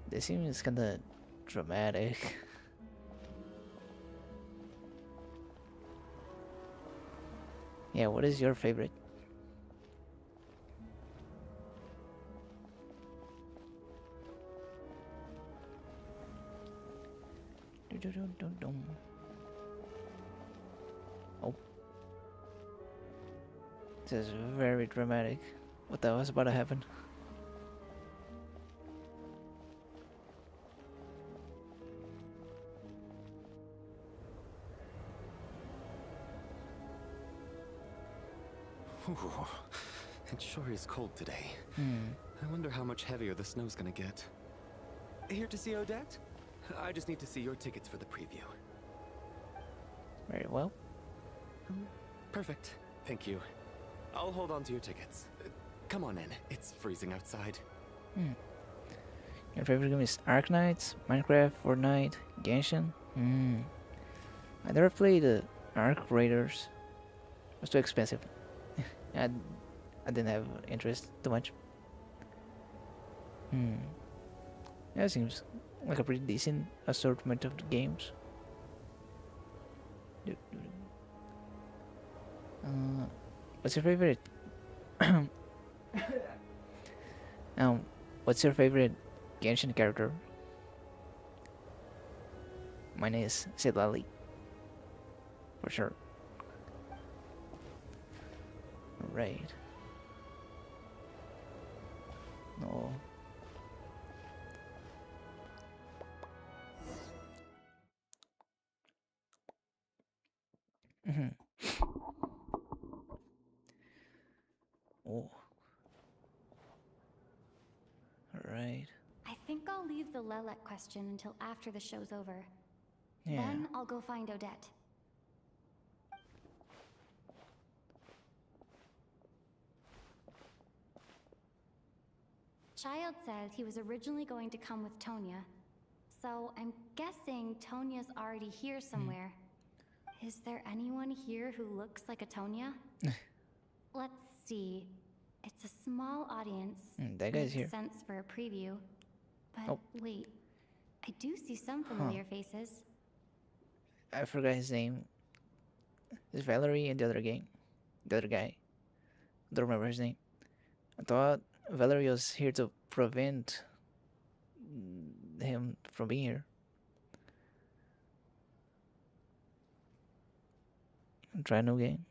Speaker 1: This seems kinda dramatic. Yeah, what is your favorite? Oh. This is very dramatic. What the hell is about to happen?
Speaker 10: Ooh, it sure is cold today. I wonder how much heavier the snow's gonna get. Here to see Odette? I just need to see your tickets for the preview.
Speaker 1: Very well.
Speaker 10: Perfect. Thank you. I'll hold on to your tickets. Come on in. It's freezing outside.
Speaker 1: Your favorite game is Arknights, Minecraft, Fortnite, Genshin? I never played Ark Raiders. It was too expensive. I didn't have interest too much. Yeah, it seems like a pretty decent assortment of the games. What's your favorite? What's your favorite Genshin character? Mine is Sidlali. For sure. Right. No. Oh. Alright.
Speaker 4: I think I'll leave the Lelek question until after the show's over.
Speaker 1: Yeah.
Speaker 4: Then I'll go find Odette. Child said he was originally going to come with Tonya. So I'm guessing Tonya's already here somewhere. Is there anyone here who looks like a Tonya? Let's see. It's a small audience.
Speaker 1: That guy's
Speaker 4: Makes
Speaker 1: here.
Speaker 4: sense for a preview. But
Speaker 1: Oh.
Speaker 4: wait, I do see some familiar faces.
Speaker 1: I forgot his name. It's Valerie and the other guy. Don't remember his name. I thought Valerie was here to prevent him from being here. Try a new game.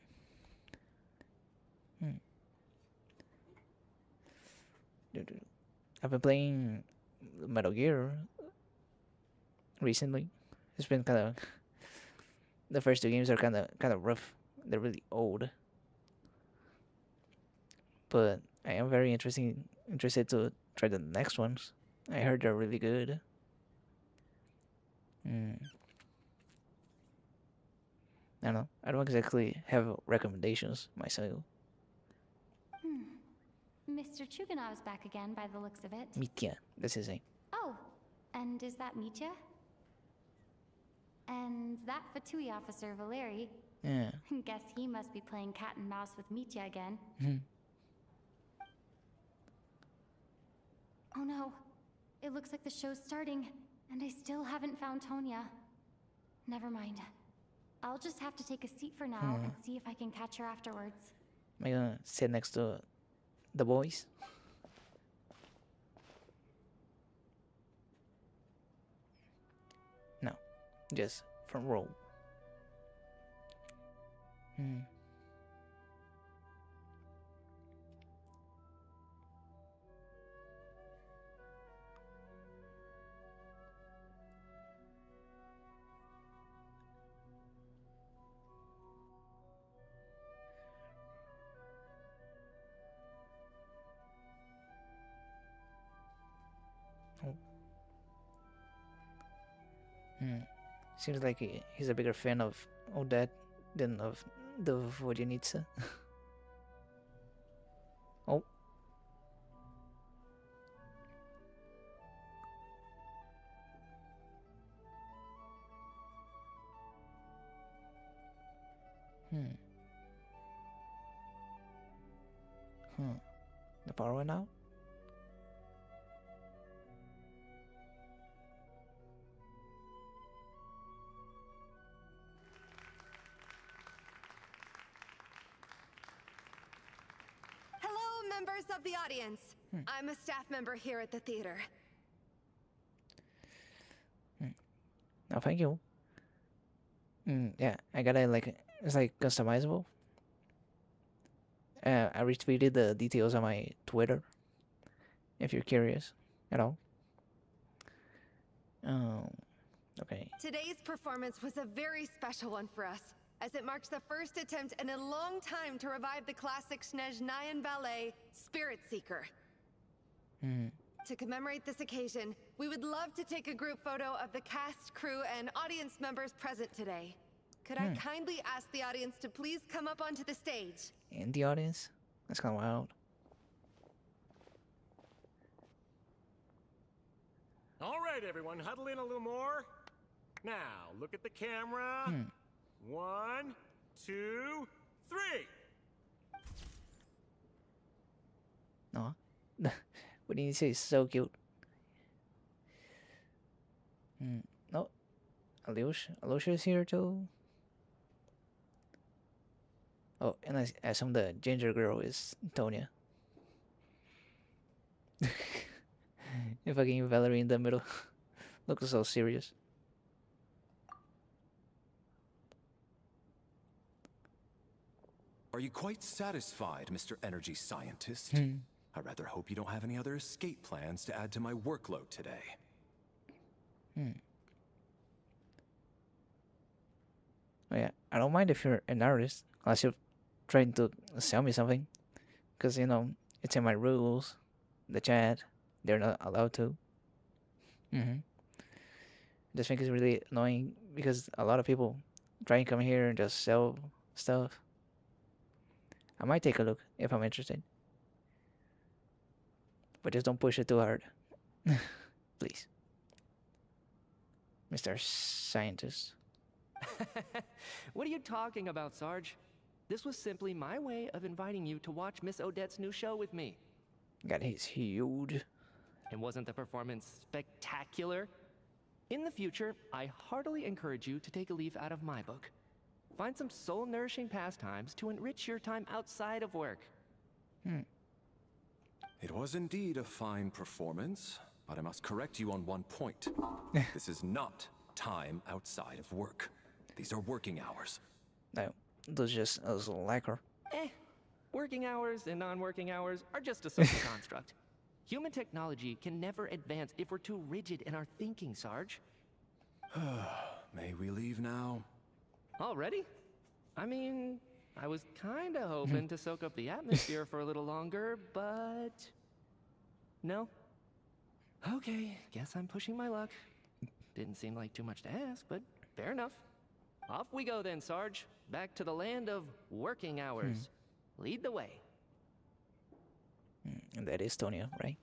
Speaker 1: I've been playing Metal Gear recently. It's been kind of, the first two games are kind of rough. They're really old. But I am very interested to try the next ones. I heard they're really good. I don't know. I don't exactly have recommendations myself.
Speaker 4: Mr. Chuganov's back again by the looks of it.
Speaker 1: Mitya, that's his name.
Speaker 4: Oh, and is that Mitya? And that Fatui officer, Valeri.
Speaker 1: Yeah.
Speaker 4: Guess he must be playing cat and mouse with Mitya again. Oh no. It looks like the show's starting, and I still haven't found Tonya. Never mind. I'll just have to take a seat for now and see if I can catch her afterwards.
Speaker 1: Am I gonna sit next to the boys? No. Just front row. Seems like he's a bigger fan of Odette than of the Vodyanitsa. Oh. The power went out?
Speaker 5: Hello, members of the audience. I'm a staff member here at the theater.
Speaker 1: Oh, thank you. Yeah, I got it, it's like customizable. I retweeted the details on my Twitter, if you're curious at all. Okay.
Speaker 5: Today's performance was a very special one for us, as it marks the first attempt in a long time to revive the classic Snezhnayan ballet, Spirit Seeker. To commemorate this occasion, we would love to take a group photo of the cast, crew, and audience members present today. Could I kindly ask the audience to please come up onto the stage?
Speaker 1: In the audience? That's kind of wild.
Speaker 15: All right, everyone, huddle in a little more. Now, look at the camera. 1, 2, 3.
Speaker 1: No. What do you say? It's so cute. No. Alyosha is here too. Oh, and I assume the ginger girl is Tonya. If fucking Valerie in the middle. Looks so serious.
Speaker 13: Are you quite satisfied, Mr. Energy Scientist? I rather hope you don't have any other escape plans to add to my workload today.
Speaker 1: Oh yeah, I don't mind if you're an artist, unless you're trying to sell me something. Because, it's in my rules. The chat, they're not allowed to. Just think it's really annoying because a lot of people try and come here and just sell stuff. I might take a look if I'm interested. But just don't push it too hard. Please. Mr. Scientist.
Speaker 12: What are you talking about, Sarge? This was simply my way of inviting you to watch Miss Odette's new show with me.
Speaker 1: God, he's huge.
Speaker 12: And wasn't the performance spectacular? In the future, I heartily encourage you to take a leaf out of my book. Find some soul-nourishing pastimes to enrich your time outside of work.
Speaker 13: It was indeed a fine performance, but I must correct you on one point. This is not time outside of work. These are working hours.
Speaker 1: No, those just a slacker.
Speaker 12: Working hours and non-working hours are just a social construct. Human technology can never advance if we're too rigid in our thinking, Sarge.
Speaker 13: May we leave now?
Speaker 12: Already? I mean, I was kinda hoping to soak up the atmosphere for a little longer, but... No? Okay, guess I'm pushing my luck. Didn't seem like too much to ask, but fair enough. Off we go then, Sarge. Back to the land of working hours. Lead the way.
Speaker 1: And that is Tonya, right?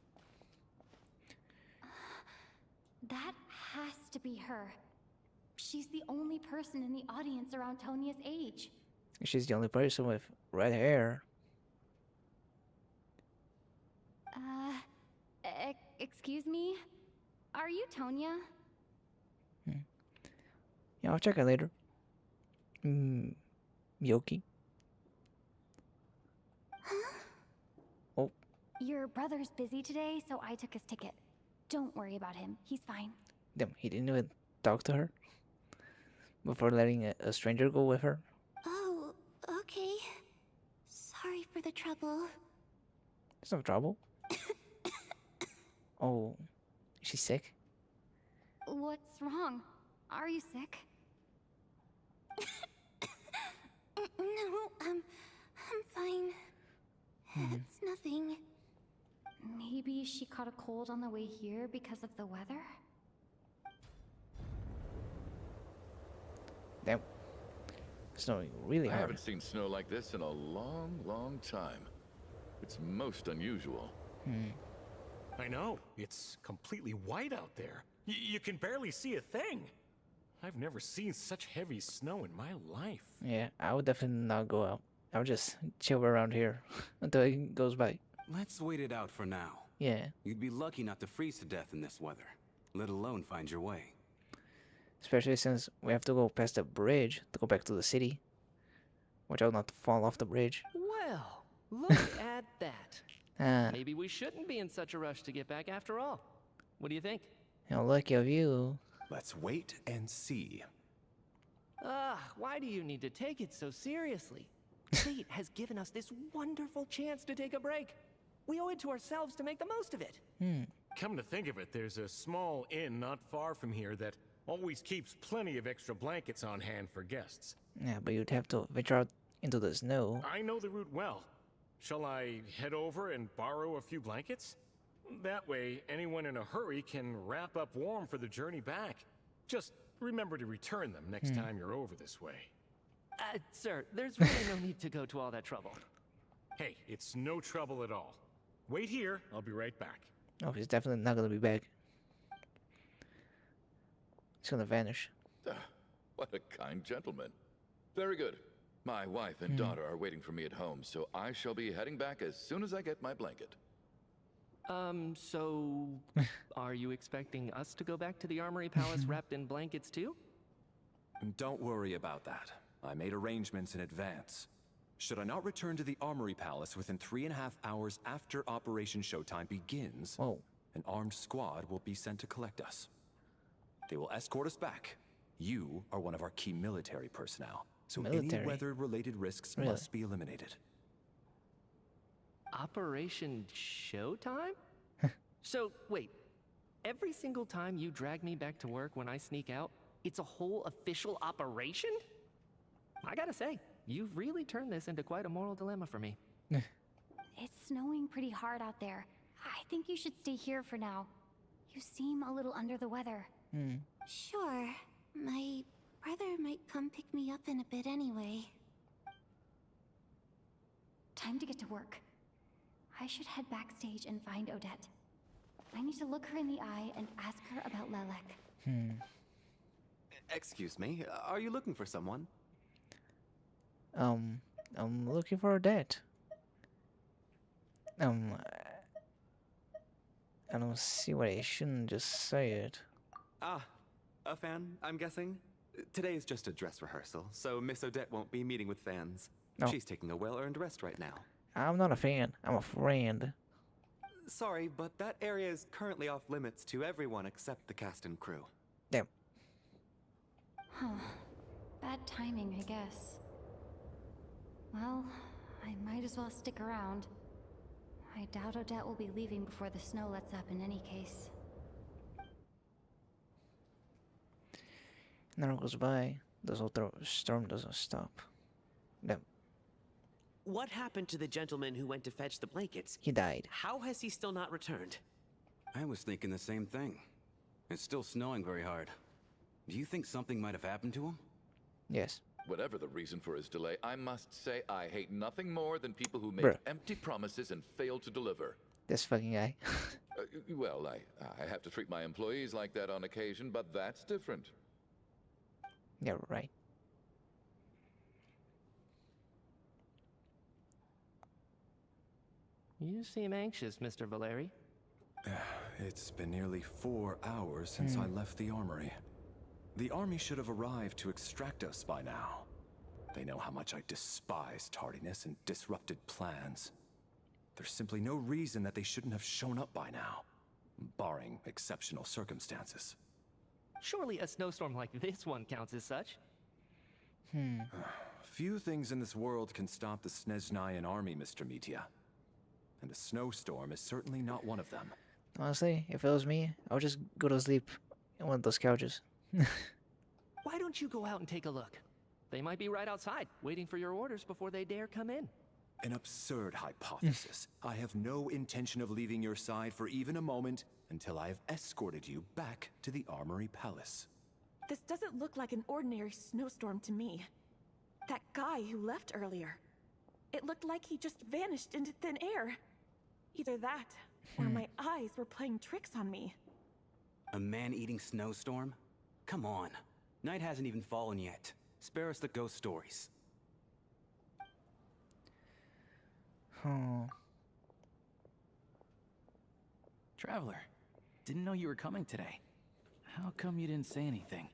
Speaker 4: That has to be her. She's the only person in the audience around Tonya's age.
Speaker 1: She's the only person with red hair.
Speaker 4: Excuse me? Are you Tonya?
Speaker 1: Yeah, I'll check it later. Yoki. Oh.
Speaker 4: Your brother's busy today, so I took his ticket. Don't worry about him. He's fine.
Speaker 1: Damn, he didn't even talk to her before letting a stranger go with her.
Speaker 8: Oh, okay. Sorry for the trouble.
Speaker 1: There's no trouble. Oh, she's sick?
Speaker 4: What's wrong? Are you sick?
Speaker 8: No, I'm fine. It's nothing.
Speaker 4: Maybe she caught a cold on the way here because of the weather?
Speaker 1: Damn. Snowing really hard.
Speaker 11: I haven't seen snow like this in a long, long time. It's most unusual.
Speaker 22: I know. It's completely white out there. You can barely see a thing. I've never seen such heavy snow in my life.
Speaker 1: Yeah, I would definitely not go out. I would just chill around here until it goes by.
Speaker 23: Let's wait it out for now.
Speaker 1: Yeah.
Speaker 23: You'd be lucky not to freeze to death in this weather, let alone find your way.
Speaker 1: Especially since we have to go past the bridge to go back to the city. Watch out not to fall off the bridge.
Speaker 12: Well, look at that. Maybe we shouldn't be in such a rush to get back after all. What do you think?
Speaker 1: How lucky of you.
Speaker 13: Let's wait and see.
Speaker 12: Why do you need to take it so seriously? Fate has given us this wonderful chance to take a break. We owe it to ourselves to make the most of it.
Speaker 22: Come to think of it, there's a small inn not far from here that always keeps plenty of extra blankets on hand for guests.
Speaker 1: Yeah, but you'd have to venture out into the snow.
Speaker 22: I know the route well. Shall I head over and borrow a few blankets? That way, anyone in a hurry can wrap up warm for the journey back. Just remember to return them next time you're over this way.
Speaker 12: Sir, there's really no need to go to all that trouble.
Speaker 22: Hey, it's no trouble at all. Wait here, I'll be right back.
Speaker 1: Oh, he's definitely not gonna be back. He's gonna vanish.
Speaker 11: What a kind gentleman. Very good. My wife and daughter are waiting for me at home, so I shall be heading back as soon as I get my blanket.
Speaker 12: So... are you expecting us to go back to the Armory Palace wrapped in blankets too?
Speaker 13: Don't worry about that. I made arrangements in advance. Should I not return to the Armory Palace within 3.5 hours after Operation Showtime begins, an armed squad will be sent to collect us. They will escort us back. You are one of our key military personnel, so any weather-related risks must be eliminated.
Speaker 12: Operation Showtime? So, wait. Every single time you drag me back to work when I sneak out, it's a whole official operation? I gotta say, you've really turned this into quite a moral dilemma for me.
Speaker 4: It's snowing pretty hard out there. I think you should stay here for now. You seem a little under the weather.
Speaker 8: Sure. My brother might come pick me up in a bit anyway.
Speaker 4: Time to get to work. I should head backstage and find Odette. I need to look her in the eye and ask her about Lelek.
Speaker 10: Excuse me, are you looking for someone?
Speaker 1: I'm looking for Odette. I don't see why I shouldn't just say it.
Speaker 10: Ah, a fan, I'm guessing? Today is just a dress rehearsal, so Miss Odette won't be meeting with fans.
Speaker 1: No.
Speaker 10: She's taking a well-earned rest right now.
Speaker 1: I'm not a fan. I'm a friend.
Speaker 10: Sorry, but that area is currently off limits to everyone except the cast and crew.
Speaker 1: Damn.
Speaker 4: Huh. Bad timing, I guess. Well, I might as well stick around. I doubt Odette will be leaving before the snow lets up in any case.
Speaker 1: An hour goes by. The storm doesn't stop. Damn.
Speaker 17: What happened to the gentleman who went to fetch the blankets?
Speaker 1: He died.
Speaker 17: How has he still not returned?
Speaker 23: I was thinking the same thing. It's still snowing very hard. Do you think something might have happened to him?
Speaker 1: Yes.
Speaker 11: Whatever the reason for his delay, I must say I hate nothing more than people who make
Speaker 1: Bruh.
Speaker 11: empty promises and fail to deliver.
Speaker 1: This fucking guy.
Speaker 11: Well, I have to treat my employees like that on occasion, but that's different.
Speaker 1: Yeah, right.
Speaker 12: You seem anxious, Mr. Valeri.
Speaker 13: It's been nearly 4 hours since I left the armory. The army should have arrived to extract us by now. They know how much I despise tardiness and disrupted plans. There's simply no reason that they shouldn't have shown up by now, barring exceptional circumstances.
Speaker 12: Surely a snowstorm like this one counts as such.
Speaker 13: Few things in this world can stop the Snezhnayan army, Mr. Mitya. And a snowstorm is certainly not one of them.
Speaker 1: Honestly, if it was me, I would just go to sleep in one of those couches.
Speaker 12: Why don't you go out and take a look? They might be right outside, waiting for your orders before they dare come in.
Speaker 13: An absurd hypothesis. I have no intention of leaving your side for even a moment until I have escorted you back to the Armory Palace.
Speaker 2: This doesn't look like an ordinary snowstorm to me. That guy who left earlier. It looked like he just vanished into thin air. Either that, or my eyes were playing tricks on me.
Speaker 23: A man-eating snowstorm? Come on. Night hasn't even fallen yet. Spare us the ghost stories.
Speaker 6: Traveler, didn't know you were coming today. How come you didn't say anything?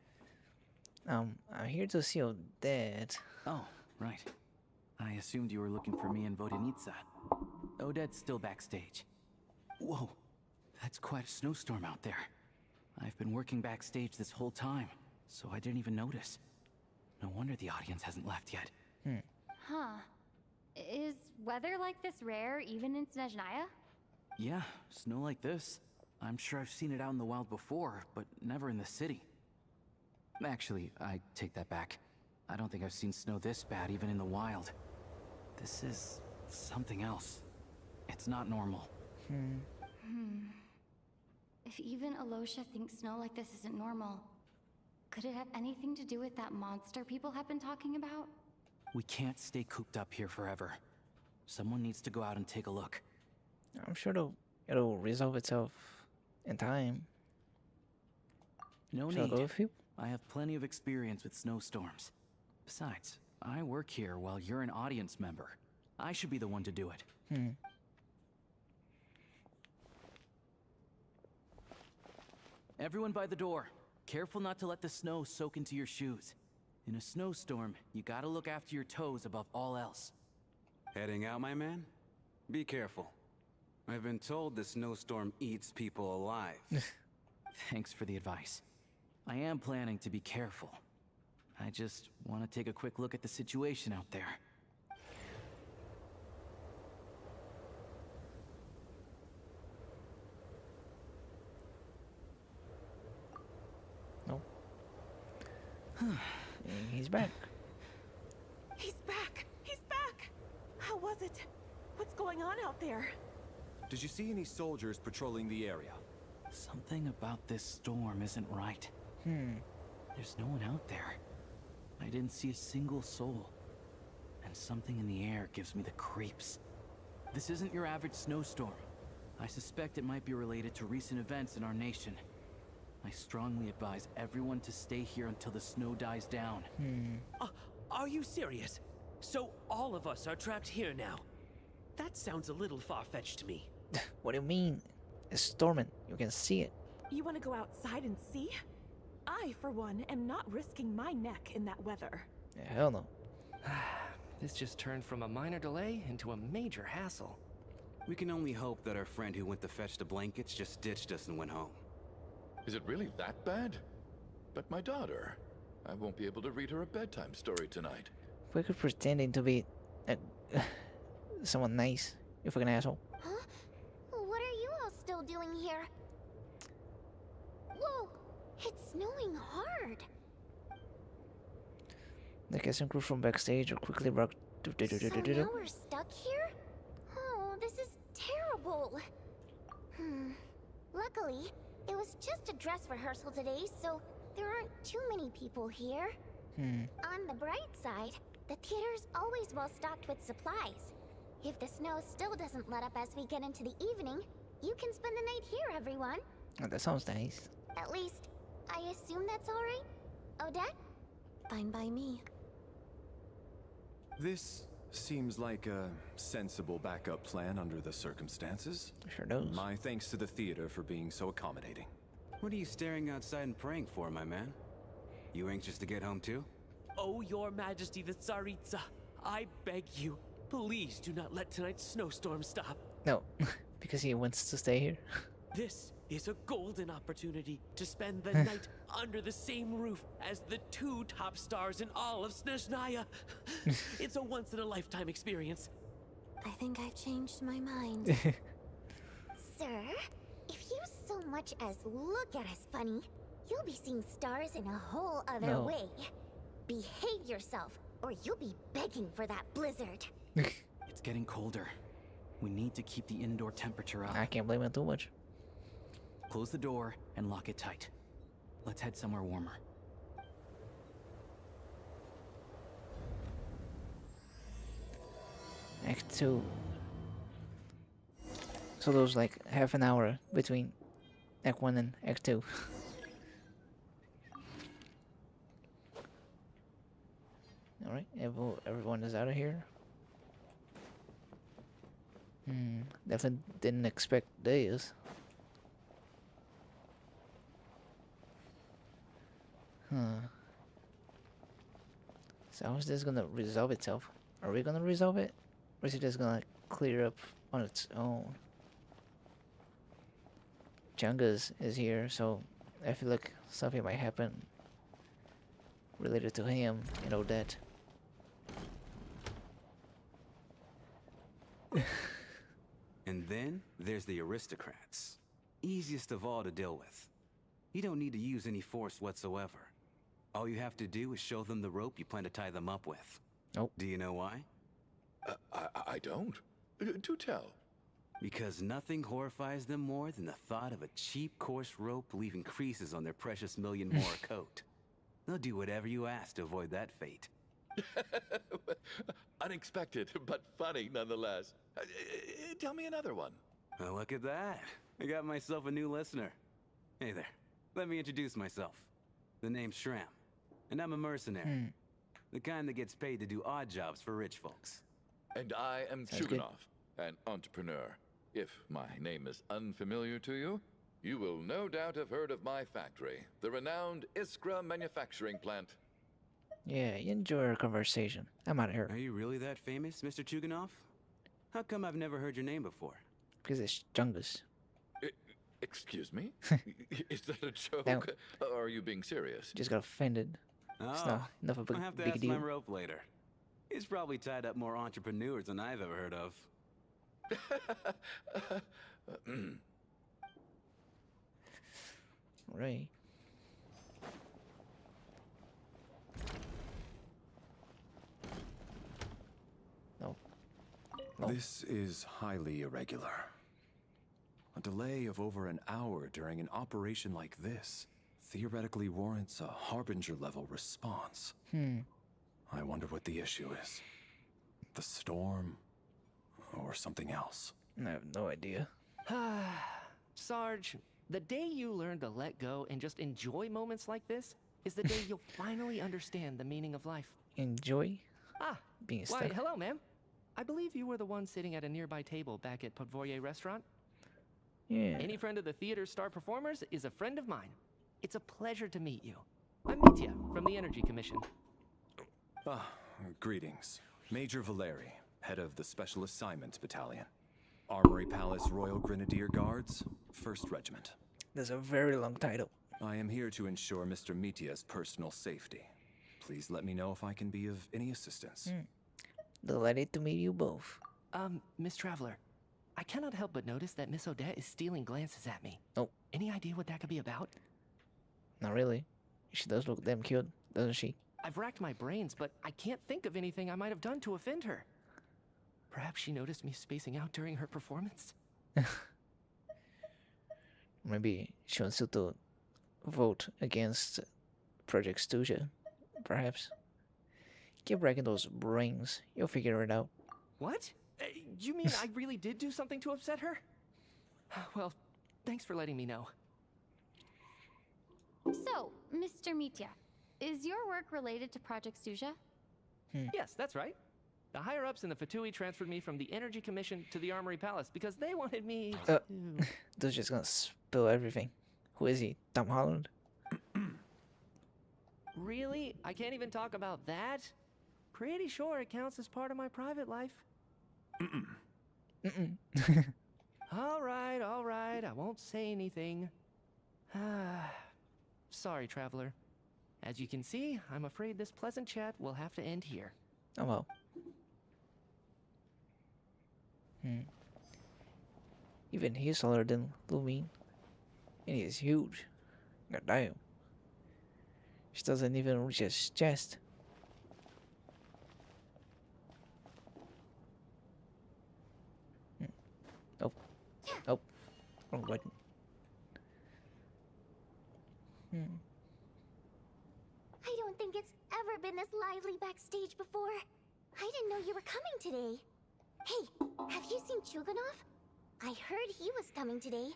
Speaker 1: I'm here to see Odette.
Speaker 6: Oh, right. I assumed you were looking for me and Vodenitsa. Odette's still backstage. Whoa, that's quite a snowstorm out there. I've been working backstage this whole time, so I didn't even notice. No wonder the audience hasn't left yet.
Speaker 4: Huh. Is weather like this rare even in Snezhnaya?
Speaker 6: Yeah, snow like this. I'm sure I've seen it out in the wild before, but never in the city. Actually, I take that back. I don't think I've seen snow this bad even in the wild. This is something else. It's not normal.
Speaker 4: If even Alosha thinks snow like this isn't normal, could it have anything to do with that monster people have been talking about?
Speaker 6: We can't stay cooped up here forever. Someone needs to go out and take a look.
Speaker 1: I'm sure it'll resolve itself in time.
Speaker 6: No
Speaker 1: Shall I
Speaker 6: need.
Speaker 1: go with you?
Speaker 6: I have plenty of experience with snowstorms. Besides, I work here while you're an audience member. I should be the one to do it. Everyone by the door. Careful not to let the snow soak into your shoes. In a snowstorm, you gotta look after your toes above all else.
Speaker 23: Heading out, my man? Be careful. I've been told the snowstorm eats people alive.
Speaker 6: Thanks for the advice. I am planning to be careful. I just want to take a quick look at the situation out there.
Speaker 1: No. He's back.
Speaker 2: He's back! He's back! How was it? What's going on out there?
Speaker 13: Did you see any soldiers patrolling the area?
Speaker 6: Something about this storm isn't right. There's no one out there. I didn't see a single soul. And something in the air gives me the creeps. This isn't your average snowstorm. I suspect it might be related to recent events in our nation. I strongly advise everyone to stay here until the snow dies down.
Speaker 14: Are you serious? So all of us are trapped here now? That sounds a little far-fetched to me.
Speaker 1: What do you mean? It's storming. You can see it.
Speaker 2: You want to go outside and see? I, for one, am not risking my neck in that weather.
Speaker 1: Yeah, hell no.
Speaker 12: This just turned from a minor delay into a major hassle.
Speaker 23: We can only hope that our friend who went to fetch the blankets just ditched us and went home.
Speaker 11: Is it really that bad? But my daughter, I won't be able to read her a bedtime story tonight.
Speaker 1: If we could pretending to be someone nice, you fucking asshole.
Speaker 8: Huh? What are you all still doing here? Whoa! It's snowing hard.
Speaker 1: The cast and crew from backstage are quickly brought to.
Speaker 8: So now we're stuck here? Oh, this is terrible. Luckily, it was just a dress rehearsal today, so there aren't too many people here. On the bright side, the theater's always well stocked with supplies. If the snow still doesn't let up as we get into the evening, you can spend the night here, everyone.
Speaker 1: Oh, that sounds nice.
Speaker 8: At least, I assume that's all right? Odette?
Speaker 4: Fine by me.
Speaker 13: This seems like a sensible backup plan under the circumstances.
Speaker 1: Sure does.
Speaker 13: My thanks to the theater for being so accommodating.
Speaker 23: What are you staring outside and praying for, my man? You anxious to get home too?
Speaker 14: Oh, Your Majesty the Tsaritsa, I beg you, please do not let tonight's snowstorm stop.
Speaker 1: No, because he wants to stay here.
Speaker 14: This is a golden opportunity to spend the night under the same roof as the two top stars in all of Snezhnaya. It's a once-in-a-lifetime experience.
Speaker 4: I think I've changed my mind.
Speaker 8: Sir, if you so much as look at us funny, you'll be seeing stars in a whole other way. Behave yourself, or you'll be begging for that blizzard.
Speaker 6: It's getting colder. We need to keep the indoor temperature up.
Speaker 1: I can't blame it too much.
Speaker 6: Close the door and lock it tight. Let's head somewhere warmer.
Speaker 1: Act 2. So there's like half an hour between Act 1 and Act 2. Alright, everyone is out of here. Definitely didn't expect this. So how is this gonna resolve itself? Are we gonna resolve it? Or is it just gonna clear up on its own? Chungus is here, so I feel like something might happen related to him, you know that.
Speaker 23: And then there's the aristocrats. Easiest of all to deal with. You don't need to use any force whatsoever. All you have to do is show them the rope you plan to tie them up with.
Speaker 1: Nope.
Speaker 23: Do you know why?
Speaker 11: I don't. Do tell.
Speaker 23: Because nothing horrifies them more than the thought of a cheap, coarse rope leaving creases on their precious million more coat. They'll do whatever you ask to avoid that fate.
Speaker 11: Unexpected, but funny nonetheless. Tell me another one.
Speaker 23: Well, look at that. I got myself a new listener. Hey there. Let me introduce myself. The name's Shram, and I'm a mercenary. The kind that gets paid to do odd jobs for rich folks.
Speaker 11: And I am Chuganov, an entrepreneur. If my name is unfamiliar to you, you will no doubt have heard of my factory, the renowned Iskra manufacturing plant.
Speaker 1: Yeah, you enjoy our conversation. I'm out of here.
Speaker 23: Are you really that famous, Mr. Chuganov? How come I've never heard your name before?
Speaker 1: Because it's Chungus.
Speaker 11: Excuse me? Is that a joke?
Speaker 1: No.
Speaker 11: Or are you being serious?
Speaker 1: Just got offended. It's not enough of a
Speaker 23: I'll have to
Speaker 1: big
Speaker 23: ask
Speaker 1: deal.
Speaker 23: my rope later. He's probably tied up more entrepreneurs than I've ever heard of.
Speaker 1: Right. No.
Speaker 13: This is highly irregular. A delay of over an hour during an operation like this theoretically warrants a Harbinger-level response. I wonder what the issue is. The storm, or something else.
Speaker 1: I have no idea.
Speaker 12: Sarge, the day you learn to let go and just enjoy moments like this is the day you'll finally understand the meaning of life.
Speaker 1: Enjoy? Being
Speaker 12: Why,
Speaker 1: stuck.
Speaker 12: hello, ma'am. I believe you were the one sitting at a nearby table back at Podvorye restaurant.
Speaker 1: Yeah.
Speaker 12: Any friend of the theater's star performers is a friend of mine. It's a pleasure to meet you. I'm Mitya from the Energy Commission.
Speaker 13: Greetings. Major Valeri, head of the Special Assignments Battalion. Armory Palace Royal Grenadier Guards, 1st Regiment.
Speaker 1: That's a very long title.
Speaker 13: I am here to ensure Mr. Mitya's personal safety. Please let me know if I can be of any assistance.
Speaker 1: Delighted to meet you both.
Speaker 12: Miss Traveler, I cannot help but notice that Miss Odette is stealing glances at me.
Speaker 1: Oh.
Speaker 12: Any idea what that could be about?
Speaker 1: Not really. She does look damn cute, doesn't she?
Speaker 12: I've racked my brains, but I can't think of anything I might have done to offend her. Perhaps she noticed me spacing out during her performance?
Speaker 1: Maybe she wants you to vote against Project Stuja, perhaps. Keep racking those brains. You'll figure it out.
Speaker 12: What? You mean I really did do something to upset her? Well, thanks for letting me know.
Speaker 4: So, Mr. Mitya, is your work related to Project Stuja?
Speaker 12: Yes, that's right. The higher-ups in the Fatui transferred me from the Energy Commission to the Armory Palace because they wanted me to...
Speaker 1: They're just gonna spill everything. Who is he? Tom Holland?
Speaker 12: Really? I can't even talk about that? Pretty sure it counts as part of my private life. All right, I won't say anything. Sorry, Traveler. As you can see, I'm afraid this pleasant chat will have to end here.
Speaker 1: Oh well. Even he's taller than Lumine. And he's huge. God damn. She doesn't even reach his chest. Oh. Wrong button.
Speaker 8: I don't think it's ever been this lively backstage before. I didn't know you were coming today. Hey, have you seen Chuganov? I heard he was coming today.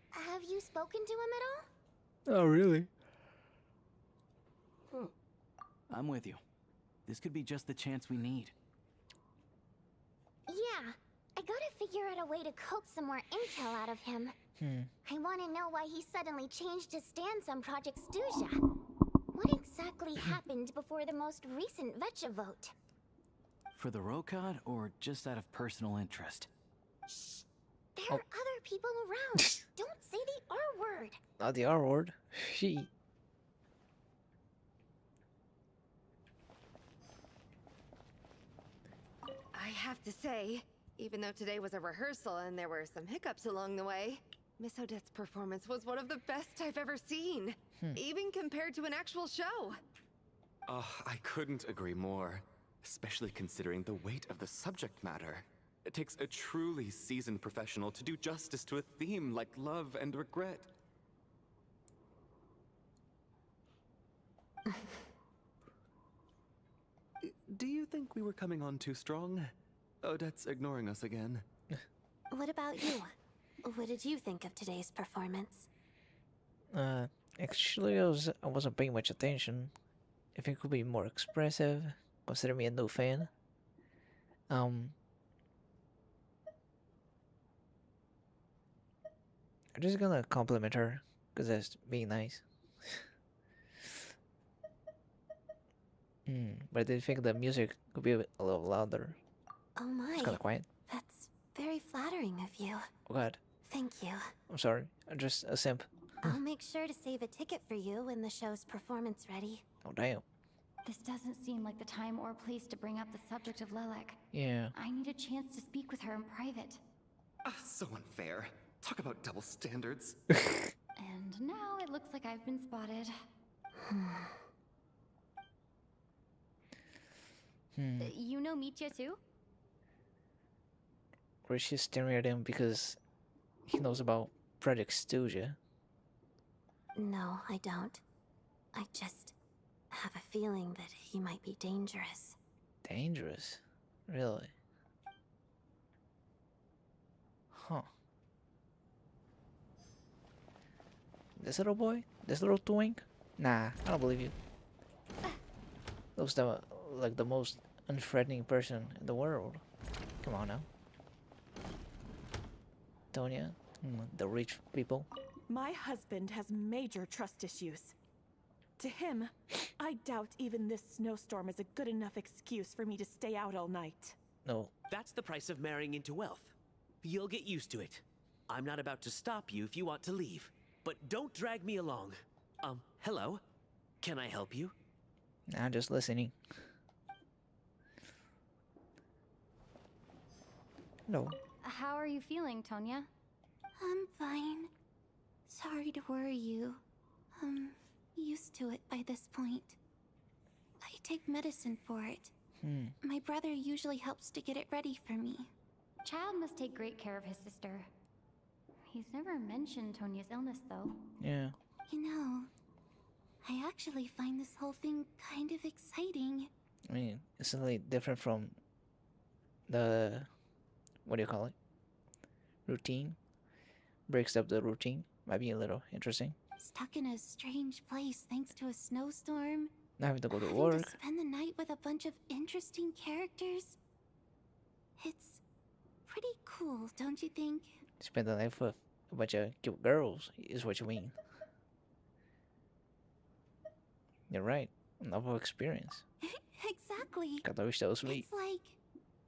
Speaker 8: Have you spoken to him at all?
Speaker 1: Oh, really?
Speaker 6: I'm with you. This could be just the chance we need.
Speaker 8: Yeah, I gotta figure out a way to coax some more intel out of him. I want to know why he suddenly changed his stance on Project Stuja. What exactly happened before the most recent Vetcha vote?
Speaker 6: For the Rokad, or just out of personal interest?
Speaker 8: Shh! There are other people around. Don't say the R word.
Speaker 1: Not the R word. She.
Speaker 5: I have to say, even though today was a rehearsal and there were some hiccups along the way, Miss Odette's performance was one of the best I've ever seen, even compared to an actual show.
Speaker 10: I couldn't agree more, especially considering the weight of the subject matter. It takes a truly seasoned professional to do justice to a theme like love and regret. Do you think we were coming on too strong? Odette's ignoring us again.
Speaker 8: What about you? What did you think of today's performance?
Speaker 1: Actually, I wasn't paying much attention. If it could be more expressive, consider me a new fan. I'm just gonna compliment her, because that's being nice. But I did think the music could be a little louder.
Speaker 8: Oh my.
Speaker 1: It's kinda quiet.
Speaker 8: That's very flattering of you.
Speaker 1: Oh god.
Speaker 8: Thank you.
Speaker 1: I'm sorry. I'm just a simp.
Speaker 8: I'll make sure to save a ticket for you when the show's performance ready.
Speaker 1: Oh damn.
Speaker 4: This doesn't seem like the time or place to bring up the subject of Lelek.
Speaker 1: Yeah.
Speaker 4: I need a chance to speak with her in private.
Speaker 10: So unfair. Talk about double standards.
Speaker 4: And now it looks like I've been spotted. You know Mitya too?
Speaker 1: Or she's staring at him because he knows about Project Studia.
Speaker 4: No, I don't. I just have a feeling that he might be dangerous.
Speaker 1: Dangerous? Really? Huh. This little boy? This little twink? Nah, I don't believe you. Looks like the most unthreatening person in the world. Come on now. Tonya, the rich people.
Speaker 2: My husband has major trust issues. To him, I doubt even this snowstorm is a good enough excuse for me to stay out all night.
Speaker 1: No.
Speaker 14: That's the price of marrying into wealth. You'll get used to it. I'm not about to stop you if you want to leave. But don't drag me along. Hello? Can I help you?
Speaker 1: Nah, just listening. No.
Speaker 4: How are you feeling, Tonya? I'm fine. Sorry to worry you. I'm used to it by this point. I take medicine for it. My brother usually helps to get it ready for me. Child must take great care of his sister. He's never mentioned Tonya's illness, though.
Speaker 1: Yeah.
Speaker 4: You know, I actually find this whole thing kind of exciting.
Speaker 1: I mean, it's slightly different from the, what do you call it? Routine. Breaks up the routine. Might be a little interesting.
Speaker 4: Stuck in a strange place thanks to a snowstorm.
Speaker 1: Not having to go to
Speaker 4: Having
Speaker 1: work.
Speaker 4: to spend the night with a bunch of interesting characters. It's pretty cool, don't you think?
Speaker 1: Spend the night with a bunch of cute girls, is what you mean. You're right. Novel experience.
Speaker 4: Exactly.
Speaker 1: God, I wish that was me.
Speaker 4: It's like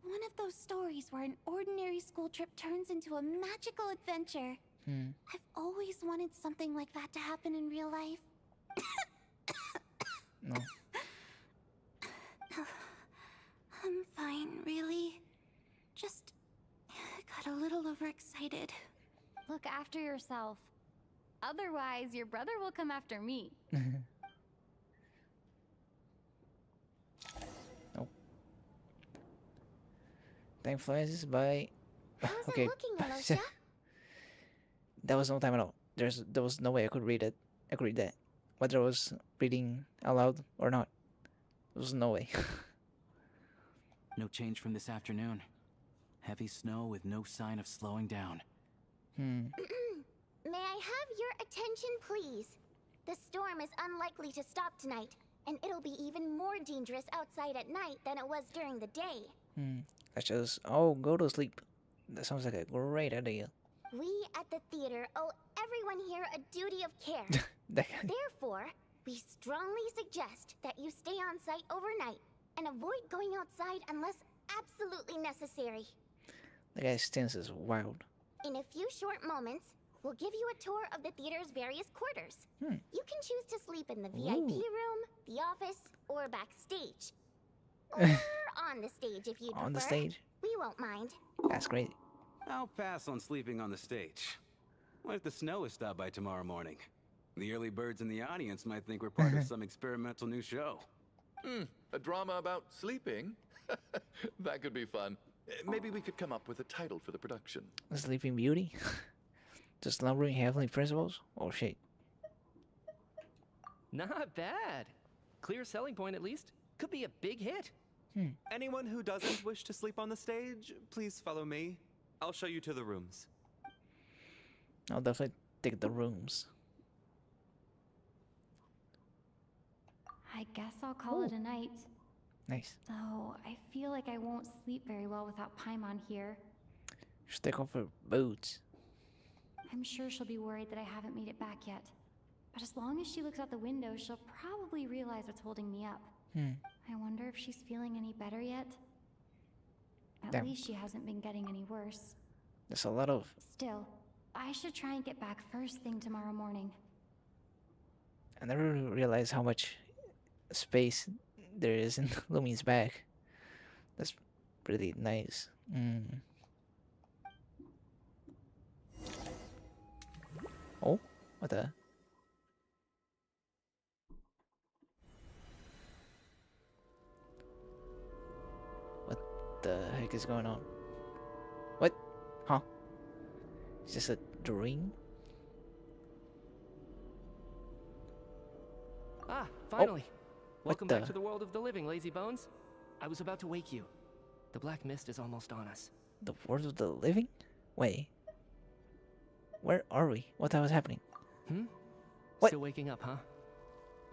Speaker 4: one of those stories where an ordinary school trip turns into a magical adventure. I've always wanted something like that to happen in real life.
Speaker 1: No.
Speaker 4: I'm fine, really. Just got a little overexcited. Look after yourself. Otherwise, your brother will come after me.
Speaker 1: Nope. Time flies by.
Speaker 8: How's
Speaker 1: Okay.
Speaker 8: it looking, Alosia?
Speaker 1: That was no time at all. There was no way I could read it. I could read that. Whether I was reading out loud or not. There was no way.
Speaker 6: No change from this afternoon. Heavy snow with no sign of slowing down.
Speaker 8: May I have your attention, please? The storm is unlikely to stop tonight, and it'll be even more dangerous outside at night than it was during the day.
Speaker 1: Let's just go to sleep. That sounds like a great idea.
Speaker 8: We at the theater owe everyone here a duty of care.
Speaker 1: That guy.
Speaker 8: Therefore, we strongly suggest that you stay on site overnight and avoid going outside unless absolutely necessary.
Speaker 1: The guy's stance is wild.
Speaker 8: In a few short moments, we'll give you a tour of the theater's various quarters. You can choose to sleep in the VIP room, the office, or backstage. Or on the stage if you prefer.
Speaker 1: On the stage?
Speaker 8: We won't mind.
Speaker 1: That's great.
Speaker 23: I'll pass on sleeping on the stage. What if the snow is stopped by tomorrow morning? The early birds in the audience might think we're part of some experimental new show.
Speaker 11: A drama about sleeping? That could be fun. Maybe we could come up with a title for the production.
Speaker 1: Sleeping Beauty? The Slumbering Heavenly Principles? Oh shit.
Speaker 12: Not bad. Clear selling point, at least. Could be a big hit.
Speaker 10: Anyone who doesn't wish to sleep on the stage, please follow me. I'll show you to the rooms.
Speaker 1: I'll definitely take the rooms.
Speaker 4: I guess I'll call it a night.
Speaker 1: Nice.
Speaker 4: Though I feel like I won't sleep very well without Paimon here.
Speaker 1: Just take off her boots.
Speaker 4: I'm sure she'll be worried that I haven't made it back yet. But as long as she looks out the window, she'll probably realize what's holding me up. I wonder if she's feeling any better yet? At least she hasn't been getting any worse.
Speaker 1: There's a lot of...
Speaker 4: Still, I should try and get back first thing tomorrow morning.
Speaker 1: I never realized how much space there is in Lumine's back. That's pretty nice. Oh, what the? What the heck is going on? What? Huh? It's just a dream?
Speaker 12: Ah, finally.
Speaker 1: What
Speaker 12: Welcome
Speaker 1: the?
Speaker 12: back to the world of the living, lazy bones. I was about to wake you. The black mist is almost on us.
Speaker 1: The world of the living? Wait. Where are we? What the hell is happening? What?
Speaker 12: Still waking up, huh?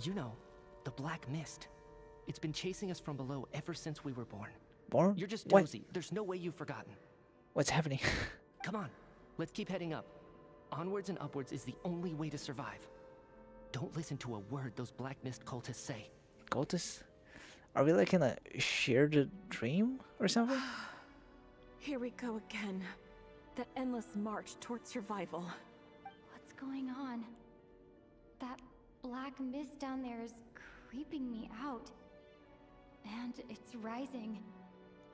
Speaker 12: You know, the black mist. It's been chasing us from below ever since we were born.
Speaker 1: Born?
Speaker 12: You're just
Speaker 1: What?
Speaker 12: dozy. There's no way you've forgotten.
Speaker 1: What's happening?
Speaker 12: Come on, let's keep heading up. Onwards and upwards is the only way to survive. Don't listen to a word those black mist cultists say.
Speaker 1: Cultists? Are we like in a shared dream or something?
Speaker 2: Here we go again. That endless march toward survival.
Speaker 4: What's going on? That black mist down there is creeping me out. And it's rising.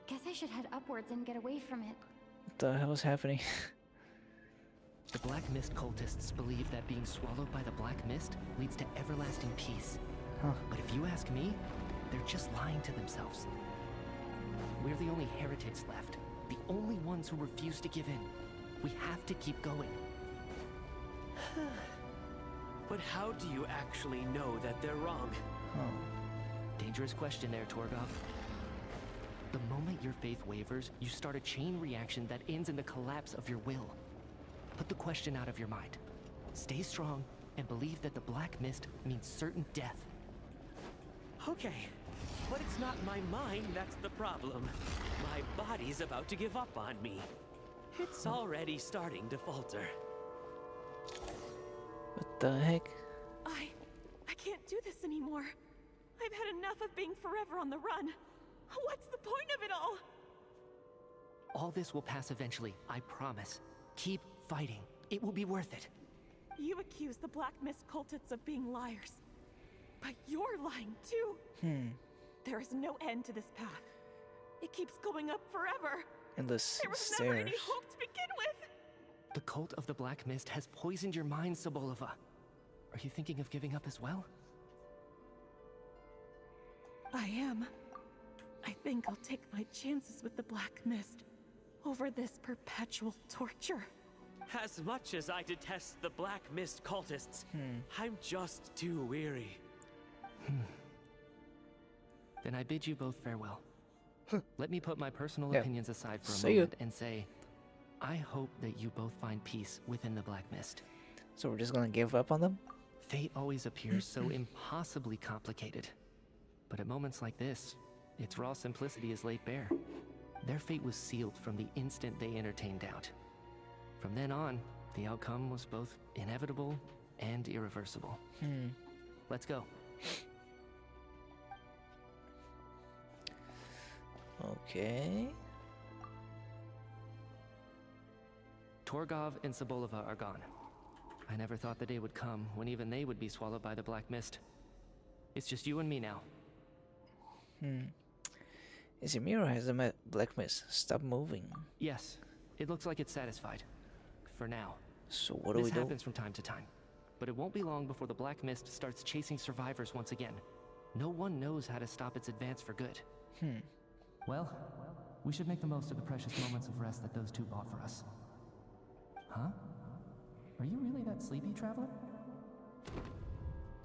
Speaker 4: Guess I should head upwards and get away from it.
Speaker 1: What the hell is happening?
Speaker 12: The black mist cultists believe that being swallowed by the black mist leads to everlasting peace.
Speaker 1: Huh.
Speaker 12: But if you ask me, they're just lying to themselves. We're the only heretics left. The only ones who refuse to give in. We have to keep going.
Speaker 14: But how do you actually know that they're wrong?
Speaker 12: Dangerous question there, Torgov. The moment your faith wavers, you start a chain reaction that ends in the collapse of your will. Put the question out of your mind. Stay strong and believe that the black mist means certain death.
Speaker 14: Okay, but it's not my mind that's the problem. My body's about to give up on me. It's already starting to falter.
Speaker 1: What the heck?
Speaker 2: I can't do this anymore. I've had enough of being forever on the run. What's the point of it all?
Speaker 12: All this will pass eventually, I promise. Keep fighting. It will be worth it.
Speaker 2: You accuse the Black Mist cultists of being liars. But you're lying too. There is no end to this path. It keeps going up forever.
Speaker 1: Endless
Speaker 2: There was
Speaker 1: stairs.
Speaker 2: never any hope to begin with.
Speaker 12: The cult of the Black Mist has poisoned your mind, Sobolova. Are you thinking of giving up as well?
Speaker 2: I am. I think I'll take my chances with the Black Mist over this perpetual torture.
Speaker 14: As much as I detest the Black Mist cultists, I'm just too weary.
Speaker 12: Then I bid you both farewell. Let me put my personal
Speaker 1: Yeah.
Speaker 12: opinions aside for a
Speaker 1: See ya.
Speaker 12: moment and say, I hope that you both find peace within the Black Mist.
Speaker 1: So we're just gonna give up on them?
Speaker 12: Fate always appears so impossibly complicated. But at moments like this, its raw simplicity is laid bare. Their fate was sealed from the instant they entertained doubt. From then on, the outcome was both inevitable and irreversible. Let's go.
Speaker 1: Okay.
Speaker 12: Torgov and Sobolova are gone. I never thought the day would come when even they would be swallowed by the Black Mist. It's just you and me now.
Speaker 1: Is it me or has the Black Mist stopped moving?
Speaker 12: Yes, it looks like it's satisfied. For now.
Speaker 1: So what do we
Speaker 12: This
Speaker 1: do?
Speaker 12: happens from time to time. But it won't be long before the Black Mist starts chasing survivors once again. No one knows how to stop its advance for good. Well, we should make the most of the precious moments of rest that those two bought for us. Huh? Are you really that sleepy, traveler?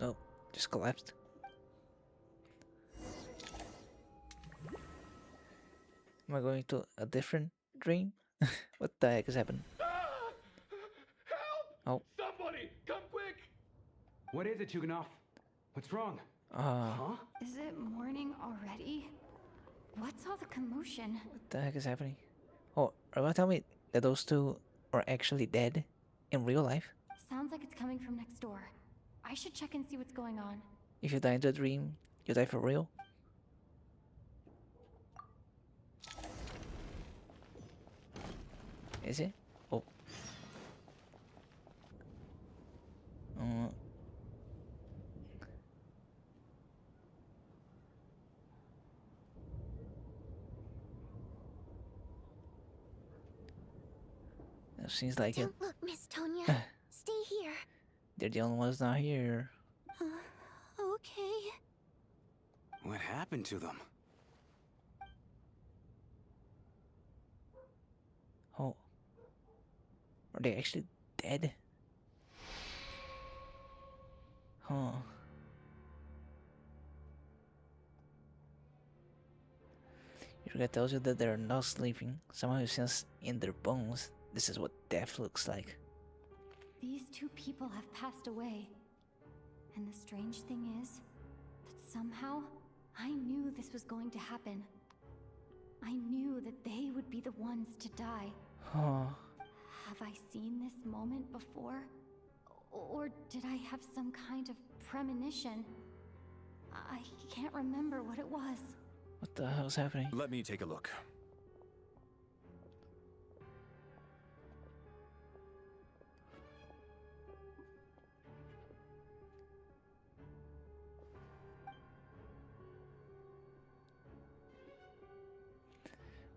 Speaker 1: No, just collapsed. Am I going to a different dream? What the heck is happening? Oh.
Speaker 18: Somebody, come quick!
Speaker 19: What is it, Chuganov? What's wrong?
Speaker 1: Huh?
Speaker 4: Is it morning already? What's all the commotion?
Speaker 1: What the heck is happening? Oh, are you gonna tell me that those two are actually dead in real life?
Speaker 4: Sounds like it's coming from next door. I should check and see what's going on.
Speaker 1: If you die in the dream, you die for real? Is it? Oh. It seems like it.
Speaker 8: Don't look, Miss Tonya. Stay here.
Speaker 1: They're the only ones not here.
Speaker 8: Okay.
Speaker 23: What happened to them?
Speaker 1: Oh. Are they actually dead? Huh. Yurga tells you that they're not sleeping. Somehow you sense in their bones this is what death looks like.
Speaker 4: These two people have passed away. And the strange thing is that somehow I knew this was going to happen. I knew that they would be the ones to die.
Speaker 1: Huh.
Speaker 4: Have I seen this moment before? Or did I have some kind of premonition? I can't remember what it was.
Speaker 1: What the hell's happening?
Speaker 13: Let me take a look.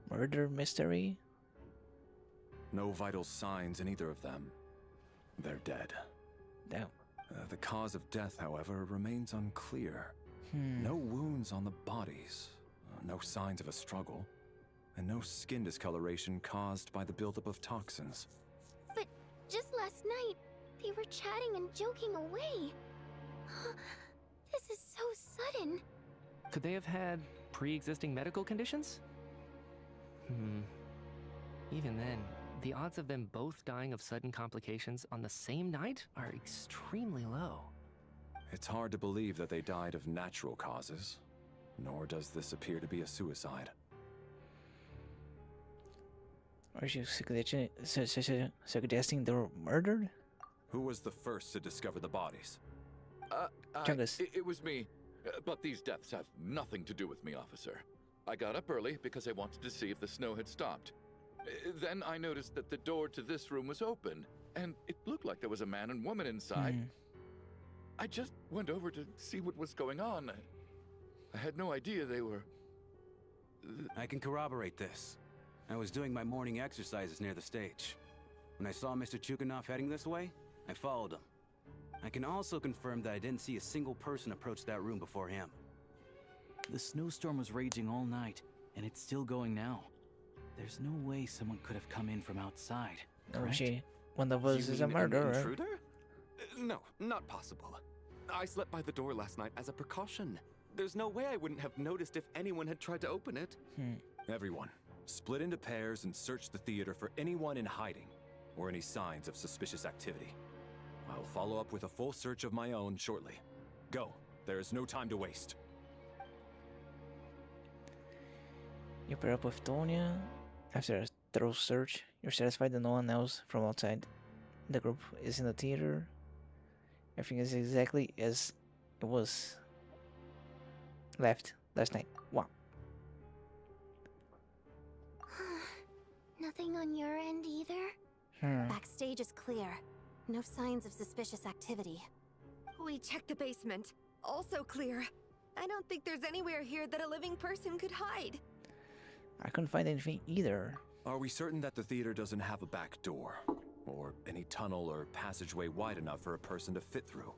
Speaker 1: Murder mystery?
Speaker 13: No vital signs in either of them. They're dead.
Speaker 1: Damn.
Speaker 13: The cause of death, however, remains unclear. No wounds on the bodies, no signs of a struggle, and no skin discoloration caused by the buildup of toxins.
Speaker 21: But just last night, they were chatting and joking away. This is so sudden.
Speaker 12: Could they have had pre-existing medical conditions? Even then, the odds of them both dying of sudden complications on the same night are extremely low.
Speaker 13: It's hard to believe that they died of natural causes, nor does this appear to be a suicide.
Speaker 1: Are you suggesting they were murdered?
Speaker 13: Who was the first to discover the bodies?
Speaker 11: It was me. But these deaths have nothing to do with me, officer. I got up early because I wanted to see if the snow had stopped. Then I noticed that the door to this room was open, and it looked like there was a man and woman inside. I just went over to see what was going on. I had no idea they were...
Speaker 23: I can corroborate this. I was doing my morning exercises near the stage. When I saw Mr. Chuganov heading this way, I followed him. I can also confirm that I didn't see a single person approach that room before him.
Speaker 6: The snowstorm was raging all night, and it's still going now. There's no way someone could have come in from outside, correct?
Speaker 1: One of us is a murderer.
Speaker 10: An intruder? No, not possible. I slept by the door last night as a precaution. There's no way I wouldn't have noticed if anyone had tried to open it.
Speaker 13: Everyone, split into pairs and search the theater for anyone in hiding or any signs of suspicious activity. I'll follow up with a full search of my own shortly. Go. There is no time to waste.
Speaker 1: You pair up with Tonya. After a thorough search, you're satisfied that no one else from outside the group is in the theater. Everything is exactly as it was left last night. Wow.
Speaker 21: Nothing on your end either? Backstage is clear. No signs of suspicious activity.
Speaker 5: We checked the basement. Also clear. I don't think there's anywhere here that a living person could hide.
Speaker 1: I couldn't find anything either.
Speaker 13: Are we certain that the theater doesn't have a back door? Or any tunnel or passageway wide enough for a person to fit through?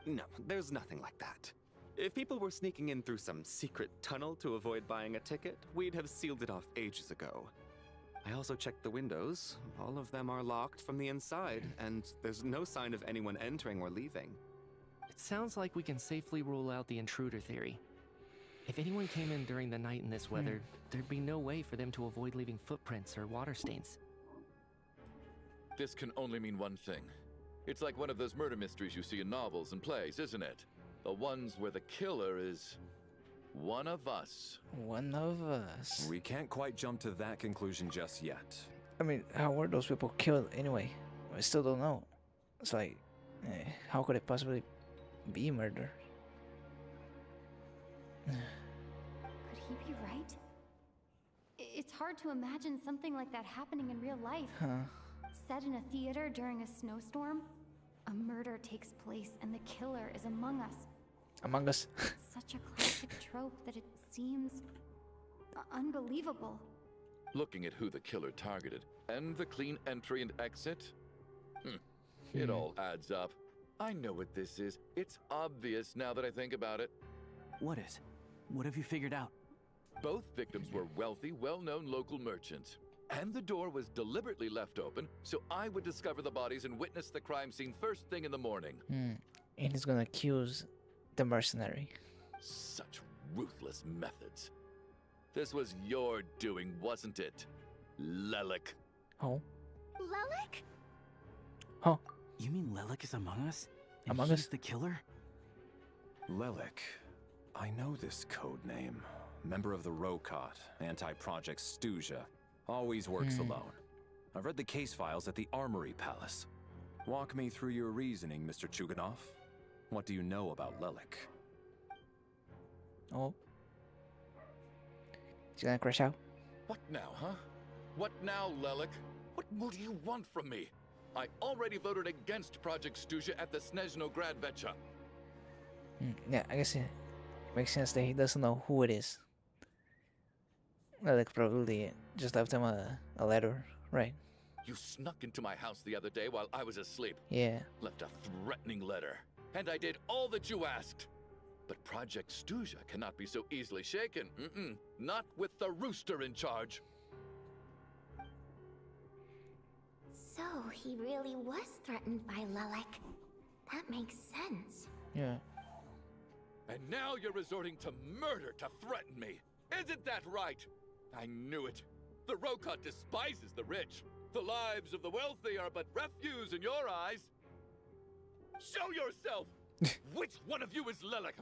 Speaker 10: No, there's nothing like that. If people were sneaking in through some secret tunnel to avoid buying a ticket, we'd have sealed it off ages ago. I also checked the windows. All of them are locked from the inside, and there's no sign of anyone entering or leaving.
Speaker 12: It sounds like we can safely rule out the intruder theory. If anyone came in during the night in this weather, there'd be no way for them to avoid leaving footprints or water stains.
Speaker 11: This can only mean one thing. It's like one of those murder mysteries you see in novels and plays, isn't it? The ones where the killer is one of us.
Speaker 1: One of us.
Speaker 13: We can't quite jump to that conclusion just yet.
Speaker 1: I mean, how were those people killed anyway? I still don't know. It's like, how could it possibly be murder?
Speaker 4: Could he be right? It's hard to imagine something like that happening in real life. Set in a theater during a snowstorm, a murder takes place and the killer is among us.
Speaker 1: Among us.
Speaker 4: Such a classic trope that it seems unbelievable.
Speaker 11: Looking at who the killer targeted and the clean entry and exit, it all adds up. I know what this is. It's obvious now that I think about it.
Speaker 6: What is? What have you figured out?
Speaker 11: Both victims were wealthy, well-known local merchants. And the door was deliberately left open so I would discover the bodies and witness the crime scene first thing in the morning.
Speaker 1: And he's gonna accuse the mercenary.
Speaker 11: Such ruthless methods. This was your doing, wasn't it, Lelik?
Speaker 1: Oh.
Speaker 8: Lelik?
Speaker 1: Huh?
Speaker 6: You mean Lelik is among us? And
Speaker 1: Among
Speaker 6: he's
Speaker 1: us?
Speaker 6: the killer?
Speaker 13: Lelik. I know this code name. Member of the Rokot, anti-Project Stuja. Always works alone. I've read the case files at the Armory Palace. Walk me through your reasoning, Mr. Chuganov. What do you know about Lelik?
Speaker 1: Oh. He's gonna crash out.
Speaker 11: What now, huh? What now, Lelik? What more do you want from me? I already voted against Project Stuja at the Snezhno Grad Vecha.
Speaker 1: Yeah, I guess it makes sense that he doesn't know who it is. Like, probably just left him a letter, right?
Speaker 11: You snuck into my house the other day while I was asleep.
Speaker 1: Yeah.
Speaker 11: Left a threatening letter. And I did all that you asked. But Project Stuja cannot be so easily shaken. Not with the rooster in charge.
Speaker 8: So he really was threatened by Lelik. That makes sense.
Speaker 1: Yeah.
Speaker 11: And now you're resorting to murder to threaten me. Isn't that right? I knew it. The Rokot despises the rich. The lives of the wealthy are but refuse in your eyes. Show yourself! Which one of you is Lelik,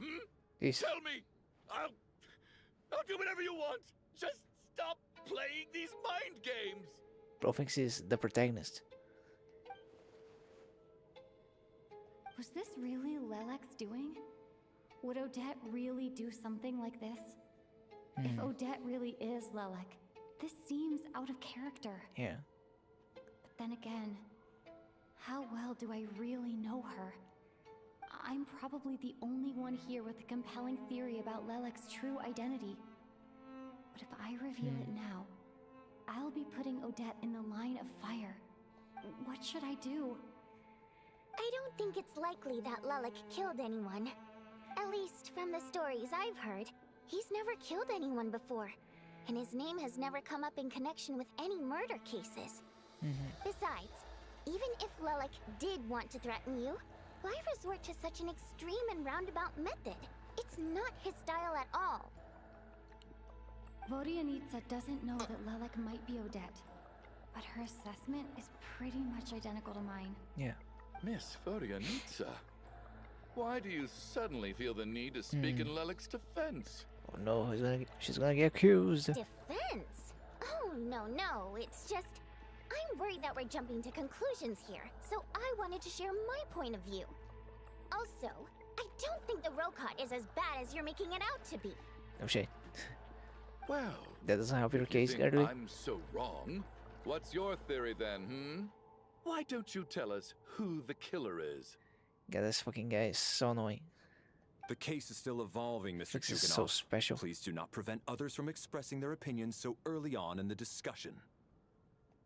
Speaker 11: Tell me! I'll do whatever you want! Just stop playing these mind games!
Speaker 1: Bro thinks he's the protagonist.
Speaker 4: Was this really Lelek's doing? Would Odette really do something like this? If Odette really is Lelek, this seems out of character.
Speaker 1: Yeah.
Speaker 4: But then again, how well do I really know her? I'm probably the only one here with a compelling theory about Lelek's true identity. But if I reveal it now, I'll be putting Odette in the line of fire. What should I do?
Speaker 8: I don't think it's likely that Lelik killed anyone. At least from the stories I've heard, he's never killed anyone before. And his name has never come up in connection with any murder cases. Besides, even if Lelik did want to threaten you, why resort to such an extreme and roundabout method? It's not his style at all.
Speaker 4: Vodianitsa doesn't know that Lelek might be Odette, but her assessment is pretty much identical to mine.
Speaker 1: Yeah.
Speaker 11: Miss Vodianitsa, why do you suddenly feel the need to speak in Lelek's defense?
Speaker 1: Oh no, she's gonna get accused.
Speaker 8: Defense? Oh, no, it's just... I'm worried that we're jumping to conclusions here, so I wanted to share my point of view. Also, I don't think the Rokot is as bad as you're making it out to be.
Speaker 1: No shade.
Speaker 11: Well,
Speaker 1: that doesn't help your case,
Speaker 11: think
Speaker 1: Gary.
Speaker 11: I'm so wrong. What's your theory then, Why don't you tell us who the killer is?
Speaker 1: God, this fucking guy is so annoying.
Speaker 13: The case is still evolving, Mr.
Speaker 1: This is
Speaker 13: Chuganov.
Speaker 1: so special.
Speaker 13: Please do not prevent others from expressing their opinions so early on in the discussion.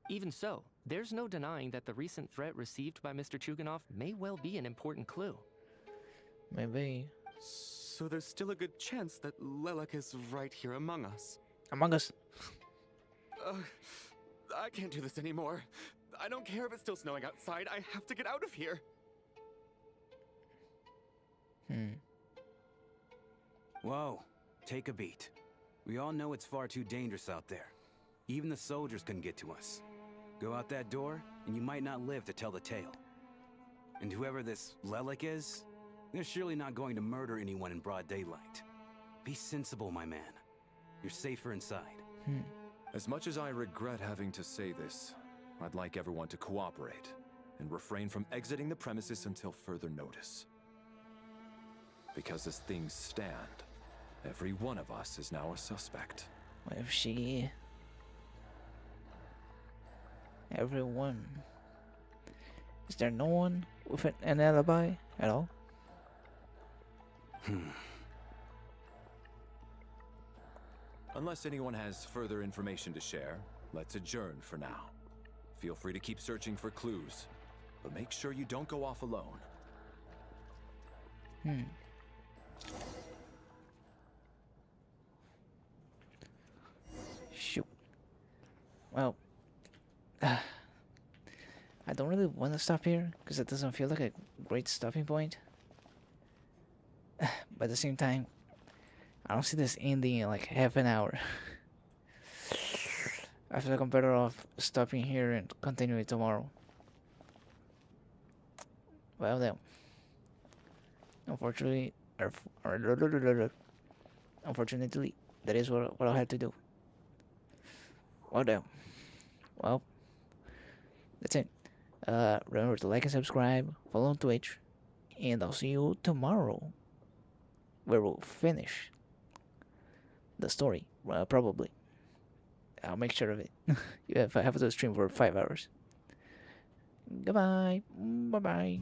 Speaker 12: Even so, there's no denying that the recent threat received by Mr. Chuganov may well be an important clue.
Speaker 1: Maybe.
Speaker 10: So there's still a good chance that Lelik is right here among us.
Speaker 1: Among us?
Speaker 10: I can't do this anymore. I don't care if it's still snowing outside. I have to get out of here.
Speaker 23: Whoa, take a beat. We all know it's far too dangerous out there. Even the soldiers couldn't get to us. Go out that door, and you might not live to tell the tale. And whoever this Lelik is, they're surely not going to murder anyone in broad daylight. Be sensible, my man. You're safer inside.
Speaker 13: As much as I regret having to say this, I'd like everyone to cooperate and refrain from exiting the premises until further notice. Because as things stand, every one of us is now a suspect.
Speaker 1: What if she... Everyone... Is there no one with an alibi at all?
Speaker 13: Unless anyone has further information to share, let's adjourn for now. Feel free to keep searching for clues, but make sure you don't go off alone.
Speaker 1: Shoot. Well, I don't really want to stop here because it doesn't feel like a great stopping point. But at the same time, I don't see this ending in like half an hour. I feel like I'm better off stopping here and continuing tomorrow. Well then, unfortunately, unfortunately, that is what I'll have to do. Well then, well, that's it. Remember to like and subscribe, follow on Twitch, and I'll see you tomorrow, where we'll finish the story. Probably. I'll make sure of it. If I have to stream for 5 hours. Goodbye. Bye bye.